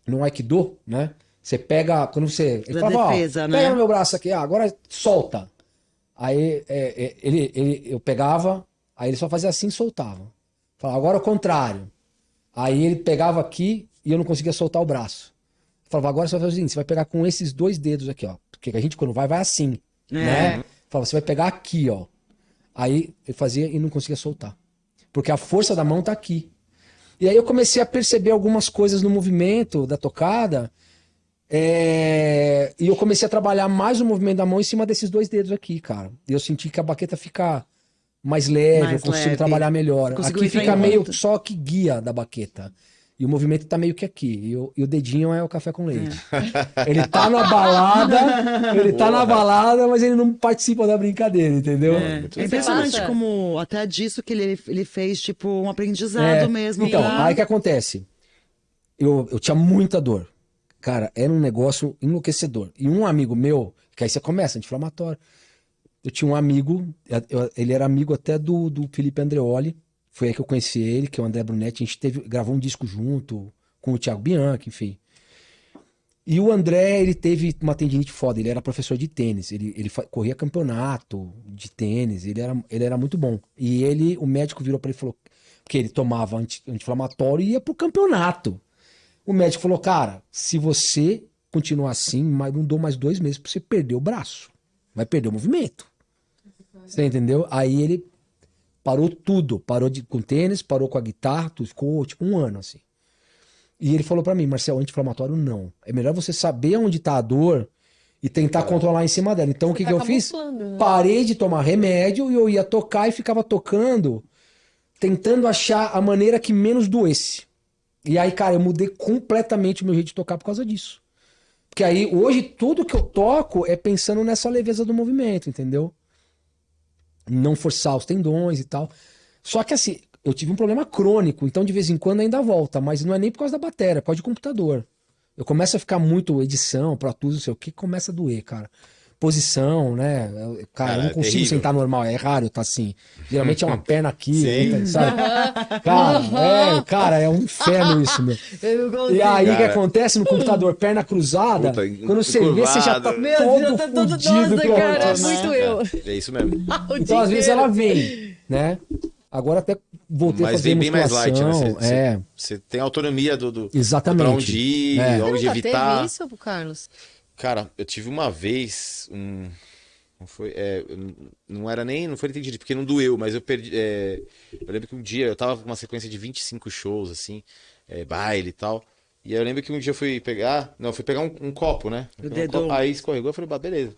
no Aikido, né? Você pega, quando você... Ele
Da
falava,
defesa,
ó,
né?
pega no meu braço aqui, agora solta. Aí eu pegava, aí ele só fazia assim e soltava. Falava, agora é o contrário. Aí ele pegava aqui e eu não conseguia soltar o braço. Falava, agora você vai fazer o seguinte, você vai pegar com esses 2 dedos aqui, ó. Porque a gente quando vai assim, né? Falava, você vai pegar aqui, ó. Aí ele fazia e não conseguia soltar. Porque a força da mão tá aqui. E aí eu comecei a perceber algumas coisas no movimento da tocada. E eu comecei a trabalhar mais o movimento da mão em cima desses 2 dedos aqui, cara. E eu senti que a baqueta fica mais leve,
Mais
eu consigo
leve.
trabalhar melhor.
Você conseguiu
Aqui
entrar
fica
em
meio
ponto.
só que guia da baqueta. E o movimento tá meio que aqui. E o dedinho é o café com leite. Ele tá na balada, mas ele não participa da brincadeira, entendeu?
É impressionante
passa?
como até disso que ele fez, tipo, um aprendizado mesmo.
Então,
pra-
aí que acontece? Eu tinha muita dor. Cara, era um negócio enlouquecedor. E um amigo meu, que aí você começa, anti-inflamatório. Eu tinha um amigo, ele era amigo até do Felipe Andreoli. Foi aí que eu conheci ele, que é o André Brunetti. A gente gravou um disco junto com o Thiago Bianchi, enfim. E o André, ele teve uma tendinite foda. Ele era professor de tênis. Ele corria campeonato de tênis. Ele era muito bom. E o médico virou pra ele e falou que ele tomava anti-inflamatório e ia pro campeonato. O médico falou, cara, se você continuar assim, não dou mais 2 meses pra você perder o braço. Vai perder o movimento. Você entendeu? Aí ele parou tudo. Parou com tênis, parou com a guitarra, tudo. Ficou tipo 1 ano assim. E ele falou pra mim, Marcel, anti-inflamatório não. É melhor você saber onde tá a dor e tentar controlar em cima dela. Então o que
tá
eu fiz?
camuflando, né?
Parei de tomar remédio e eu ia tocar e ficava tocando, tentando achar a maneira que menos doesse. E aí, cara, eu mudei completamente o meu jeito de tocar por causa disso. Porque aí, hoje, tudo que eu toco é pensando nessa leveza do movimento, entendeu? Não forçar os tendões e tal. Só que assim, eu tive um problema crônico, então de vez em quando ainda volta, mas não é nem por causa da bateria, é por causa de computador. Eu começo a ficar muito edição, Pro Tools, não sei o que, começa a doer, cara. Posição, né? Cara, eu não
é
consigo
terrível.
sentar normal, é raro tá assim. Geralmente é uma perna aqui,
Sim.
outra, sabe? Cara, é um inferno isso, meu.
Eu não
E aí o que
Cara.
acontece no computador? Perna cruzada,
Puta,
quando você vê, você já tá
encurvado.
Meu
todo
Deus, tá todo...
fudido.
Nossa,
que
cara, é
horror, né?
muito eu.
É isso mesmo.
O
Então,
dia
às vezes
inteiro.
ela vem, né? Agora até voltei a
Mas
fazer
vem bem mais light, né?
musculação.
Você tem autonomia do
Exatamente.
pra onde ir,
É.
onde
Nunca
evitar.
teve isso, Carlos?
Cara, eu tive uma vez não foi, não era nem, não foi entendido, porque não doeu, mas eu perdi, eu lembro que um dia eu tava com uma sequência de 25 shows, assim, baile e tal, e aí eu lembro que um dia eu fui pegar um copo, né?
O dedo.
Aí escorregou, eu falei, bah, beleza.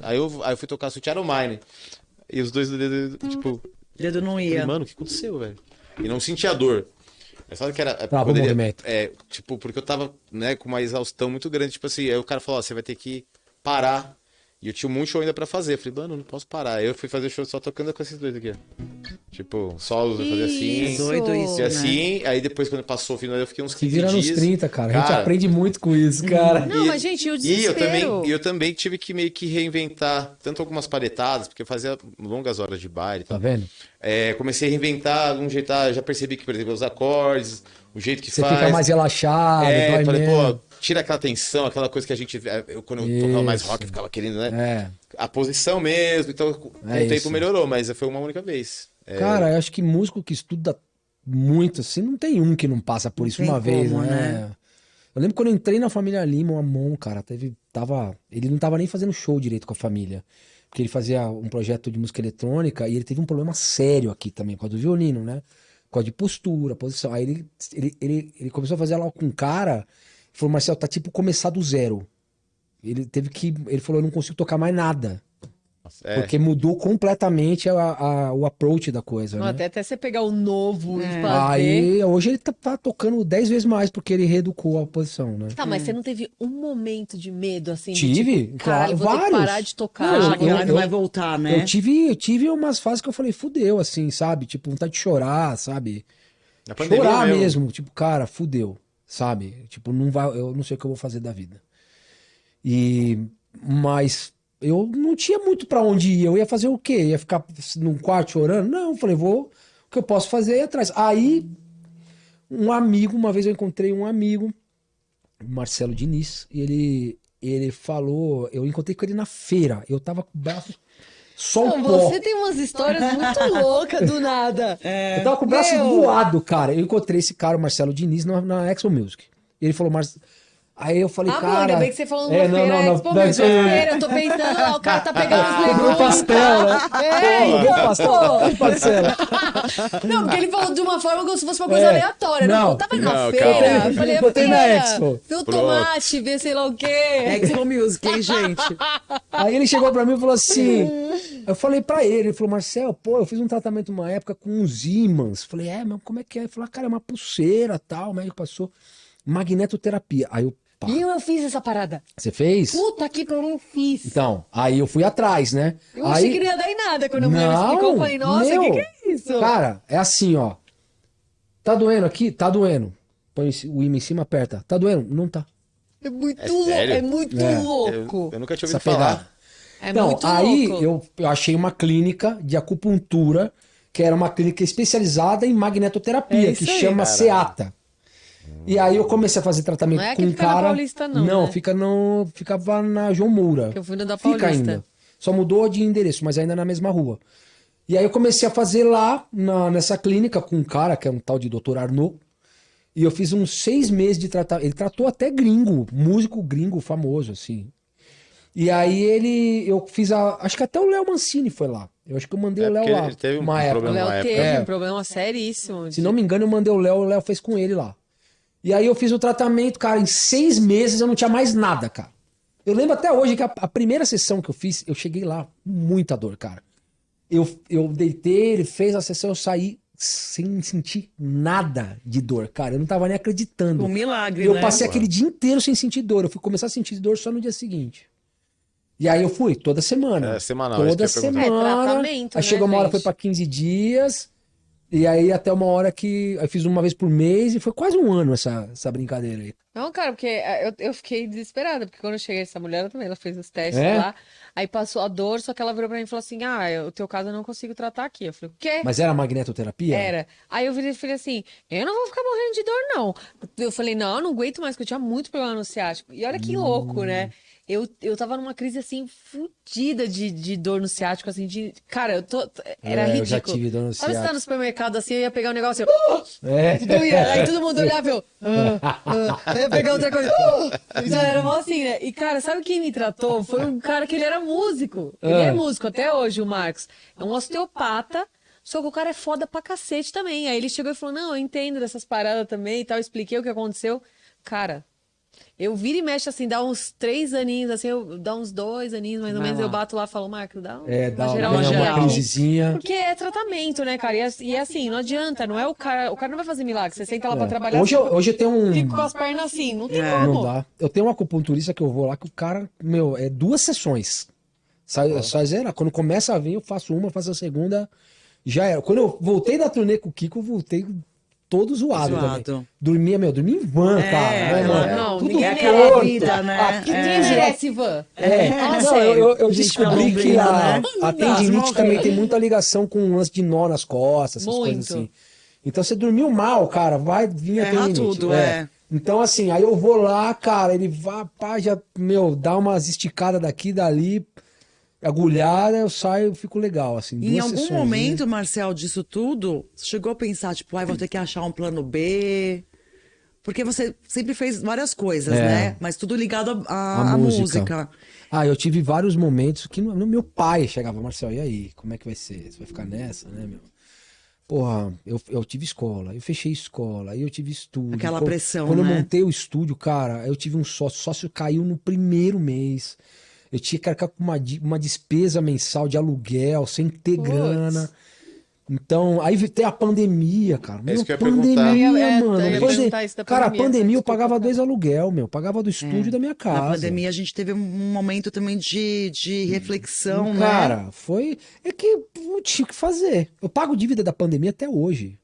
Aí eu fui tocar Sweet Child O' Mine, e os dois do dedo, tipo,
O dedo não
falei,
ia.
mano, o que aconteceu, velho? E não sentia dor. Mas sabe que era.
Travou o movimento.
Tipo, porque eu tava, né, com uma exaustão muito grande. Tipo assim, aí o cara falou, ó, você vai ter que parar. E eu tinha um monte de show ainda pra fazer. Eu falei, mano, não posso parar. Aí eu fui fazer show só tocando com esses dois aqui, ó. Tipo, solos, eu fazia assim.
Isso.
Doido isso,
E
né?
assim, aí depois quando passou o final, eu fiquei uns
Se
15
vira nos
dias.
30, cara. A gente aprende muito com isso, cara.
Não, mas, gente, e o
E
desespero?
eu também tive que meio que reinventar tanto algumas paletadas, porque eu fazia longas horas de baile e
Tá
tal.
vendo?
Comecei a reinventar um jeito, já percebi que, por exemplo, os acordes, o jeito que
Você
faz.
fica mais relaxado, dói
Falei,
menos.
pô, tira aquela tensão, aquela coisa que a gente. Quando eu tocava mais rock, eu ficava querendo, né? A posição mesmo. Então, com o tempo
isso.
melhorou, mas foi uma única vez.
Cara, eu acho que músico que estuda muito, assim, não tem um que não passa por
Não
isso
tem
uma vez,
como,
né?
né?
Eu lembro quando eu entrei na família Lima, o Amon, cara, ele não tava nem fazendo show direito com a família. Porque ele fazia um projeto de música eletrônica e ele teve um problema sério aqui também, por causa do violino, né? Por causa de postura, posição. Aí ele começou a fazer lá com um cara, falou, Marcel, tá tipo começar do zero. Ele falou, eu não consigo tocar mais nada.
Nossa, é.
Porque mudou completamente o approach da coisa,
Não,
né?
até você pegar o novo e fazer.
Aí, hoje ele tá tocando 10 vezes mais porque ele reeducou a posição, né?
Tá, mas você não teve um momento de medo, assim?
Tive,
de, tipo, cara,
claro,
eu vou ter que
vários.
parar de tocar.
Não,
Achar que não vai voltar, né?
Eu tive umas fases que eu falei, fudeu, assim, sabe? Tipo, vontade de chorar, sabe?
Na pandemia
Chorar mesmo, tipo, cara, fudeu, sabe? Tipo, não vai, eu não sei o que eu vou fazer da vida. Mas eu não tinha muito pra onde ir. Eu ia fazer o quê? Ia ficar num quarto chorando? Não, eu falei, o que eu posso fazer é ir atrás. Aí, um amigo, uma vez eu encontrei um amigo, Marcelo Diniz, e ele falou, eu encontrei com ele na feira. Eu tava com o braço só o
Não,
pó.
você tem umas histórias muito loucas do nada.
Eu tava com o braço
Meu.
voado, cara. Eu encontrei esse cara, o Marcelo Diniz, na Expo Music. E ele falou, aí eu falei,
Ah, bom,
cara...
ainda bem que você falou numa feira, Expo
não,
Music, feira, eu tô pensando lá, o cara tá pegando os
Cobrou
legumes.
pastel, né? Cobrou pastel, Marcelo.
Não, porque ele falou de uma forma como se fosse uma coisa aleatória. Não, tava na
Não,
feira.
calma.
Eu falei,
Botei na
feira,
Expo.
vê o
Pronto.
tomate, vê sei lá o quê.
Expo Music, hein, gente?
Aí ele chegou pra mim e falou assim... Eu falei pra ele falou, Marcelo, pô, eu fiz um tratamento uma época com os ímãs. Falei, mas como é que é? Ele falou, cara, é uma pulseira, tal. O médico passou magnetoterapia. Aí eu, pá,
E eu fiz essa parada.
você fez?
Puta que pariu, eu fiz.
Então, aí eu fui atrás, né?
Eu
aí...
achei que não ia dar em nada quando a mulher me explicou. Eu falei, nossa, o que é isso?
Cara, é assim, ó. Tá doendo aqui? Tá doendo. Põe o imã em cima, aperta. Tá doendo? Não tá.
É muito
É
louco.
sério?
É muito louco.
Eu nunca tinha
Essa
ouvido falar.
pegada.
É
Então,
muito
aí
louco.
eu achei uma clínica de acupuntura, que era uma clínica especializada em magnetoterapia,
É
que
isso aí,
chama
caralho.
SEATA. E aí eu comecei a fazer tratamento
Não é
com
que
um
fica na
cara.
Paulista, não, né?
Ficava na João Moura.
Que eu fui no da
Fica
Paulista.
ainda. Só mudou de endereço, mas ainda na mesma rua. E aí eu comecei a fazer lá nessa clínica com um cara que é um tal de Dr. Arnaud. E eu fiz uns 6 meses de tratamento. Ele tratou até gringo, músico gringo famoso, assim. E aí eu fiz acho que até o Léo Mancini foi lá. Eu acho que eu mandei
É
o Léo
porque
lá.
ele teve um
uma época.
O
problema.
Léo
na
teve
época.
um problema seríssimo.
Se não me engano, eu mandei o Léo fez com ele lá. E aí eu fiz o tratamento, cara, em 6 meses eu não tinha mais nada, cara. Eu lembro até hoje que a primeira sessão que eu fiz, eu cheguei lá com muita dor, cara. Eu deitei, ele fez a sessão, eu saí sem sentir nada de dor, cara. Eu não tava nem acreditando.
Um milagre,
E eu
né?
passei aquele dia inteiro sem sentir dor. Eu fui começar a sentir dor só no dia seguinte. E aí eu fui toda semana.
É, semanal, isso que
Toda
eu ia perguntar.
semana.
tratamento,
Aí
né,
chegou uma hora,
gente?
foi pra 15 dias. E aí até uma hora que eu fiz uma vez por mês e foi quase um ano essa brincadeira aí.
Não, cara, porque eu fiquei desesperada, porque quando eu cheguei, essa mulher também, ela fez os testes
É?
lá, aí passou a dor, só que ela virou pra mim e falou assim, o teu caso eu não consigo tratar aqui. Eu falei, o quê?
Mas era magnetoterapia?
Era. Aí eu virei e falei assim, eu não vou ficar morrendo de dor, não. Eu falei, não, eu não aguento mais, porque eu tinha muito problema no ciático. E olha que louco, né? Eu tava numa crise, assim, fudida de dor no ciático, assim, Cara, era ridículo.
Eu já tive dor no
Sabe, você tá
ciático.
no supermercado, assim, eu ia pegar um negócio, assim,
É.
doía. Aí todo mundo olhava e eu... Aí eu pegar outra coisa. Já era mó assim, né? E, cara, sabe quem me tratou? Foi um cara que ele era músico. Ele é músico até hoje, o Marcos. É um osteopata, só que o cara é foda pra cacete também. Aí ele chegou e falou, não, eu entendo dessas paradas também e tal. Eu expliquei o que aconteceu. Cara... Eu viro e mexo assim, dá uns 3 aninhos, assim, dá uns 2 aninhos mais ou menos, eu bato lá e falo, Marco, dá
Dá
uma geral.
uma crisezinha.
Porque é tratamento, né, cara? E assim, não adianta, não é o cara não vai fazer milagre. Você senta lá pra trabalhar,
Hoje eu tenho um...
fica com as pernas assim, não tem
Não
como.
dá. Eu tenho um acupunturista que eu vou lá que o cara, é 2 sessões. Sai zero. Quando começa a vir, eu faço uma, faço a segunda, já era. Quando eu voltei da turnê com o Kiko, eu voltei todo zoado. Também. Dormia em van, cara.
não,
tudo
ninguém
aquela
torto.
vida, né?
Aqui
Quem
tem
merece, Ivan?
Não,
sério.
eu descobri
Gente,
que a
né?
tendinite também tem muita ligação com um lance de nó nas costas, essas
Muito.
coisas assim. Então você dormiu mal, cara, vai vir a
Erra
tendinite.
tudo,
Então assim, aí eu vou lá, cara, ele vai, pá, já, dá umas esticadas daqui e dali, agulhada, eu saio, eu fico legal, assim.
E em
2
algum
sessões,
momento, Marcel, disso tudo, você chegou a pensar, tipo, vou ter que achar um plano B? Porque você sempre fez várias coisas, né? Mas tudo ligado à música.
Ah, eu tive vários momentos que no meu pai chegava, Marcel, e aí, como é que vai ser? Você vai ficar nessa, né, meu? Porra, eu tive escola, eu fechei escola, aí eu tive estúdio.
Aquela pressão,
Quando
né?
eu montei o estúdio, cara, eu tive um sócio caiu no primeiro mês. Eu tinha que arcar com uma despesa mensal de aluguel, sem ter grana. Então, aí tem a pandemia, cara.
É isso que eu ia
pandemia,
perguntar.
mano.
Eu ia perguntar isso da
Cara, a
pandemia,
pandemia eu
desculpa,
pagava
cara.
2 aluguel, meu. Pagava do estúdio da minha casa.
Na pandemia a gente teve um momento também de reflexão, né?
Cara, foi... É que não tinha o que fazer. Eu pago dívida da pandemia até hoje.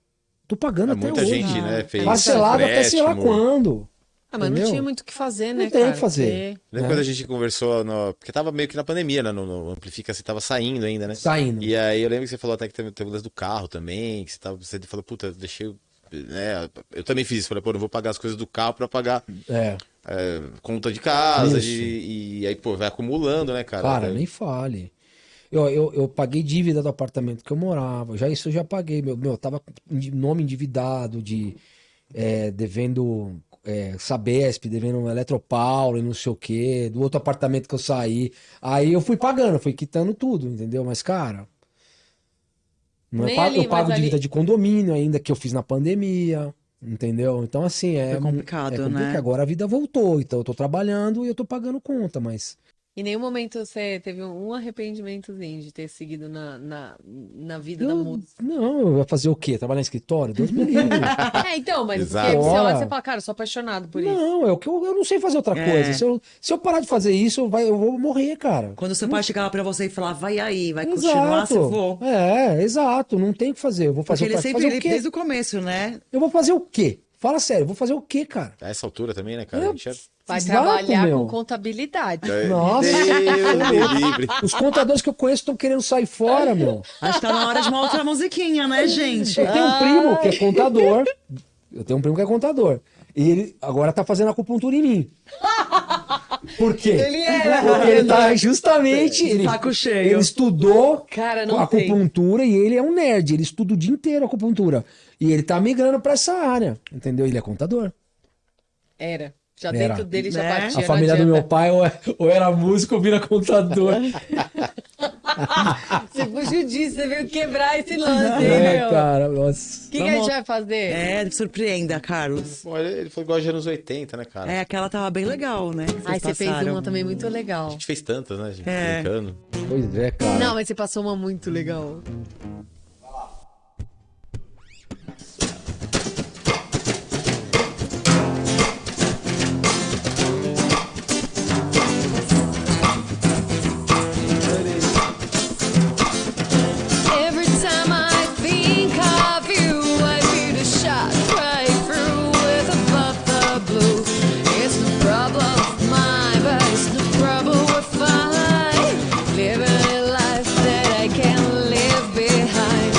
Tô pagando até
Muita
hoje.
gente, né, fez
Parcelado até sei lá
empréstimo.
quando.
Ah, mas não
Entendeu?
tinha muito o que fazer, né,
Não tem o
cara?
que fazer.
Porque-
Lembra quando a gente conversou, porque tava meio que na pandemia, né? No Amplifica, você tava saindo ainda, né?
Saindo.
E aí eu lembro que você falou até que teve o lance do carro também, que você falou, puta, deixei. Né? Eu também fiz isso, falei, pô, não vou pagar as coisas do carro pra pagar
É.
conta de casa,
Isso.
e aí, pô, vai acumulando, né, cara?
Cara, nem fale. Eu paguei dívida do apartamento que eu morava. Isso eu já paguei. Eu tava com nome endividado, devendo Sabesp, devendo Eletropaulo e não sei o quê, do outro apartamento que eu saí. Aí eu fui pagando, fui quitando tudo, entendeu? Mas, cara, não
Nem
eu
ali,
pago
mas ali-
dívida de condomínio ainda que eu fiz na pandemia. Entendeu? Então, assim,
Foi complicado, né?
Agora a vida voltou. Então, eu tô trabalhando e eu tô pagando conta, mas.
Em nenhum momento você teve um arrependimentozinho de ter seguido na vida da
Eu,
música.
não, eu ia fazer o quê? Trabalhar em escritório? Deus me livre.
Então, mas
Exato.
porque você olha e
Ora.
você fala, cara, eu sou apaixonado por isso.
Não, é o que eu não sei fazer outra coisa. Se eu parar de fazer isso, eu vou morrer, cara.
Quando seu pai chegava pra você e falava, vai aí, vai continuar, você vou.
Exato, não tem o que fazer. Eu vou fazer,
Porque ele
fazer
sempre,
o quê?
desde o começo, né?
Eu vou fazer o quê? Fala sério, eu vou fazer o quê, cara?
A essa altura também, né, cara?
Eu-
A gente
Vai
Exato,
trabalhar
meu.
com contabilidade.
Nossa.
Deus me livre.
Os contadores que eu conheço estão querendo sair fora, meu.
Acho que tá na hora de uma outra musiquinha, né, gente?
Eu tenho um primo que é contador. Eu tenho um primo que é contador. E ele agora tá fazendo acupuntura em mim. Por quê? Porque ele tá justamente.
Saco cheio.
Ele estudou
Cara, não tem.
acupuntura e ele é um nerd. Ele estuda o dia inteiro acupuntura. E ele tá migrando pra essa área. Entendeu? Ele é contador.
Era. Já
Era.
dentro dele já
Né?
batia.
A família do meu pai ou era músico ou vira contador.
Você fugiu disso, você veio quebrar esse lance, hein,
É,
meu?
cara, nossa.
O que a gente vai fazer?
Surpreenda, Carlos.
Bom, ele foi igual aos anos 80, né, cara?
É, aquela tava bem legal, né? que vocês
Ai, você fez
passaram.
uma também muito
A
legal.
gente fez tantas, né, gente?
É.
Brincando.
Pois é, cara.
Não, mas você passou uma muito legal. Every time I think of you, I feel a shot right through with above the blue. It's the problem of mine, but it's the problem with mine. Living a life that I can't live behind.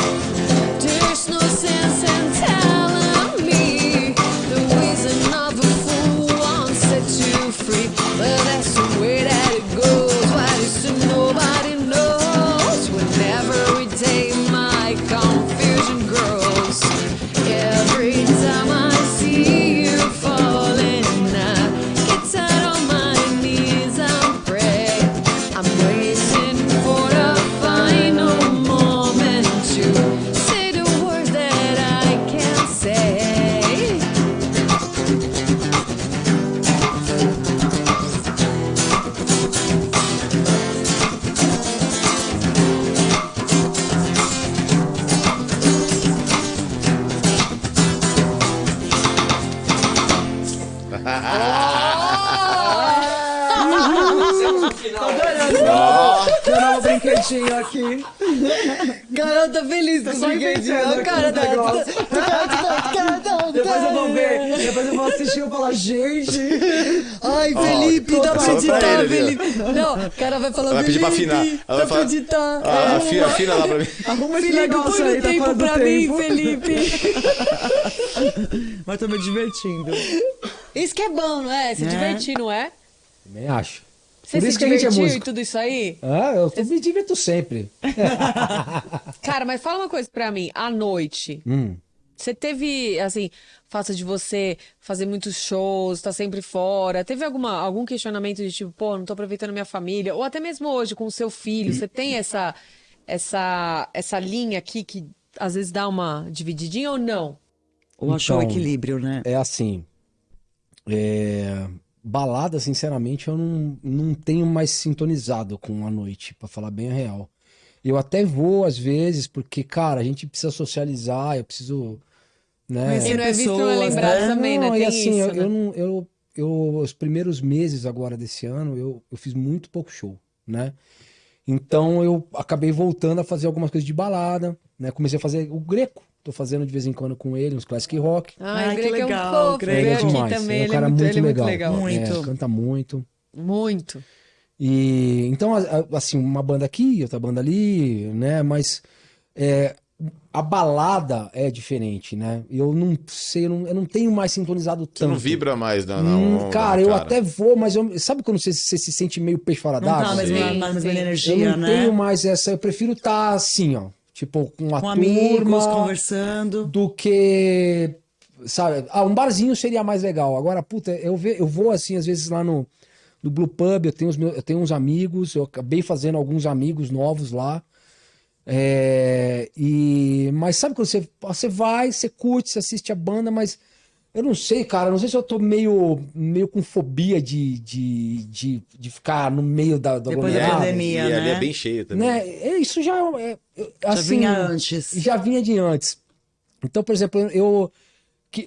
There's no sense in telling me the reason of a fool won't set you free. But that's the way that it goes. Why is it nobody knows? Whenever we day my confusion grows. Every time I see you falling, I get down on my knees and pray. I'm waiting for the final moment to say the words that I can't say.
Meu novo brinquedinho aqui.
Cara, eu tô feliz com
Tô
esse
só
brinquedinho.
inventando
Olha a cara
aqui um
dela.
negócio. Depois eu vou ver. Depois eu vou assistir e falar, gente.
Ai, Felipe, dá pra
só pra
editar,
ele,
Felipe. Não, o cara vai falar,
Ela vai pedir pra
Felipe,
afinar. Ela
dá
vai
pra
falar,
editar.
afina lá pra mim.
Arruma esse
Felipe,
negócio
põe
aí,
no
tá
tempo
fora do
pra
tempo.
mim, Felipe.
Mas tô me divertindo.
Isso que é bom, não é? Se divertir, não é?
Também acho.
Você
Por
se
isso que a gente é
divertiu e
músico.
tudo isso aí?
Me divirto sempre.
Cara, mas fala uma coisa pra mim. À noite, você teve, assim, fato de você fazer muitos shows, tá sempre fora, teve algum questionamento de tipo, pô, não tô aproveitando minha família? Ou até mesmo hoje com o seu filho, você tem essa linha aqui que às vezes dá uma divididinha ou não?
Ou achou o
Então,
equilíbrio, né?
É assim. balada, sinceramente, eu não tenho mais sintonizado com a noite, pra falar bem a real. Eu até vou, às vezes, porque, cara, a gente precisa socializar, eu preciso, né?
E não é visto, não é lembrado também, né?
Não, e
Tem
assim,
isso,
eu
né?
não, os primeiros meses agora desse ano, eu fiz muito pouco show, né? Então eu acabei voltando a fazer algumas coisas de balada, né? Comecei a fazer o Greco, tô fazendo de vez em quando com ele, uns classic rock.
Ai,
Ai,
o
que
Greg é um
legal,
fofo,
Greg.
Ele é
veio aqui
demais,
também,
ele é um cara
ele é muito
legal.
legal.
Muito.
É, canta muito.
Muito.
E então, assim, uma banda aqui, outra banda ali, né? Mas é, a balada é diferente, né? Eu não sei, eu não tenho mais sintonizado
Você não
tanto.
vibra mais na onda,
Cara,
né,
eu
cara?
até vou, mas sabe quando você se sente meio peixe fora
Não tá
d'água?
na mesma,
Sim,
na mesma
sim.
Eu
energia,
não
né?
tenho mais essa, eu prefiro estar assim, ó, tipo, com a
Com amigos,
turma,
conversando.
do que, sabe, um barzinho seria mais legal. Agora, puta, eu vou assim, às vezes lá no Blue Pub, eu tenho uns amigos, eu acabei fazendo alguns amigos novos lá. Mas sabe quando você vai, você curte, você assiste a banda, mas eu não sei, cara, não sei se eu tô meio com fobia de ficar no meio da
Depois da
aglomerado,
pandemia,
E ali é
né?
bem cheio também.
né? Isso já
Já
assim,
vinha antes.
já vinha de antes. Então, por exemplo,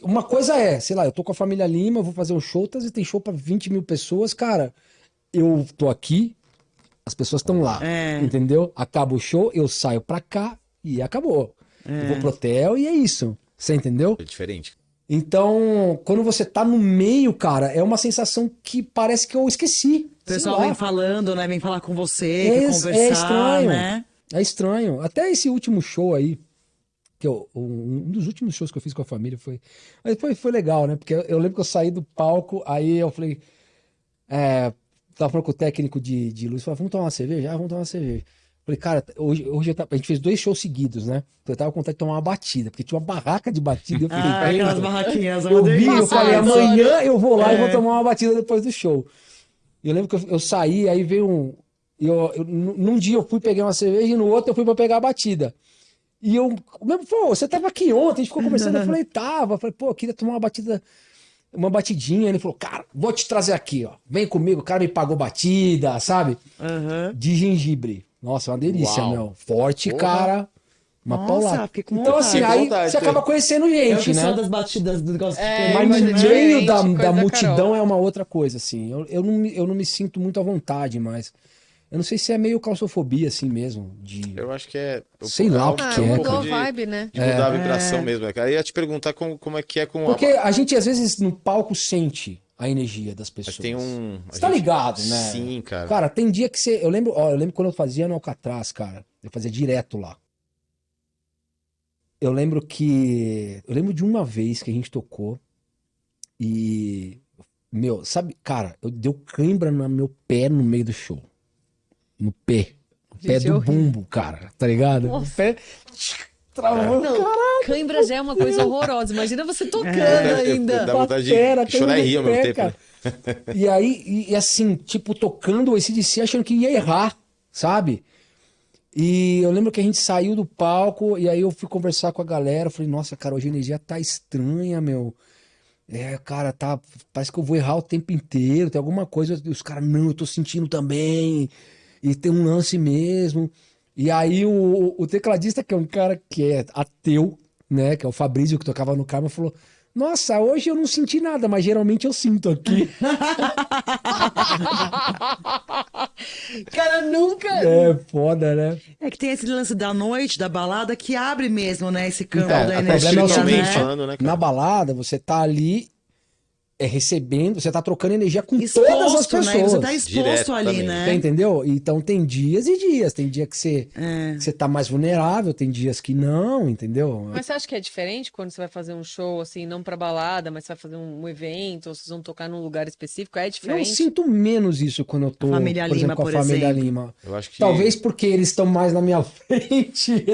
uma coisa é, sei lá, eu tô com a família Lima, eu vou fazer um show, e tem show pra 20 mil pessoas, cara, eu tô aqui, as pessoas estão lá,
É.
entendeu? Acaba o show, eu saio pra cá e acabou. Eu vou pro hotel e é isso, você entendeu?
É diferente.
Então, quando você tá no meio, cara, é uma sensação que parece que eu esqueci.
O pessoal
sei lá.
vem falando, né? Vem falar com você,
É,
quer
é
conversar,
estranho.
né?
É estranho. Até esse último show aí, um dos últimos shows que eu fiz com a família foi legal, né? Porque eu lembro que eu saí do palco, aí eu falei, tava falando com o técnico de luz, falei, vamos tomar uma cerveja? Vamos tomar uma cerveja. Falei, cara, hoje a gente fez 2 shows seguidos, né? Então eu tava com vontade de tomar uma batida, porque tinha uma barraca de batida, eu fiquei
Aquelas
vendo.
barraquinhas.
Eu vi, eu falei,
Adoro.
amanhã eu vou lá e vou tomar uma batida depois do show. E eu lembro que eu saí, aí veio num dia eu fui pegar uma cerveja e no outro eu fui pra pegar a batida. E eu mesmo, pô, você tava aqui ontem, a gente ficou conversando, eu falei, tava. Eu falei, pô, eu queria tomar uma batidinha. Ele falou, cara, vou te trazer aqui, ó. Vem comigo, o cara me pagou batida, sabe?
Aham.
De gengibre. Nossa, uma delícia,
Uau.
meu. Forte,
Porra.
cara. Uma
Nossa,
paulada.
fiquei com
Então,
vontade.
assim,
Fiquei com
aí
vontade,
você acaba
né?
conhecendo
Eu
gente,
que sou
né?
das batidas do negócio
Mas no
Coisa
meio
diferente,
da
coisa da
multidão
Carol.
é uma outra coisa, assim. Eu não me sinto muito à vontade, mas eu não sei se é meio claustrofobia, assim mesmo.
Eu acho que é.
Sei lá o que
Ah,
que é,
mudou
cara.
a vibe, né?
De mudar a vibração mesmo, né, cara? Eu ia te perguntar como é que é com
Porque a gente, às vezes, no palco sente a energia das
Mas
pessoas.
tem um.
Você tá ligado, né?
Sim, cara.
Cara, tem dia que você. Eu lembro quando eu fazia no Alcatraz, cara. Eu fazia direto lá. Eu lembro de uma vez que a gente tocou e. Meu, sabe, cara, eu deu cãibra no meu pé no meio do show. No pé. No pé
Gente, é
do
horrível.
bumbo, cara. Tá ligado? O pé. Travou,
Não, cãibra já é uma coisa horrorosa. Imagina você tocando
Dá
ainda.
vontade
Batera,
de chorar e rir ao mesmo tempo.
cara.
Né?
E aí, assim, tipo, tocando o AC/DC achando que ia errar, sabe? E eu lembro que a gente saiu do palco e aí eu fui conversar com a galera. Eu falei, nossa, cara, hoje a energia tá estranha, meu. Cara, parece que eu vou errar o tempo inteiro. Tem alguma coisa. E os caras, não, eu tô sentindo também. E tem um lance mesmo. E aí o tecladista, que é um cara que é ateu, né? Que é o Fabrício, que tocava no Karma, falou: nossa, hoje eu não senti nada, mas geralmente eu sinto aqui.
Cara, nunca.
É foda, né?
É que tem esse lance da noite, da balada, que abre mesmo, né? Esse campo
Então,
da
o problema é o
energia,
espiritualmente
seguinte,
né?
falando, né, cara?
na balada, você tá ali recebendo, você tá trocando energia com todas as
Exposto, né?
pessoas.
Você tá exposto ali,
Diretamente.
né?
Você entendeu? Então tem dias e dias. Tem dia que você tá mais vulnerável, tem dias que não, entendeu?
Mas você acha que é diferente quando você vai fazer um show, assim, não pra balada, mas você vai fazer um evento, ou vocês vão tocar num lugar específico? É
Eu
diferente?
sinto menos isso quando eu tô,
Família
por exemplo,
Lima,
com a
por
família
exemplo.
Lima.
Eu acho que.
Talvez porque eles estão mais na minha frente,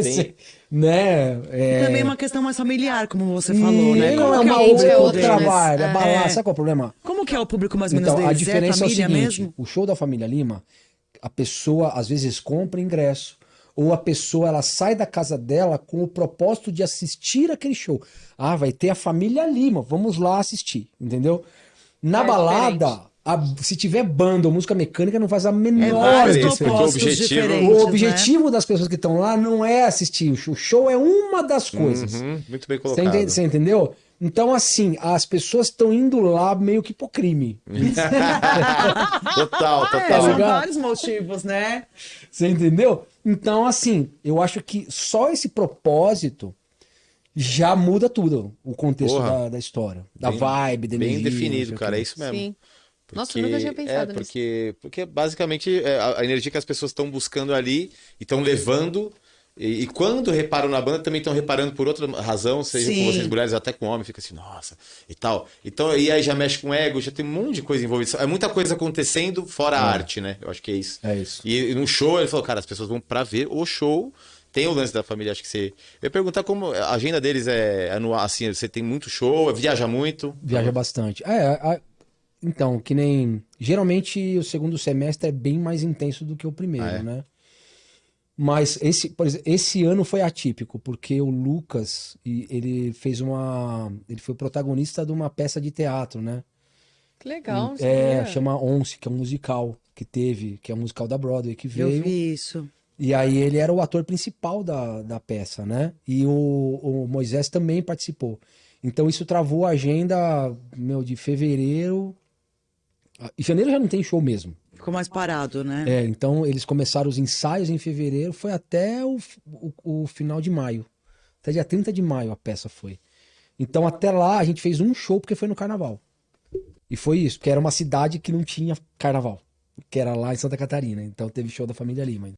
né?
E também uma questão mais familiar, como você falou, né?
Não é
Como que
uma
é o
ambiente é
público
outro,
outra
né?
deles?
vibe. A balada,
É.
sabe qual é o problema?
Como que é o público mais ou menos
Então, a
deles?
diferença é o
família
seguinte:
mesmo?
o show da família Lima, a pessoa às vezes compra ingresso, ou a pessoa ela sai da casa dela com o propósito de assistir aquele show. Ah, vai ter a família Lima, vamos lá assistir, entendeu? Na
É
balada,
diferente.
Se tiver banda ou música mecânica, não faz a menor
vários
diferença.
propósitos diferentes,
O objetivo das pessoas que estão lá não é assistir. O show é uma das coisas.
Muito bem colocado.
Você entendeu? Então, assim, as pessoas estão indo lá meio que pro crime.
Total.
São vários motivos, né?
Você entendeu? Então, assim, eu acho que só esse propósito já muda tudo, o contexto da história. Da vibe, da
Bem
energia,
definido, cara. É isso mesmo.
Sim. Nossa, eu nunca tinha pensado nisso.
Porque basicamente a energia que as pessoas estão buscando ali e estão levando. E quando reparam na banda, também estão reparando por outra razão, seja com vocês mulheres, até com homem, fica assim, nossa, e tal. Então, e aí já mexe com ego, já tem um monte de coisa envolvida. É muita coisa acontecendo fora a arte, né? Eu acho que é isso.
É isso.
E no show, ele falou, cara, as pessoas vão pra ver o show. Tem o lance da família, acho que você... Eu ia perguntar como a agenda deles é anual, assim, você tem muito show, viaja muito?
Viaja bastante. Então, que nem... Geralmente, o segundo semestre é bem mais intenso do que o primeiro, né? Mas, por exemplo, esse ano foi atípico, porque o Lucas, ele fez ele foi protagonista de uma peça de teatro, né?
Que legal, não sabia.
Chama Once, que é um musical que é um musical da Broadway, que veio.
Eu vi isso.
E aí ele era o ator principal da peça, né? E o Moisés também participou. Então isso travou a agenda, de fevereiro. Em janeiro já não tem show mesmo.
Ficou mais parado, né?
Então eles começaram os ensaios em fevereiro, foi até o final de maio. Até dia 30 de maio a peça foi. Então até lá a gente fez um show porque foi no carnaval. E foi isso, porque era uma cidade que não tinha carnaval. Que era lá em Santa Catarina. Então teve show da família Lima.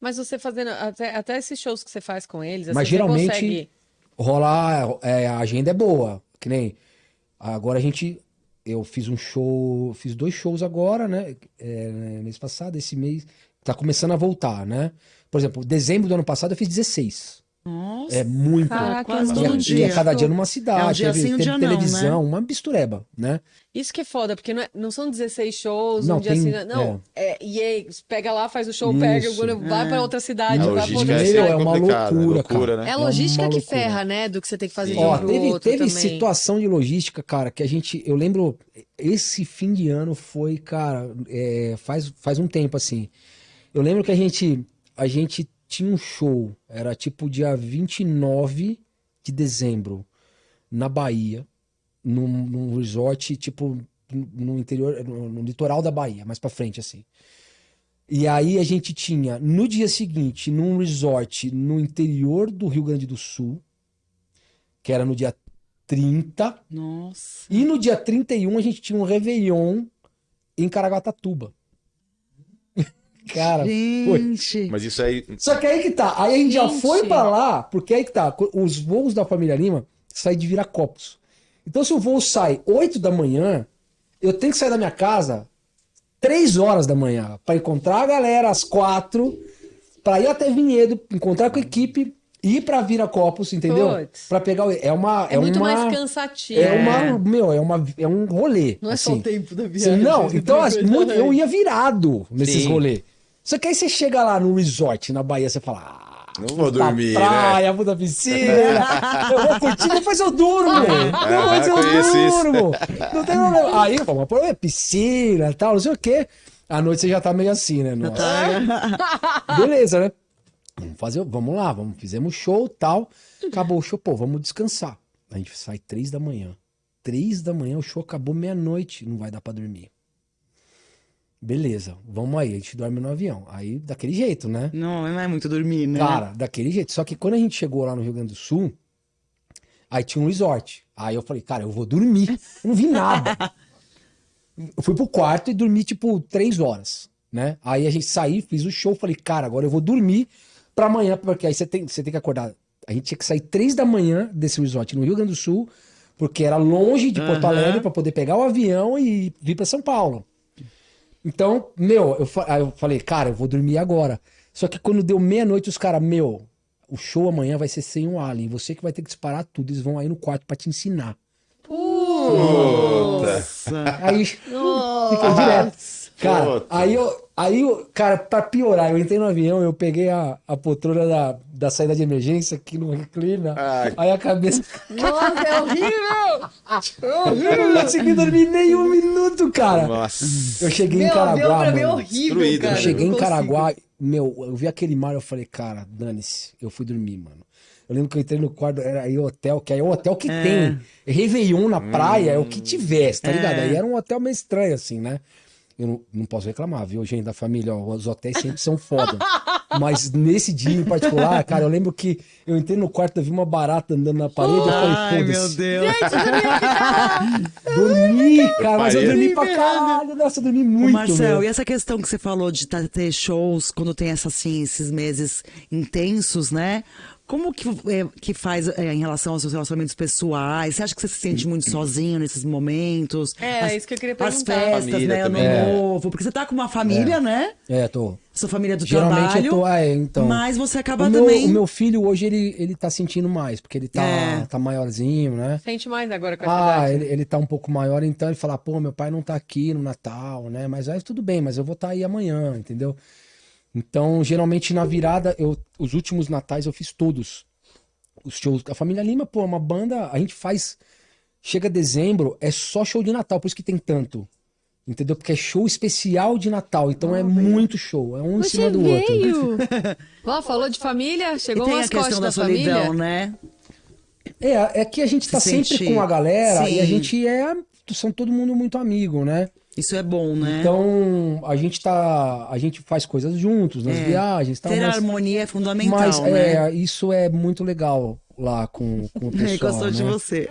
Mas você fazendo, até esses shows que você faz com eles,
mas
assim,
geralmente
você consegue...
rolar, a agenda é boa. Que nem, agora eu fiz fiz 2 shows agora, né? Mês passado, esse mês, tá começando a voltar, né? Por exemplo, dezembro do ano passado eu fiz 16.
Nossa.
É muito.
Caraca,
quase
é muito.
todo dia.
Cada dia numa cidade.
É um dia sim, um dia não,
televisão,
né?
uma mistureba, né?
Isso que é foda, porque não são 16 shows,
Não,
um dia
tem-
assim. Não, e aí, pega lá, faz o show,
Isso.
pega, vai pra outra cidade,
A
vai pra
logística
outra
é
Meu,
cidade.
é uma
complicada,
loucura, cara.
né?
É a logística
uma
que
loucura.
ferra, né? Do que você tem que fazer de
Ó,
um pro
teve
outro também.
situação de logística, cara, que eu lembro, esse fim de ano foi, cara, faz um tempo, assim. Eu lembro que a gente tinha um show, era tipo dia 29 de dezembro, na Bahia, num resort, tipo, no interior, no litoral da Bahia, mais pra frente, assim. E aí a gente tinha, no dia seguinte, num resort no interior do Rio Grande do Sul, que era no dia 30,
Nossa.
e no dia 31 a gente tinha um Réveillon em Caraguatatuba. Cara, foi.
Gente.
Mas isso aí...
Só que aí que tá, aí a gente já
Gente.
foi pra lá, porque aí que tá, os voos da família Lima saem de Viracopos. Então se o voo sai 8 da manhã, eu tenho que sair da minha casa 3 horas da manhã, pra encontrar a galera às 4, pra ir até Vinhedo, encontrar com a equipe, ir pra Viracopos, entendeu?
Puts.
Pra pegar
É muito mais cansativo.
É um rolê.
Não é só
assim.
o tempo da viagem.
Sim, não, então eu ia virado nesses
Sim.
rolês. Só que aí você chega lá no resort, na Bahia, você fala,
Não vou
da
dormir,
praia, vou da piscina, eu vou curtir, depois eu durmo. Depois eu
conheço isso.
durmo. Não tem problema. Aí, vamos pôr piscina e tal, não sei o quê. À noite você já tá meio assim, né? Nossa. Beleza, né? Vamos lá, fizemos show e tal. Acabou o show, vamos descansar. A gente sai 3 da manhã. 3 da manhã, o show acabou meia-noite, não vai dar pra dormir. Beleza, vamos aí, a gente dorme no avião. Aí, daquele jeito, né?
Não é muito dormir, né?
Cara, daquele jeito. Só que quando a gente chegou lá no Rio Grande do Sul, aí tinha um resort. Aí eu falei, cara, eu vou dormir. Eu não vi nada. Eu fui pro quarto e dormi, tipo, 3 horas, né? Aí a gente saiu, fiz o show, falei, cara, agora eu vou dormir pra amanhã, porque aí você tem que acordar. A gente tinha que sair 3 da manhã desse resort no Rio Grande do Sul, porque era longe de Porto Alegre pra poder pegar o avião e vir pra São Paulo. Então, aí eu falei, cara, eu vou dormir agora. Só que quando deu meia-noite, os caras, o show amanhã vai ser sem um alien. Você que vai ter que disparar tudo. Eles vão aí no quarto pra te ensinar.
Puta.
Aí, fiquei direto. Cara, aí Aí, cara, pra piorar, eu entrei no avião, eu peguei a poltrona da saída de emergência, que não reclina.
Ai.
Aí a cabeça...
Nossa, é horrível!
Eu não consegui dormir nem um minuto, cara.
Nossa.
Eu cheguei em
Meu avião
Caraguá,
pra mim é
mano.
horrível,
Destruído,
cara.
né?
Eu cheguei
não
em
consigo.
Caraguá, eu vi aquele mar, eu falei, cara, dane-se. Eu fui dormir, mano. Eu lembro que eu entrei no quarto, era aí o hotel, que aí é o hotel que tem. Réveillon na praia, é o que tivesse, tá ligado? Aí era um hotel meio estranho, assim, né? Eu não posso reclamar, viu, gente da família? Ó, os hotéis sempre são foda. Mas nesse dia em particular, cara, eu lembro que eu entrei no quarto, eu vi uma barata andando na parede, eu falei,
Ai, meu
foda-se.
Deus.
Dormi, cara, mas eu
Pariu.
dormi pra caralho. Nossa, eu dormi
Ô,
muito,
Marcel,
meu.
e essa questão que você falou de ter shows quando tem esses meses intensos, né? Como que faz em relação aos seus relacionamentos pessoais? Você acha que você se sente muito sozinho nesses momentos?
Isso que eu queria
As
perguntar.
festas,
Família
né? Ano
também,
novo. Porque você tá com uma família, né?
Tô.
Sua família do
Geralmente
trabalho.
eu tô, então.
Mas você acaba
O
também...
meu filho hoje, ele tá sentindo mais, porque ele tá maiorzinho, né?
Sente mais agora com essa idade.
Ele tá um pouco maior, então ele fala, pô, meu pai não tá aqui no Natal, né? Mas aí tudo bem, mas eu vou estar aí amanhã, entendeu? Então, geralmente na virada, os últimos natais eu fiz todos os shows. A Família Lima, pô, uma banda, a gente faz. Chega dezembro, é só show de Natal, por isso que tem tanto. Entendeu? Porque é show especial de Natal, então é muito show, é um em cima do outro.
Ó, falou de família,
E
chegou o
tem a
mascote
questão
da
da solidão,
família.
né?
É que a gente tá
Se
sempre
sente-
com a galera e a
Sim.
gente são todo mundo muito amigo, né?
Isso é bom, né?
Então, a gente faz coisas juntos nas viagens, tal,
Ter
mas,
harmonia é fundamental,
mas
né?
isso é muito legal lá com o pessoal,
Gostou de
né?
você.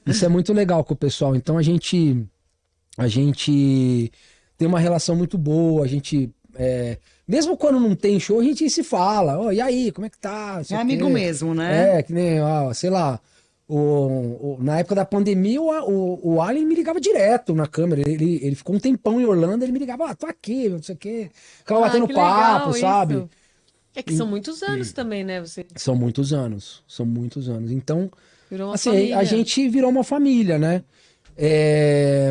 Isso é muito legal com o pessoal. Então a gente tem uma relação muito boa, mesmo quando não tem show, a gente se fala, e aí, como é que tá? Não sei
É
o
amigo
quê.
mesmo, né?
Que nem, sei lá, na época da pandemia, o Alien me ligava direto na câmera. Ele ficou um tempão em Orlando, ele me ligava, tô aqui, não sei o quê. Ficava batendo
que
papo,
legal
sabe?
isso. É que são muitos anos também, né? Você
São muitos anos. Então,
virou uma
assim,
família.
a gente virou uma família, né?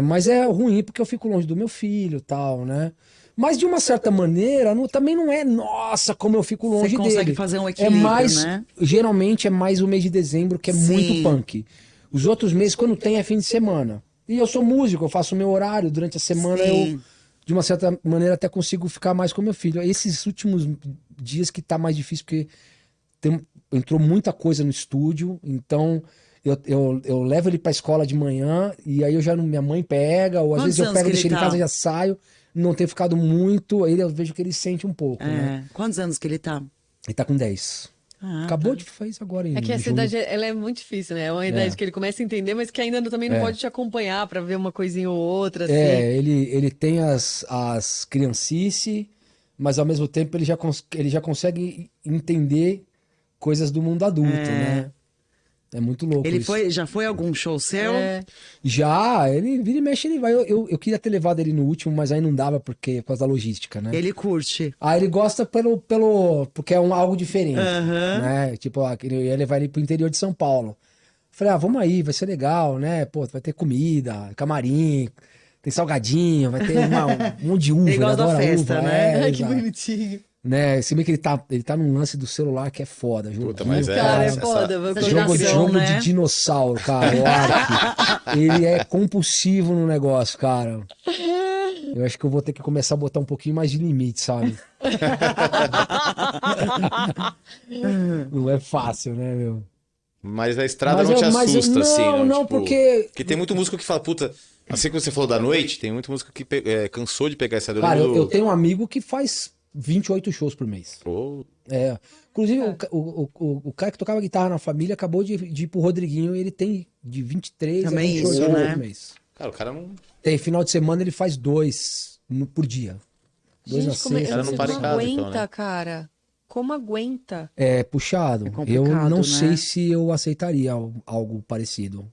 Mas é ruim porque eu fico longe do meu filho e tal, né? Mas de uma certa maneira, também não é, nossa, como eu fico longe
Você consegue
dele.
fazer um equilíbrio, né?
Geralmente é mais o mês de dezembro, que é
Sim.
muito punk. Os outros meses, quando tem, é fim de semana. E eu sou músico, eu faço o meu horário. Durante a semana
Sim.
eu, de uma certa maneira, até consigo ficar mais com meu filho. Esses últimos dias que tá mais difícil, porque entrou muita coisa no estúdio, então eu levo ele pra escola de manhã, e aí minha mãe pega, ou às
Quantos
vezes eu
anos
pego,
que
deixo
ele
ele em
tá?
casa e já saio. Não tem ficado muito, aí eu vejo que ele sente um pouco, né?
Quantos anos que ele tá?
Ele tá com 10.
Ah,
Acabou
tá.
de fazer agora em
É que essa
julho.
idade, ela é muito difícil, né? É uma idade que ele começa a entender, mas que ainda também não pode te acompanhar pra ver uma coisinha ou outra, assim.
Ele tem as criancice, mas ao mesmo tempo ele já consegue entender coisas do mundo adulto, né? É muito louco
Ele
isso.
já foi a algum show seu?
Já, ele vira e mexe, ele vai. Eu queria ter levado ele no último, mas aí não dava por causa da logística, né?
Ele curte.
Ah, ele gosta porque é algo diferente, né? Tipo, eu ia levar ele pro interior de São Paulo. Falei, vamos aí, vai ser legal, né? Pô, vai ter comida, camarim, tem salgadinho, vai ter um monte de uva,
Ele gosta da
adora
festa,
uva,
né?
Ai, que
exato.
bonitinho.
Né? Se bem que ele tá num lance do celular que é foda,
Puta,
joguinho,
mas
Cara, é
essa-
foda. Vou
essa
colocar
Jogo,
geração,
assim.
jogo
né?
de dinossauro, cara. O Ark. Ele é compulsivo no negócio, cara. Eu acho que eu vou ter que começar a botar um pouquinho mais de limite, sabe? Não é fácil, né, meu?
Mas a estrada
Mas
não te
eu- mas eu-
assusta, assim,
não, não,
Tipo,
porque-
Porque tem muito músico que fala, puta, assim como você falou da noite, tem muito músico que cansou de pegar essa dor.
Cara, eu tenho um amigo que faz 28 shows por mês.
Pô,
Inclusive, o cara que tocava guitarra na família acabou de ir pro Rodriguinho e ele tem de 23
Também
a 28
isso,
shows
né?
por mês.
cara, o cara não.
Tem, final de semana ele faz 2 por dia. 2 na
Gente, como é...
sexta.
Ela não
você
para em casa,
aguenta,
então, né?
cara. Como aguenta?
É puxado.
complicado,
Eu não
né?
sei se eu aceitaria algo parecido.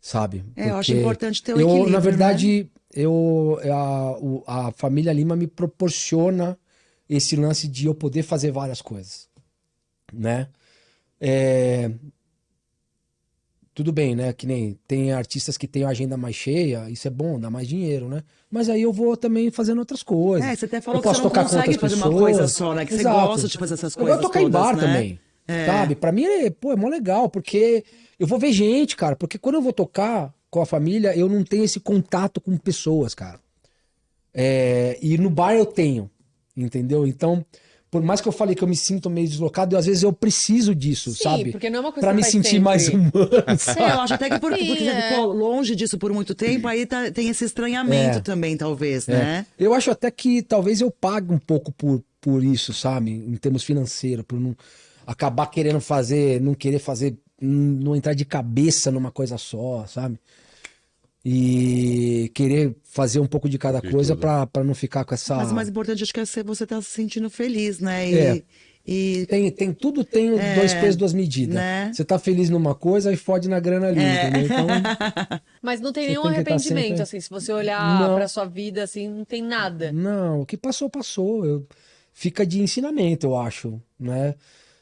Sabe?
Eu acho
Porque
importante ter um equilíbrio,
na
né?
verdade, a família Lima me proporciona esse lance de eu poder fazer várias coisas, né? tudo bem, né? Que nem tem artistas que têm a agenda mais cheia, isso é bom, dá mais dinheiro, né? Mas aí eu vou também fazendo outras coisas.
Você até falou
Eu
que
posso
você não
tocar com
consegue
outras
fazer uma
pessoas.
coisa só, né? Que
Exato.
você gosta de fazer essas
Eu
coisas
gosto de tocar em bar
né?
também, sabe? Pra mim, é mó legal, porque eu vou ver gente, cara. Porque quando eu vou tocar com a família, eu não tenho esse contato com pessoas, cara. E no bar eu tenho, entendeu? Então, por mais que eu falei que eu me sinto meio deslocado, às vezes eu preciso disso,
Sim,
sabe?
porque não é uma coisa
Pra
que
me
faz
sentir
sempre.
mais humano, sabe?
Eu acho até que porque
Sim,
você ficou longe disso por muito tempo, aí tem esse estranhamento também, talvez, né?
Eu acho até que talvez eu pague um pouco por isso, sabe? Em termos financeiros, por não acabar querendo fazer, não querer fazer, não entrar de cabeça numa coisa só, sabe? E querer fazer um pouco de cada coisa pra não ficar com essa.
Mas o mais importante, acho que é você tá se sentindo feliz, né? E
Tem tudo tem dois pesos, duas medidas.
né?
Você tá feliz numa coisa e fode na grana ali, entendeu? Então,
Mas não tem
Você
nenhum
tem que estar
arrependimento,
sempre-
assim, se você olhar
Não.
pra sua vida, assim, não tem nada.
não, o que passou, passou. Fica de ensinamento, eu acho, né?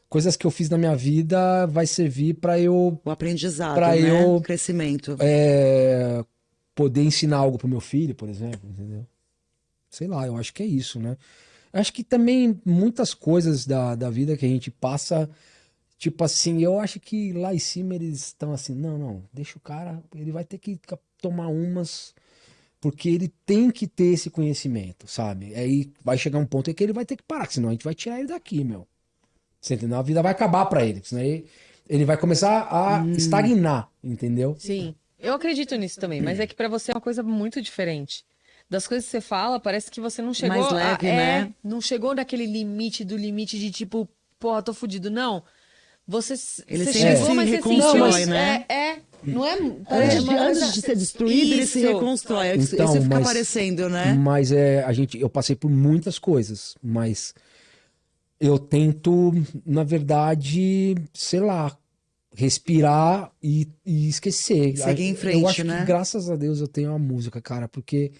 Coisas que eu fiz na minha vida vai servir pra eu
o aprendizado,
Pra
né?
eu-
O crescimento.
poder ensinar algo pro meu filho, por exemplo, entendeu? Sei lá, eu acho que é isso, né? Acho que também muitas coisas da vida que a gente passa, tipo assim, eu acho que lá em cima eles estão assim, não, deixa o cara, ele vai ter que tomar umas, porque ele tem que ter esse conhecimento, sabe? Aí vai chegar um ponto em que ele vai ter que parar, senão a gente vai tirar ele daqui, meu. Você entendeu? A vida vai acabar pra ele, senão ele vai começar a estagnar, entendeu?
Sim, eu acredito nisso também, mas é que pra você é uma coisa muito diferente. Das coisas que você fala, parece que você não chegou
Mais leve, né?
não chegou naquele limite do limite de tipo, porra, tô fudido. Não. Você
Ele
você
sempre
chegou,
se
mas você
reconstrói,
sentiu,
né?
não é,
Antes de ser destruído, ele se
Isso.
reconstrói.
Então,
Isso fica
mas-
aparecendo, né?
Mas eu passei por muitas coisas, mas eu tento, na verdade, sei lá, respirar e esquecer.
Seguir em
Eu
frente,
acho
né?
que graças a Deus eu tenho a música, cara, porque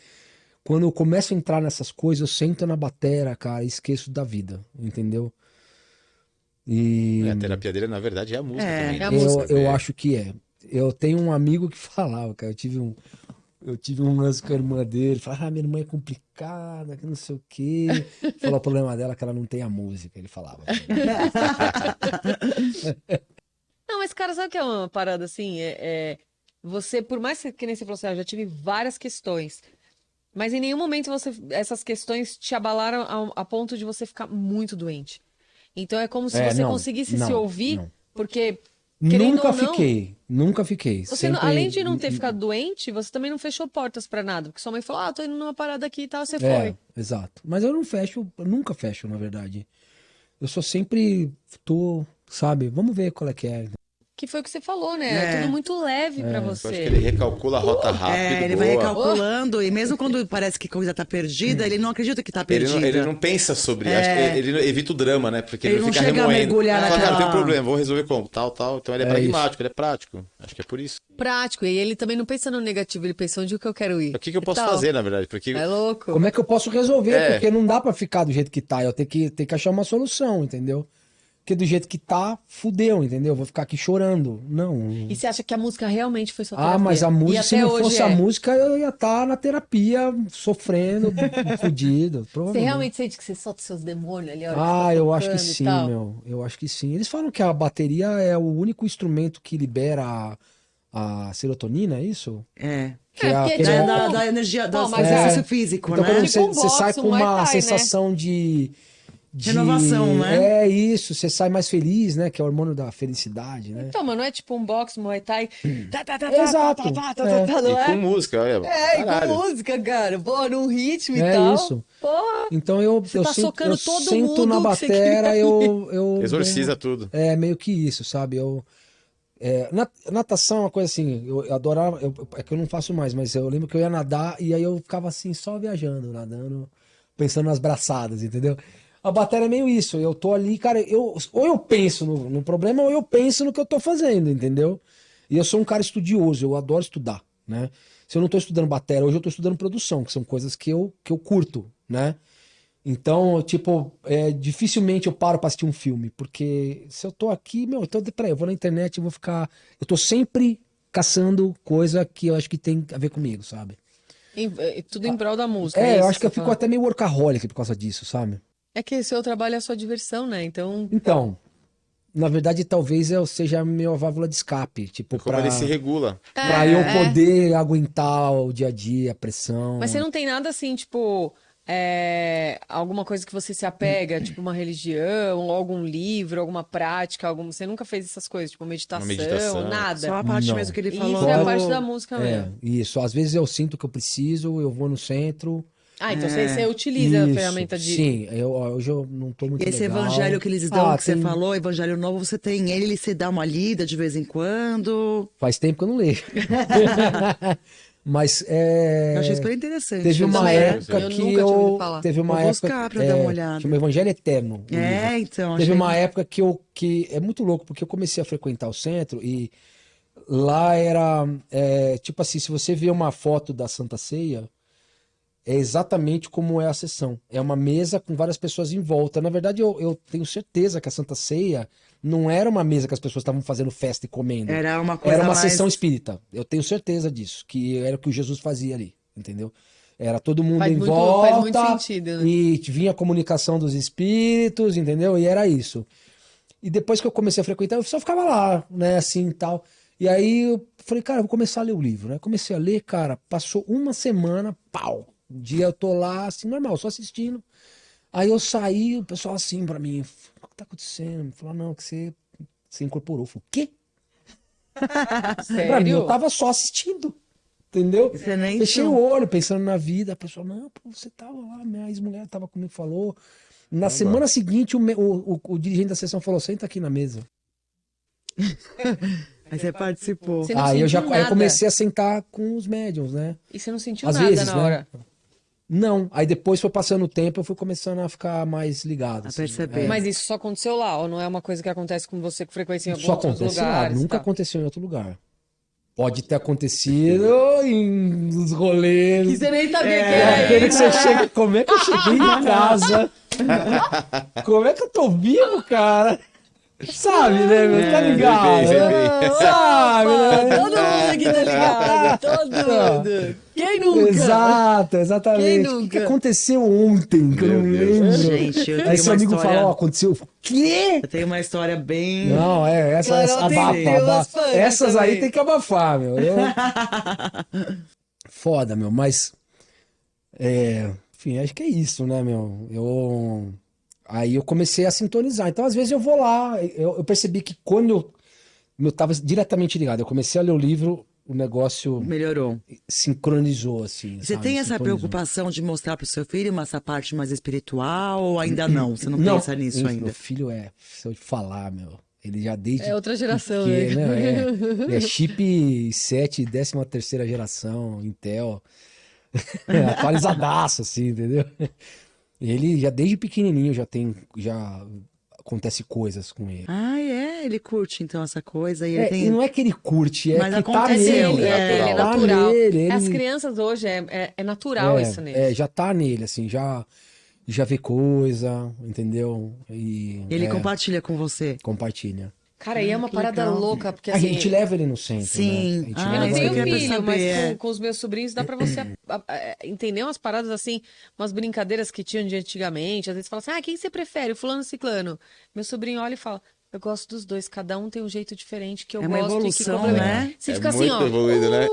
quando eu começo a entrar nessas coisas, eu sento na batera, cara, e esqueço da vida, entendeu? E
A terapia dele, na verdade, é a música também.
É
né?
a música.
eu acho que é. Eu tenho um amigo que falava, cara, eu tive um lance com a irmã dele, falava, minha irmã é complicada, que não sei o quê. Falou o problema dela é que ela não tem a música, ele falava.
Não, mas cara, sabe o que é uma parada assim? Você, por mais que nem você falou assim, eu já tive várias questões, mas em nenhum momento essas questões te abalaram a ponto de você ficar muito doente. Então é como se você
Não,
conseguisse se
não,
ouvir,
não.
porque querendo
Nunca
ou não,
nunca fiquei.
você
Sempre...
além de não ter ficado doente, você também não fechou portas pra nada, porque sua mãe falou, tô indo numa parada aqui e tal, você foi.
Exato. Mas eu nunca fecho, na verdade. Eu só sempre sabe, vamos ver qual é que é.
Que foi o que você falou, né? É tudo muito leve pra
Eu acho que
você.
ele recalcula a rota rápido,
Ele
boa.
vai recalculando, e mesmo quando parece que a coisa tá perdida, ele não acredita que tá
Ele
perdida.
ele não pensa sobre. Acho que ele evita o drama, né? Porque ele
Ele
não
não
fica
chega a
remoendo.
mergulhar
Fala, cara,
naquela-
tem problema, vou resolver como? Tal. Então ele é pragmático, ele é prático. Acho que é por isso.
Prático, e ele também não pensa no negativo, ele pensa onde que eu quero ir.
O que eu posso
E tal.
fazer, na verdade? Porque
É louco.
Como é que eu posso resolver?
É.
Porque não dá pra ficar do jeito que tá. Eu tenho que achar uma solução, entendeu? Porque do jeito que tá, fudeu, entendeu? Eu vou ficar aqui chorando. Não.
E você acha que a música realmente foi sua terapia?
Mas a
E
música, se
até
não
hoje
fosse
é.
a música, eu ia estar na terapia, sofrendo, fudido.
Você
Provavelmente.
realmente sente que você solta seus demônios ali? A hora que você tá
Eu acho que
tocando e
sim,
tal?
meu. Eu acho que sim. Eles falam que a bateria é o único instrumento que libera a serotonina, é isso?
É.
Que
É,
a-
porque
que
é
é-
tipo-
Da energia, do
Bom, mas
exercício físico,
Então,
né?
quando
Tipo um
você sai
boxe,
com
um Muay
uma
Thai, né?
sensação de
Renovação, né?
É isso, você sai mais feliz, né? Que é o hormônio da felicidade, né?
Então, mas não é tipo um boxe, Muay Thai.
Exato,
Não
E com
é?
música, olha.
É, e
caralho.
com música, cara. Pô, num ritmo e
É
tal.
isso.
Porra.
Então eu
tá socando
eu
todo
sento na
mundo que você
batera,
queria
eu
Exorciza tudo.
É meio que isso, sabe? Natação é uma coisa assim, eu adorava, é que eu não faço mais, mas eu lembro que eu ia nadar e aí eu ficava assim, só viajando, nadando, pensando nas braçadas, entendeu? A bateria é meio isso, eu tô ali, cara, ou eu penso no problema ou eu penso no que eu tô fazendo, entendeu? E eu sou um cara estudioso, eu adoro estudar, né? Se eu não tô estudando bateria, hoje eu tô estudando produção, que são coisas que eu curto, né? Então, tipo, dificilmente eu paro pra assistir um filme, porque se eu tô aqui, peraí, eu vou na internet e vou ficar. Eu tô sempre caçando coisa que eu acho que tem a ver comigo, sabe?
Tudo em prol da música.
Eu
isso
acho que eu
você
fico
fala?
até meio workaholic por causa disso, sabe?
É que seu trabalho é a sua diversão, né? Então,
Então, na verdade, talvez eu seja a minha válvula de escape, tipo,
Como ele se regula.
pra eu poder aguentar o dia a dia, a pressão.
mas você não tem nada assim, tipo, alguma coisa que você se apega, tipo uma religião, ou algum livro, alguma prática, você nunca fez essas coisas, tipo meditação,
meditação.
nada.
Só a parte
Não.
mesmo que ele
Isso
falou.
é a
do-
parte da música mesmo.
Isso. Às vezes eu sinto que eu preciso, eu vou no centro.
Ah, então você utiliza a
Isso.
ferramenta de.
Sim, hoje eu não tô muito
Esse
legal.
evangelho que eles dão, que você
tem-
falou, evangelho novo, você tem ele se dá uma lida de vez em quando.
Faz tempo que eu não leio. Mas
Eu achei super interessante.
teve uma
também.
época
Eu
que
nunca tinha ouvido falar.
Teve uma
Vou
época.
buscar pra dar uma olhada.
Chama Evangelho Eterno. o livro.
Então,
Teve
achei...
uma época que é muito louco, porque eu comecei a frequentar o centro e lá era. Tipo assim, se você vê uma foto da Santa Ceia, é exatamente como é a sessão. É uma mesa com várias pessoas em volta. Na verdade, eu tenho certeza que a Santa Ceia não era uma mesa que as pessoas estavam fazendo festa e comendo.
Era uma coisa
Era uma
mais...
sessão espírita. Eu tenho certeza disso, que era o que o Jesus fazia ali, entendeu? Era todo mundo
Faz
em
muito-
volta
faz muito sentido, né?
e vinha a comunicação dos espíritos, entendeu? E era isso. E depois que eu comecei a frequentar, eu só ficava lá, né, assim e tal. E aí eu falei, cara, eu vou começar a ler o livro, né? Comecei a ler, cara, passou uma semana, pau. Um dia eu tô lá, assim, normal, só assistindo. Aí eu saí, o pessoal assim pra mim, o que tá acontecendo? Falou, não, que você incorporou. Eu falei, o quê? Pra mim, eu
Sério?
tava só assistindo, entendeu?
Você nem
Fechei
viu.
o olho, pensando na vida. A pessoa, não, pô, você tava lá, minha ex-mulher tava comigo, falou. Na semana seguinte, o dirigente da sessão falou, senta aqui na mesa.
Aí você participou.
Você não
Aí eu
sentiu
aí eu
nada.
comecei a sentar com os médiums, né?
E você não sentiu
Às
nada
vezes,
na
né?
hora.
Não, aí depois foi passando o tempo, eu fui começando a ficar mais ligado.
A
assim.
perceber.
Mas isso só aconteceu lá, ou não é uma coisa que acontece com você com frequência em alguns
Só
outros
acontece lá,
lugares?
nunca
tá?
aconteceu em outro lugar. Pode ter acontecido nos rolês.
Que você nem sabia que era
Aquele que
isso.
você chega, como é que eu cheguei em casa? Como é que eu tô vivo, cara? Sabe, né, meu? Tá ligado?
sei
né?
bem.
Sabe, né?
Todo mundo aqui tá ligado. Todo mundo. Quem nunca?
Exato, exatamente.
Quem
O que que
nunca?
aconteceu ontem que eu não
Meu Deus.
lembro?
Gente, eu
Aí
tenho
seu
uma
amigo
história...
falou, ó, aconteceu. O quê?
Eu tenho uma história bem...
Não, essa
Carol tem
abafa.
umas fãs
Essas aí
também.
tem que abafar, meu. Foda, meu, mas. Enfim, acho que é isso, né, meu? Aí eu comecei a sintonizar. Então, às vezes, eu vou lá. Eu percebi que quando eu tava diretamente ligado, eu comecei a ler o livro, o negócio
Melhorou.
sincronizou, assim.
Você
sabe?
tem essa
Sintonizou.
preocupação de mostrar pro seu filho essa parte mais espiritual ou ainda não? Você não,
Não,
pensa nisso
meu
ainda?
filho se eu te falar, meu. Ele já desde.
É outra geração,
pequeno,
né?
Ele é chip 7, 13ª geração, Intel. Atualizadaço, assim, entendeu? Ele já desde pequenininho já acontece coisas com ele.
Ah, ele curte então essa coisa e ele
E
tem...
não é que ele curte,
Mas
que tá
aconteceu,
nele.
Ele é
Tá
natural.
nele,
As crianças hoje é natural isso neles.
já tá nele, assim, já vê coisa, entendeu? E
Ele compartilha com você.
compartilha.
Cara, e é uma
que
parada
legal.
louca, porque
A
assim.
gente leva ele no centro,
Sim.
né? A gente
Ah,
Eu não
leva
isso
tenho
eu queria
filho,
saber,
mas
é.
com os meus sobrinhos dá pra você entender umas paradas assim, umas brincadeiras que tinham de antigamente. Às vezes fala assim, quem você prefere, o fulano ou o ciclano? Meu sobrinho olha e fala, eu gosto dos dois, cada um tem um jeito diferente que eu
É uma
gosto e que
evolução,
complementa.
né?
Você
É
fica assim,
muito
ó.
evoluído, né?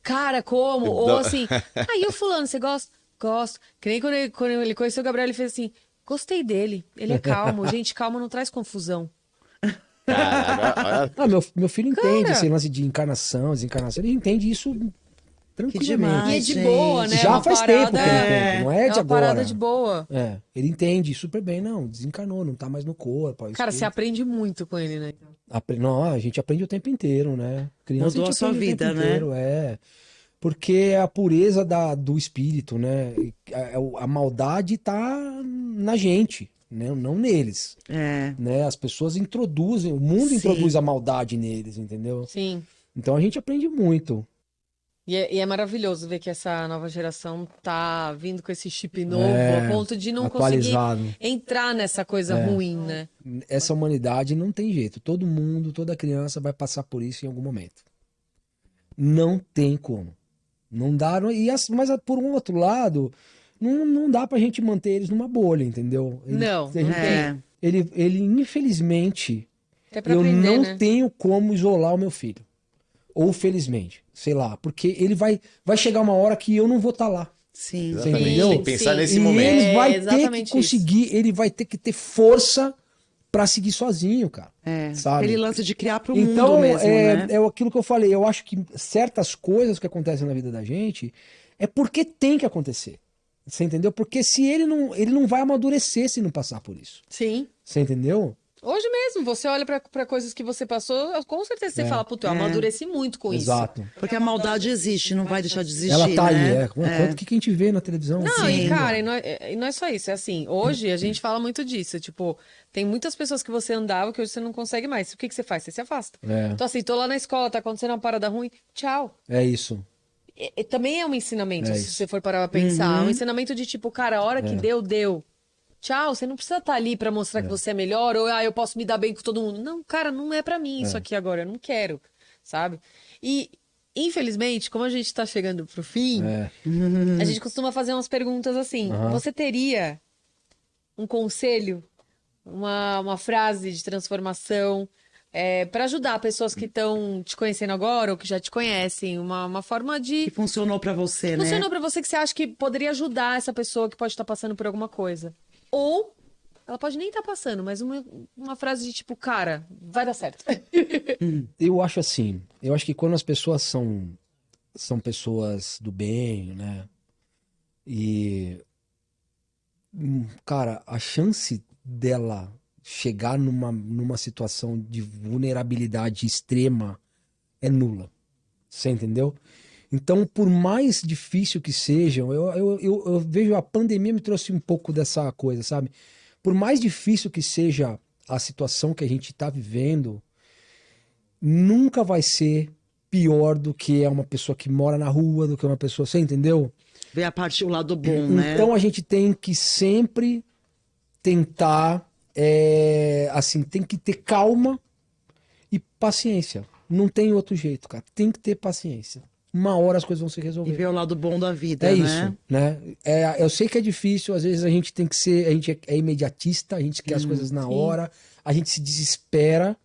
Cara, como? Ou assim, e o fulano, você gosta? Gosto. Que nem quando ele conheceu o Gabriel, ele fez assim, gostei dele, ele é calmo. Gente, calma não traz confusão.
Caraca, olha,
Meu filho entende esse lance de encarnação, desencarnação, ele entende isso tranquilamente.
demais.
E é de
gente.
boa, né?
Já
Uma
faz
parada-
tempo que ele entende, não é de
uma
agora.
parada de boa.
Ele entende super bem, não, desencarnou, não tá mais no corpo.
Cara, você aprende muito com ele, né?
Não, a gente aprende o tempo inteiro, né? Criança
Mudou
gente
a sua
aprende o tempo
vida, né?
inteiro, Porque é a pureza do espírito, né? A maldade tá na gente, né? Não neles, né? As pessoas introduzem, o mundo
Sim.
introduz a maldade neles, entendeu?
Sim.
Então a gente aprende muito.
E é maravilhoso ver que essa nova geração tá vindo com esse chip novo, a ponto de não
atualizado.
conseguir entrar nessa coisa ruim, né?
Essa humanidade não tem jeito. Todo mundo, toda criança vai passar por isso em algum momento. Não tem como. Não dá. Mas por um outro lado, não dá pra gente manter eles numa bolha, entendeu?
Não tem.
Ele infelizmente,
É pra
eu
aprender,
não
né?
tenho como isolar o meu filho. Ou felizmente, sei lá. Porque ele vai chegar uma hora que eu não vou estar lá.
Sim.
Você
Exatamente.
entendeu?
Tem que pensar
Sim.
nesse
E
momento.
ele vai ter
exatamente
que conseguir, ele vai ter que ter força pra seguir sozinho, cara. Sabe?
Aquele lance de criar pro
Então,
mundo mesmo, né?
é aquilo que eu falei. Eu acho que certas coisas que acontecem na vida da gente é porque tem que acontecer. Você entendeu? Porque se ele não vai amadurecer se não passar por isso.
Sim.
Você entendeu?
Hoje mesmo, você olha pra coisas que você passou, com certeza você fala, puta, eu amadureci muito com
Exato.
Porque a maldade existe, não vai deixar de existir,
Ela tá
né?
aí, Quanto que a gente vê na televisão?
Não,
Sim.
e cara, e não é só isso, é assim, hoje a gente fala muito disso, tipo, tem muitas pessoas que você andava que hoje você não consegue mais. O que você faz? Você se afasta.
É.
Então assim, tô lá na escola, tá acontecendo uma parada ruim, tchau.
É isso.
E também é um ensinamento,
É
se
isso.
você for parar pra pensar. É um ensinamento de tipo, cara, a hora que deu. Tchau, você não precisa estar ali pra mostrar que você é melhor, ou eu posso me dar bem com todo mundo. Não, cara, não é pra mim isso aqui agora, eu não quero, sabe? E, infelizmente, como a gente tá chegando pro fim, a gente costuma fazer umas perguntas assim. Você teria um conselho, uma frase de transformação pra ajudar pessoas que estão te conhecendo agora ou que já te conhecem, uma forma de...
Que funcionou pra você, né?
Funcionou pra você que você acha que poderia ajudar essa pessoa que pode estar passando por alguma coisa. Ou ela pode nem estar passando, mas uma frase de tipo, cara, vai dar certo.
Eu acho assim, eu acho que quando as pessoas são pessoas do bem, né? E, cara, a chance dela chegar numa situação de vulnerabilidade extrema é nula. Você entendeu? Então, por mais difícil que sejam, eu vejo a pandemia me trouxe um pouco dessa coisa, sabe? Por mais difícil que seja a situação que a gente está vivendo, nunca vai ser pior do que é uma pessoa que mora na rua, do que uma pessoa, você entendeu?
Ver o lado bom, né?
Então a gente tem que sempre tentar, assim, tem que ter calma e paciência. Não tem outro jeito, cara. Tem que ter paciência. Uma hora as coisas vão se
E
resolver.
ver o lado bom da vida,
É
né?
isso, né? Eu sei que é difícil, às vezes a gente tem que ser, a gente é imediatista, a gente quer as coisas na hora, a gente se desespera,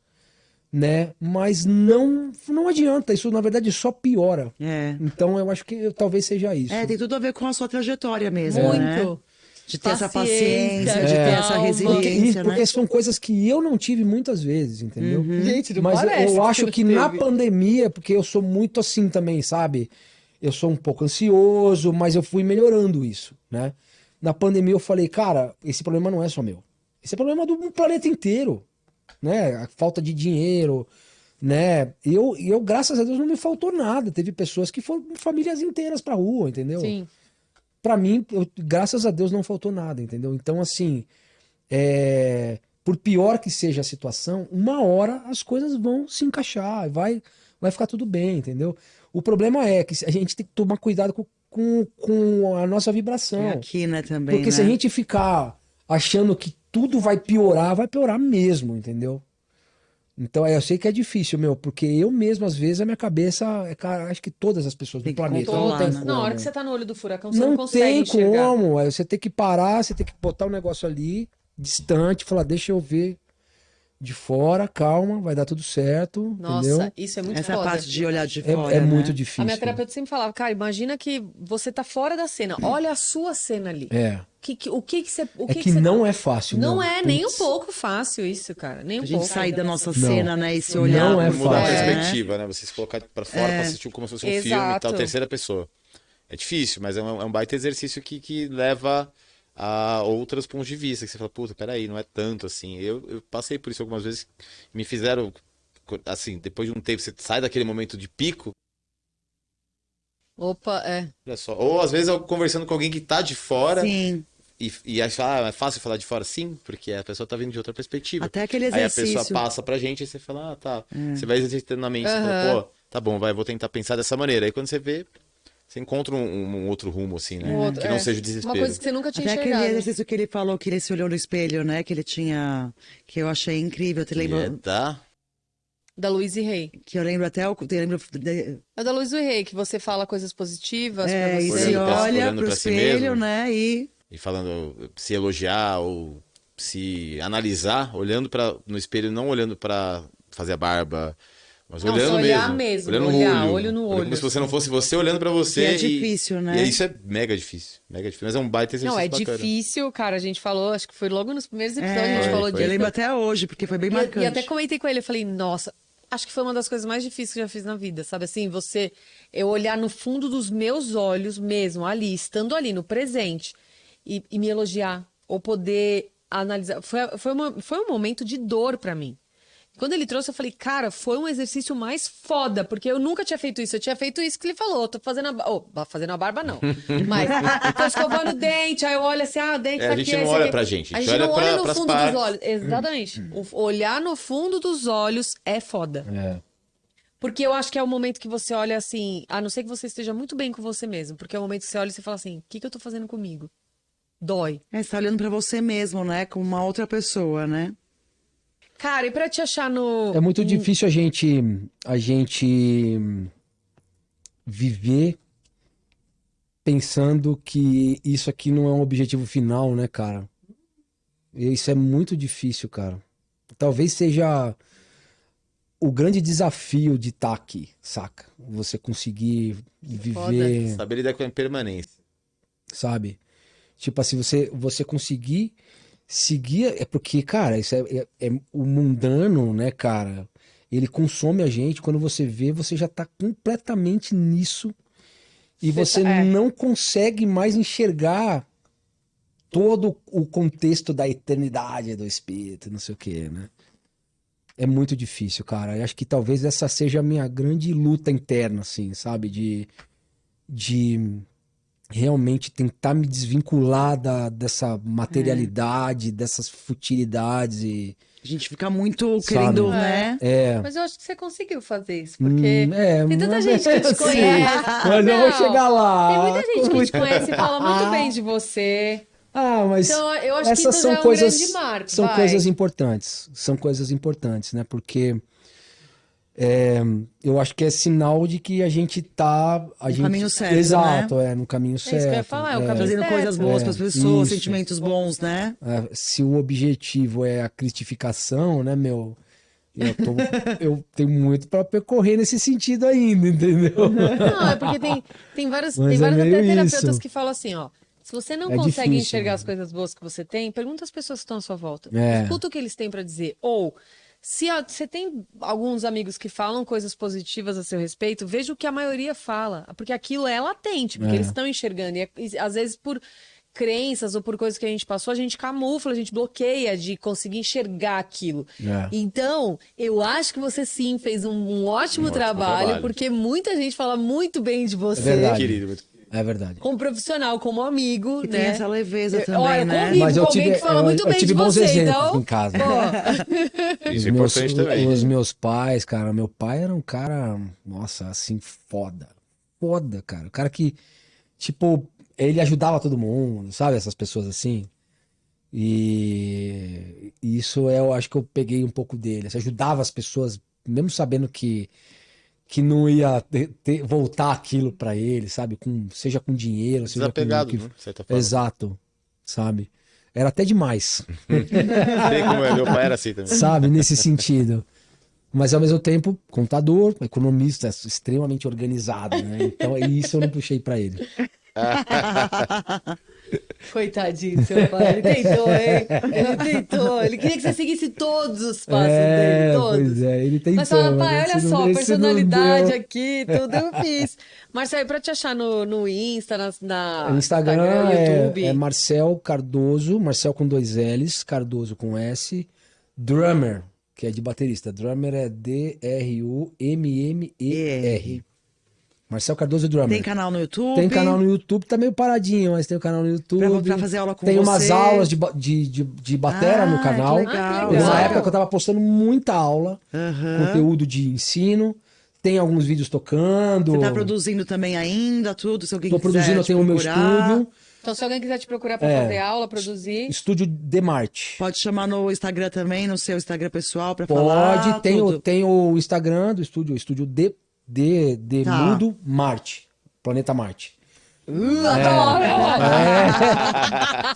né? Mas não adianta, isso na verdade só piora. Então eu acho que talvez seja isso.
Tem tudo a ver com a sua trajetória mesmo, né?
Muito.
De ter essa
Paciência,
paciência, de ter essa
calma.
resiliência,
Porque
né?
são coisas que eu não tive muitas vezes, entendeu?
Gente, não
Mas
parece
eu
que
acho
você
que
não
na
teve.
pandemia, porque eu sou muito assim também, sabe? Eu sou um pouco ansioso, mas eu fui melhorando isso, né? Na pandemia eu falei, cara, esse problema não é só meu. Esse é problema do planeta inteiro, né? A falta de dinheiro, né? Eu, graças a Deus, não me faltou nada. Teve pessoas que foram famílias inteiras pra rua, entendeu?
Sim.
Pra mim, graças a Deus, não faltou nada, entendeu? Então, assim, por pior que seja a situação, uma hora as coisas vão se encaixar, vai ficar tudo bem, entendeu? O problema é que a gente tem que tomar cuidado com a nossa vibração.
É aqui, né, também,
Porque
né?
se a gente ficar achando que tudo vai piorar mesmo, entendeu? Então, eu sei que é difícil, porque eu mesmo, às vezes, a minha cabeça, cara, acho que todas as pessoas
Tem
do
que
planeta,
controlar,
não tem
né?
como.
Na hora que você tá no olho do furacão, você não
Não
consegue
tem
enxergar.
como, você tem que parar, você tem que botar o negócio ali, distante, falar, deixa eu ver de fora, calma, vai dar tudo certo,
Nossa,
entendeu?
isso é muito
Essa
foda.
parte de olhar de fora,
É
né?
muito
A
difícil.
minha terapeuta sempre falava, cara, imagina que você tá fora da cena, olha a sua cena ali. O que você...
É que não é fácil,
Não é nem um
Putz.
pouco fácil isso, cara. Nem um
A gente
pouco.
sair da nossa
Não.
cena, né? E se olhar
Não é
por
Mudar a
fora, né?
perspectiva, né? Você se colocar pra fora pra assistir como se fosse um filme e
Exato.
tal, terceira pessoa. É difícil, mas é um baita exercício que leva a outros pontos de vista. Que você fala, puta, peraí, não é tanto assim. Eu passei por isso algumas vezes, me fizeram, assim, depois de um tempo, você sai daquele momento de pico,
Opa,
olha só. Ou às vezes eu conversando com alguém que tá de fora
Sim.
e acha, é fácil falar de fora? Sim, porque a pessoa tá vindo de outra perspectiva.
Até aquele
Aí a
exercício.
pessoa passa pra gente e você fala, tá. Você vai exercitando na mente, você
Aham.
fala, pô, tá bom, vou tentar pensar dessa maneira. Aí quando você vê, você encontra um outro rumo, assim, né? Que não seja o desespero.
Uma coisa que você nunca tinha
Até aquele
enxergado.
exercício que ele falou, que ele se olhou no espelho, né? Que ele tinha... Que eu achei incrível. Te lembro...
Da Louise Hay.
Que eu lembro até...
É da Louise Hay, que você fala coisas positivas pra
E
você.
se olha
olhando
pro
pra si
espelho,
mesmo.
né?
E falando, se elogiar ou se analisar, olhando no espelho, não olhando pra fazer a barba, mas
Não,
olhando
olhar
mesmo.
mesmo,
Olhando
olhar,
no
olho no olho.
Como se você não fosse você olhando pra você.
E é difícil, né?
E isso é mega difícil. Mega difícil. Mas é um baita exercício
Não, é
bacana.
difícil, cara. A gente falou, acho que foi logo nos primeiros episódios, a gente falou
Eu
disso.
lembro até hoje, porque foi bem marcante.
E até comentei com ele, eu falei, nossa, acho que foi uma das coisas mais difíceis que eu já fiz na vida, sabe? Assim, eu olhar no fundo dos meus olhos mesmo, ali, estando ali, no presente, e me elogiar, ou poder analisar. Foi um momento de dor pra mim. Quando ele trouxe, eu falei, cara, foi um exercício mais foda, porque eu nunca tinha feito isso. Eu tinha feito isso que ele falou, tô fazendo fazendo a barba, não. Mas tô escovando o dente, aí eu olho assim, o dente tá aqui.
A gente não olha pra gente,
a gente não olha no
pras
fundo
partes.
dos olhos. Exatamente. Olhar no fundo dos olhos é foda. Porque eu acho que é o momento que você olha assim, a não ser que você esteja muito bem com você mesmo, porque é o momento que você olha e você fala assim, o que eu tô fazendo comigo? Dói.
Você tá olhando pra você mesmo, né? Como uma outra pessoa, né?
Cara, e pra te achar no...
É muito difícil a gente viver pensando que isso aqui não é um objetivo final, né, cara? Isso é muito difícil, cara. Talvez seja o grande desafio de estar aqui, saca? Você conseguir viver...
Saber lidar com a impermanência.
Sabe? Tipo assim, você conseguir seguir... É porque, cara, isso é o mundano, né, cara? Ele consome a gente. Quando você vê, você já tá completamente nisso. E você não consegue mais enxergar todo o contexto da eternidade do espírito, não sei o quê, né? É muito difícil, cara. Eu acho que talvez essa seja a minha grande luta interna, assim, sabe? De realmente tentar me desvincular dessa materialidade, dessas futilidades e...
A gente fica muito
Sabe?
querendo, né?
Mas eu acho que você conseguiu fazer isso, porque tem tanta
mas
gente que te
sim,
conhece.
mas eu vou chegar lá.
Tem muita gente que te conhece e fala muito bem de você.
Mas
Então, eu acho que
essas
isso
são
já é um
coisas,
grande marco,
são
vai.
coisas importantes. São coisas importantes, né? Porque eu acho que é sinal de que a gente tá...
No caminho certo,
Exato, no caminho certo.
É isso que eu ia falar, é o caminho
Trazendo
certo.
coisas boas para as pessoas,
isso.
sentimentos bons, né?
Se o objetivo é a cristificação, né, meu... Eu tenho muito para percorrer nesse sentido ainda, entendeu?
Não, é porque tem vários
Mas é
até
meio
terapeutas
isso.
que falam assim, ó. Se você não
É
consegue
difícil,
enxergar
né?
as coisas boas que você tem, pergunta às pessoas que estão à sua volta.
É.
Escuta o que eles têm pra dizer. Ou, se você tem alguns amigos que falam coisas positivas a seu respeito, veja o que a maioria fala. Porque aquilo é latente, porque eles estão enxergando. E às vezes por crenças ou por coisas que a gente passou, a gente camufla, a gente bloqueia de conseguir enxergar aquilo. Então, eu acho que você sim fez um ótimo trabalho, porque muita gente fala muito bem de você.
É verdade.
Querido.
É verdade.
Como profissional, como amigo,
E
né?
tem essa leveza também,
Olha,
né?
convivo
Mas
com
eu
alguém
tive,
que fala muito
eu
bem
tive
de
bons
você,
exemplos
então...
em casa.
Isso é importante também.
Os meus pais, cara, meu pai era um cara, nossa, assim, foda. Foda, cara. O cara que, tipo, ele ajudava todo mundo, sabe? Essas pessoas assim. E isso eu acho que eu peguei um pouco dele. Assim, ajudava as pessoas, mesmo sabendo que não ia voltar aquilo pra ele, sabe? Seja com dinheiro, seja
Desapegado,
com
né? De certa forma.
Exato, sabe? Era até demais,
Sei como é, meu pai era assim também.
sabe? Nesse sentido. Mas ao mesmo tempo, contador, economista, extremamente organizado, né? Então isso eu não puxei pra ele.
Coitadinho, seu pai. Ele tentou, hein? Ele tentou. Ele queria que você seguisse todos os passos dele, todos.
Pois é, ele tentou.
Mas fala, pai, olha
esse
só,
não- esse
personalidade
não deu.
aqui, tudo eu fiz. Marcelo, pra te achar no Insta,
O Instagram
YouTube.
é Marcel Cardoso, Marcel com 2 L's, Cardoso com S, Drummer, que é de baterista. Drummer é D-R-U-M-M-E-R. Marcel Cardoso Drummer.
Tem canal no YouTube.
Tem canal no YouTube, tá meio paradinho, mas tem o canal no YouTube.
Pra fazer aula com
Tem umas
você.
aulas de batera no
que
canal.
legal.
Ah, que
Teve uma
legal.
época que eu tava postando muita aula, conteúdo de ensino. tem alguns vídeos tocando.
Você tá produzindo também ainda, tudo? Se alguém
Tô
quiser
produzindo, eu
te
tenho o meu
procurar,
estúdio.
Então, se alguém quiser te procurar pra fazer aula, produzir...
Estúdio Demarte.
Pode chamar no Instagram também, no seu Instagram pessoal, pra falar.
Pode, tem
tudo.
o Instagram do estúdio, estúdio
Tá.
Mundo Marte. Planeta Marte.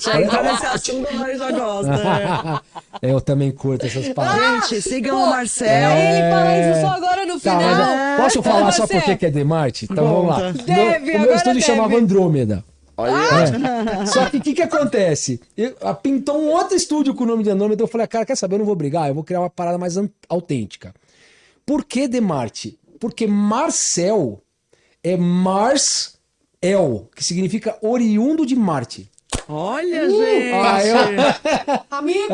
Já entra nesse assunto, mas já gosta.
Eu também curto essas palavras.
Gente, sigam o Marcel.
Ele fala isso só agora no
Tá,
final.
mas posso falar só
Marcelo.
por que é Demarte? Então vamos lá.
Conta.
Deve,
O meu
agora
estúdio
deve.
chamava Andrômeda.
Olha,
Só que o que acontece? Pintou um outro estúdio com o nome de Andrômeda. Eu falei, cara, quer saber? Eu não vou brigar, eu vou criar uma parada mais autêntica. Por que Demarte? Porque Marcel é Mars El, que significa oriundo de Marte.
Olha, gente.
Amigo!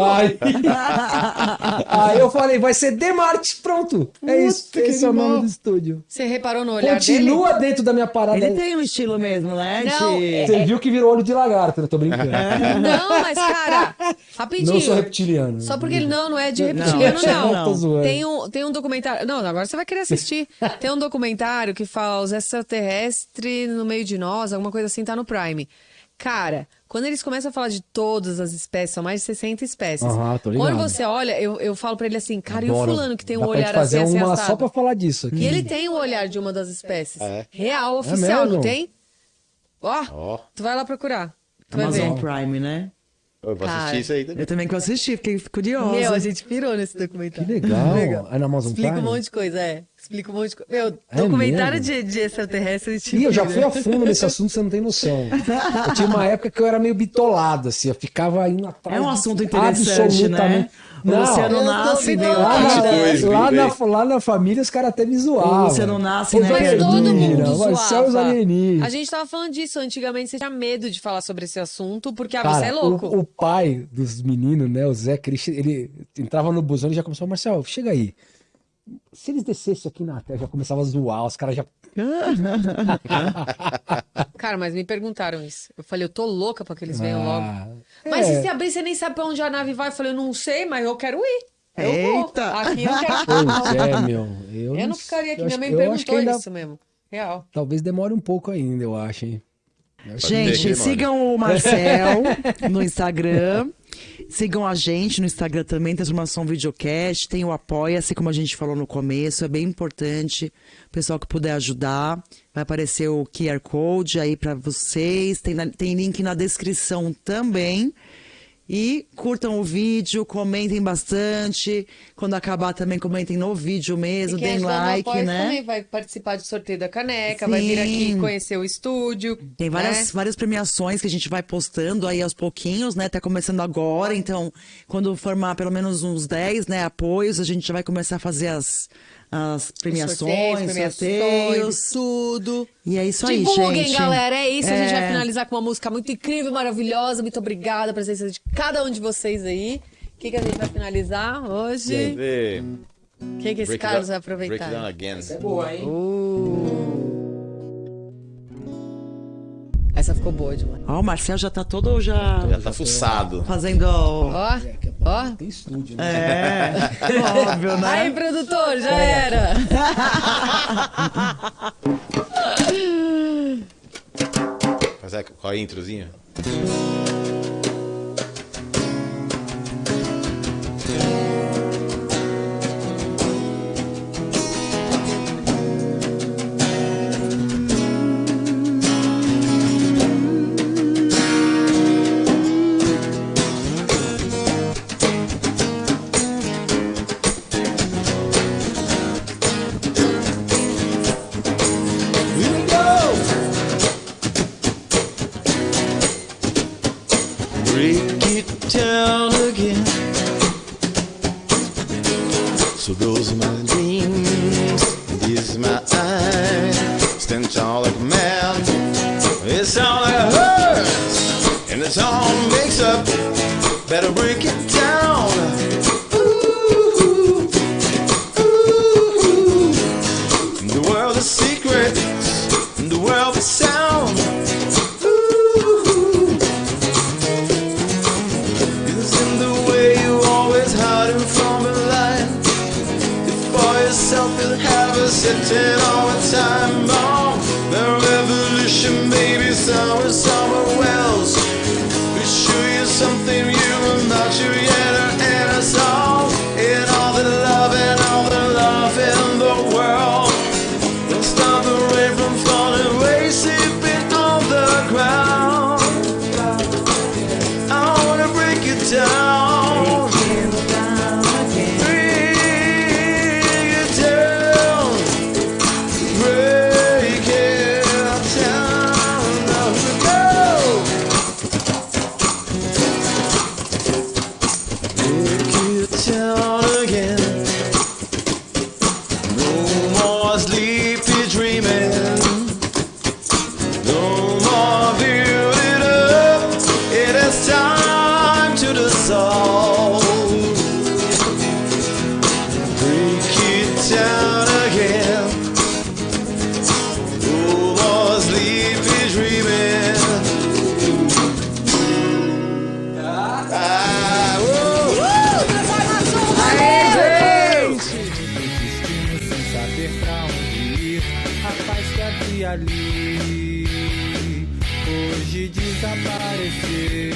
Aí eu falei, vai ser Demarte, pronto. É isso, esse é o nome do estúdio.
Você reparou no olhar
Continua dentto da minha parada.
Ele tem um estilo mesmo, né?
Não,
Você viu que virou olho de lagarto, eu tô brincando.
dele? Não, mas cara, rapidinho.
Não sou reptiliano.
Só porque ele não é de reptiliano,
não.
não.
Tô zoando.
Tem um documentário. Não, agora você vai querer assistir. Tem um documentário que fala os extraterrestres no meio de nós, alguma coisa assim, tá no Prime. Cara, quando eles começam a falar de todas as espécies, são mais de 60 espécies.
Aham, tô ligado.
Quando você olha, eu falo pra ele assim, cara, e o
Adoro.
fulano que tem um
Dá pra
olhar
gente fazer
assim,
uma
assado?
só pra falar disso aqui.
E ele tem o olhar de uma das espécies.
É.
Real, oficial,
mesmo?
não tem? Ó,
Ó.
tu vai lá procurar. Tu vai
Amazon
ver.
Prime, né?
eu vou assistir
Cara,
isso aí também.
Eu também que eu assisti, fiquei curiosa.
Meu, a gente pirou nesse documentário.
Que legal. É na Amazon
Explica
Prime?
um monte de coisa, Explica um monte de coisa. Meu,
É
documentário
mesmo?
de extraterrestre.
Ih, eu já fui a fundo nesse assunto, você não tem noção. Eu tinha uma época que eu era meio bitolado, assim, eu ficava indo atrás.
É um
de
assunto interessante, né?
absolutamente-
O
Não,
Luciano
eu tô
Nasce, veio
bitolada.
lá.
lá,
Dois,
lá na família os caras até me zoavam.
O Luciano Nasce,
Os
né?
Mas todo
alienígenas,
mundo
mas só os
zoava.
alienígenas.
A gente tava falando disso. Antigamente você tinha medo de falar sobre esse assunto, porque
Cara,
você é louco.
O pai dos meninos, né, o Zé Christian, ele entrava no busão e já começou, Marcel, chega aí. Se eles descessem aqui na terra, já começava a zoar, os caras já...
Cara, mas me perguntaram isso. Eu falei, eu tô louca pra que eles venham logo.
Ah,
Mas
é.
se você abrir, você nem sabe pra onde a nave vai. Eu falei, eu não sei, mas eu quero ir. Eu vou.
Eita.
Aqui eu quero ficar.
Pois é, meu.
Eu não ficaria aqui.
eu
Minha
acho-
mãe
eu acho que
perguntou
ainda-
isso mesmo. Real.
Talvez demore um pouco ainda, eu acho, hein?
Gente, sigam o Marcel no Instagram. Sigam a gente no Instagram também, Transformação Videocast. Tem o Apoia-se, como a gente falou no começo. É bem importante. O pessoal que puder ajudar. Vai aparecer o QR Code aí pra vocês. Tem link na descrição também. E curtam o vídeo, comentem bastante. Quando acabar também, comentem no vídeo mesmo.
E quem
Deem
ajudar no
like,
Apoia
né?
também vai participar do sorteio da caneca, vai vir aqui
Sim.
conhecer o estúdio.
Tem várias,
né?
várias premiações que a gente vai postando aí aos pouquinhos, né? Tá começando agora, então quando formar pelo menos uns 10, né, apoios, a gente já vai começar a fazer as premiações, sorteios.
tudo.
E é isso aí,
Divulguem,
gente.
galera. É isso. A gente vai
É.
finalizar com uma música muito incrível, maravilhosa. Muito obrigada pela presença de cada um de vocês aí. O que a gente vai finalizar hoje?
Vê.
O que esse
Break it
Carlos
down-
vai
Break it down
aproveitar?
again.
É boa, hein?
Essa ficou boa demais.
Ó, o Marcel já tá todo já
Já tá fuçado.
fazendo.
Ó, ó.
Tem estúdio, né?
É, óbvio, né?
Aí, produtor, já era.
Mas qual é a introzinha? Break it down again. So those are my dreams, these are my eyes. Stand tall like a man, it's all like a hurt, and it's all mixed up. Better break it down. Ooh, ooh. The world of secrets, the world of sound. It's in the way you always hiding from the light. You for yourself
we'll have a sitting on a time bomb. The revolution, maybe somewhere else. We'll show you something new about you yet and a song. And all the love in the world. Don't stop the rain from falling, sleeping on the ground. I wanna break it down. Bring it down. Break it down. Now we go. Break it down again. No more sleepy dreaming. No more building up. It is time to dissolve. Break it down again. No more sleepy dreaming. Destino sem saber pra onde ir. A paz que havia ali hoje desapareceu.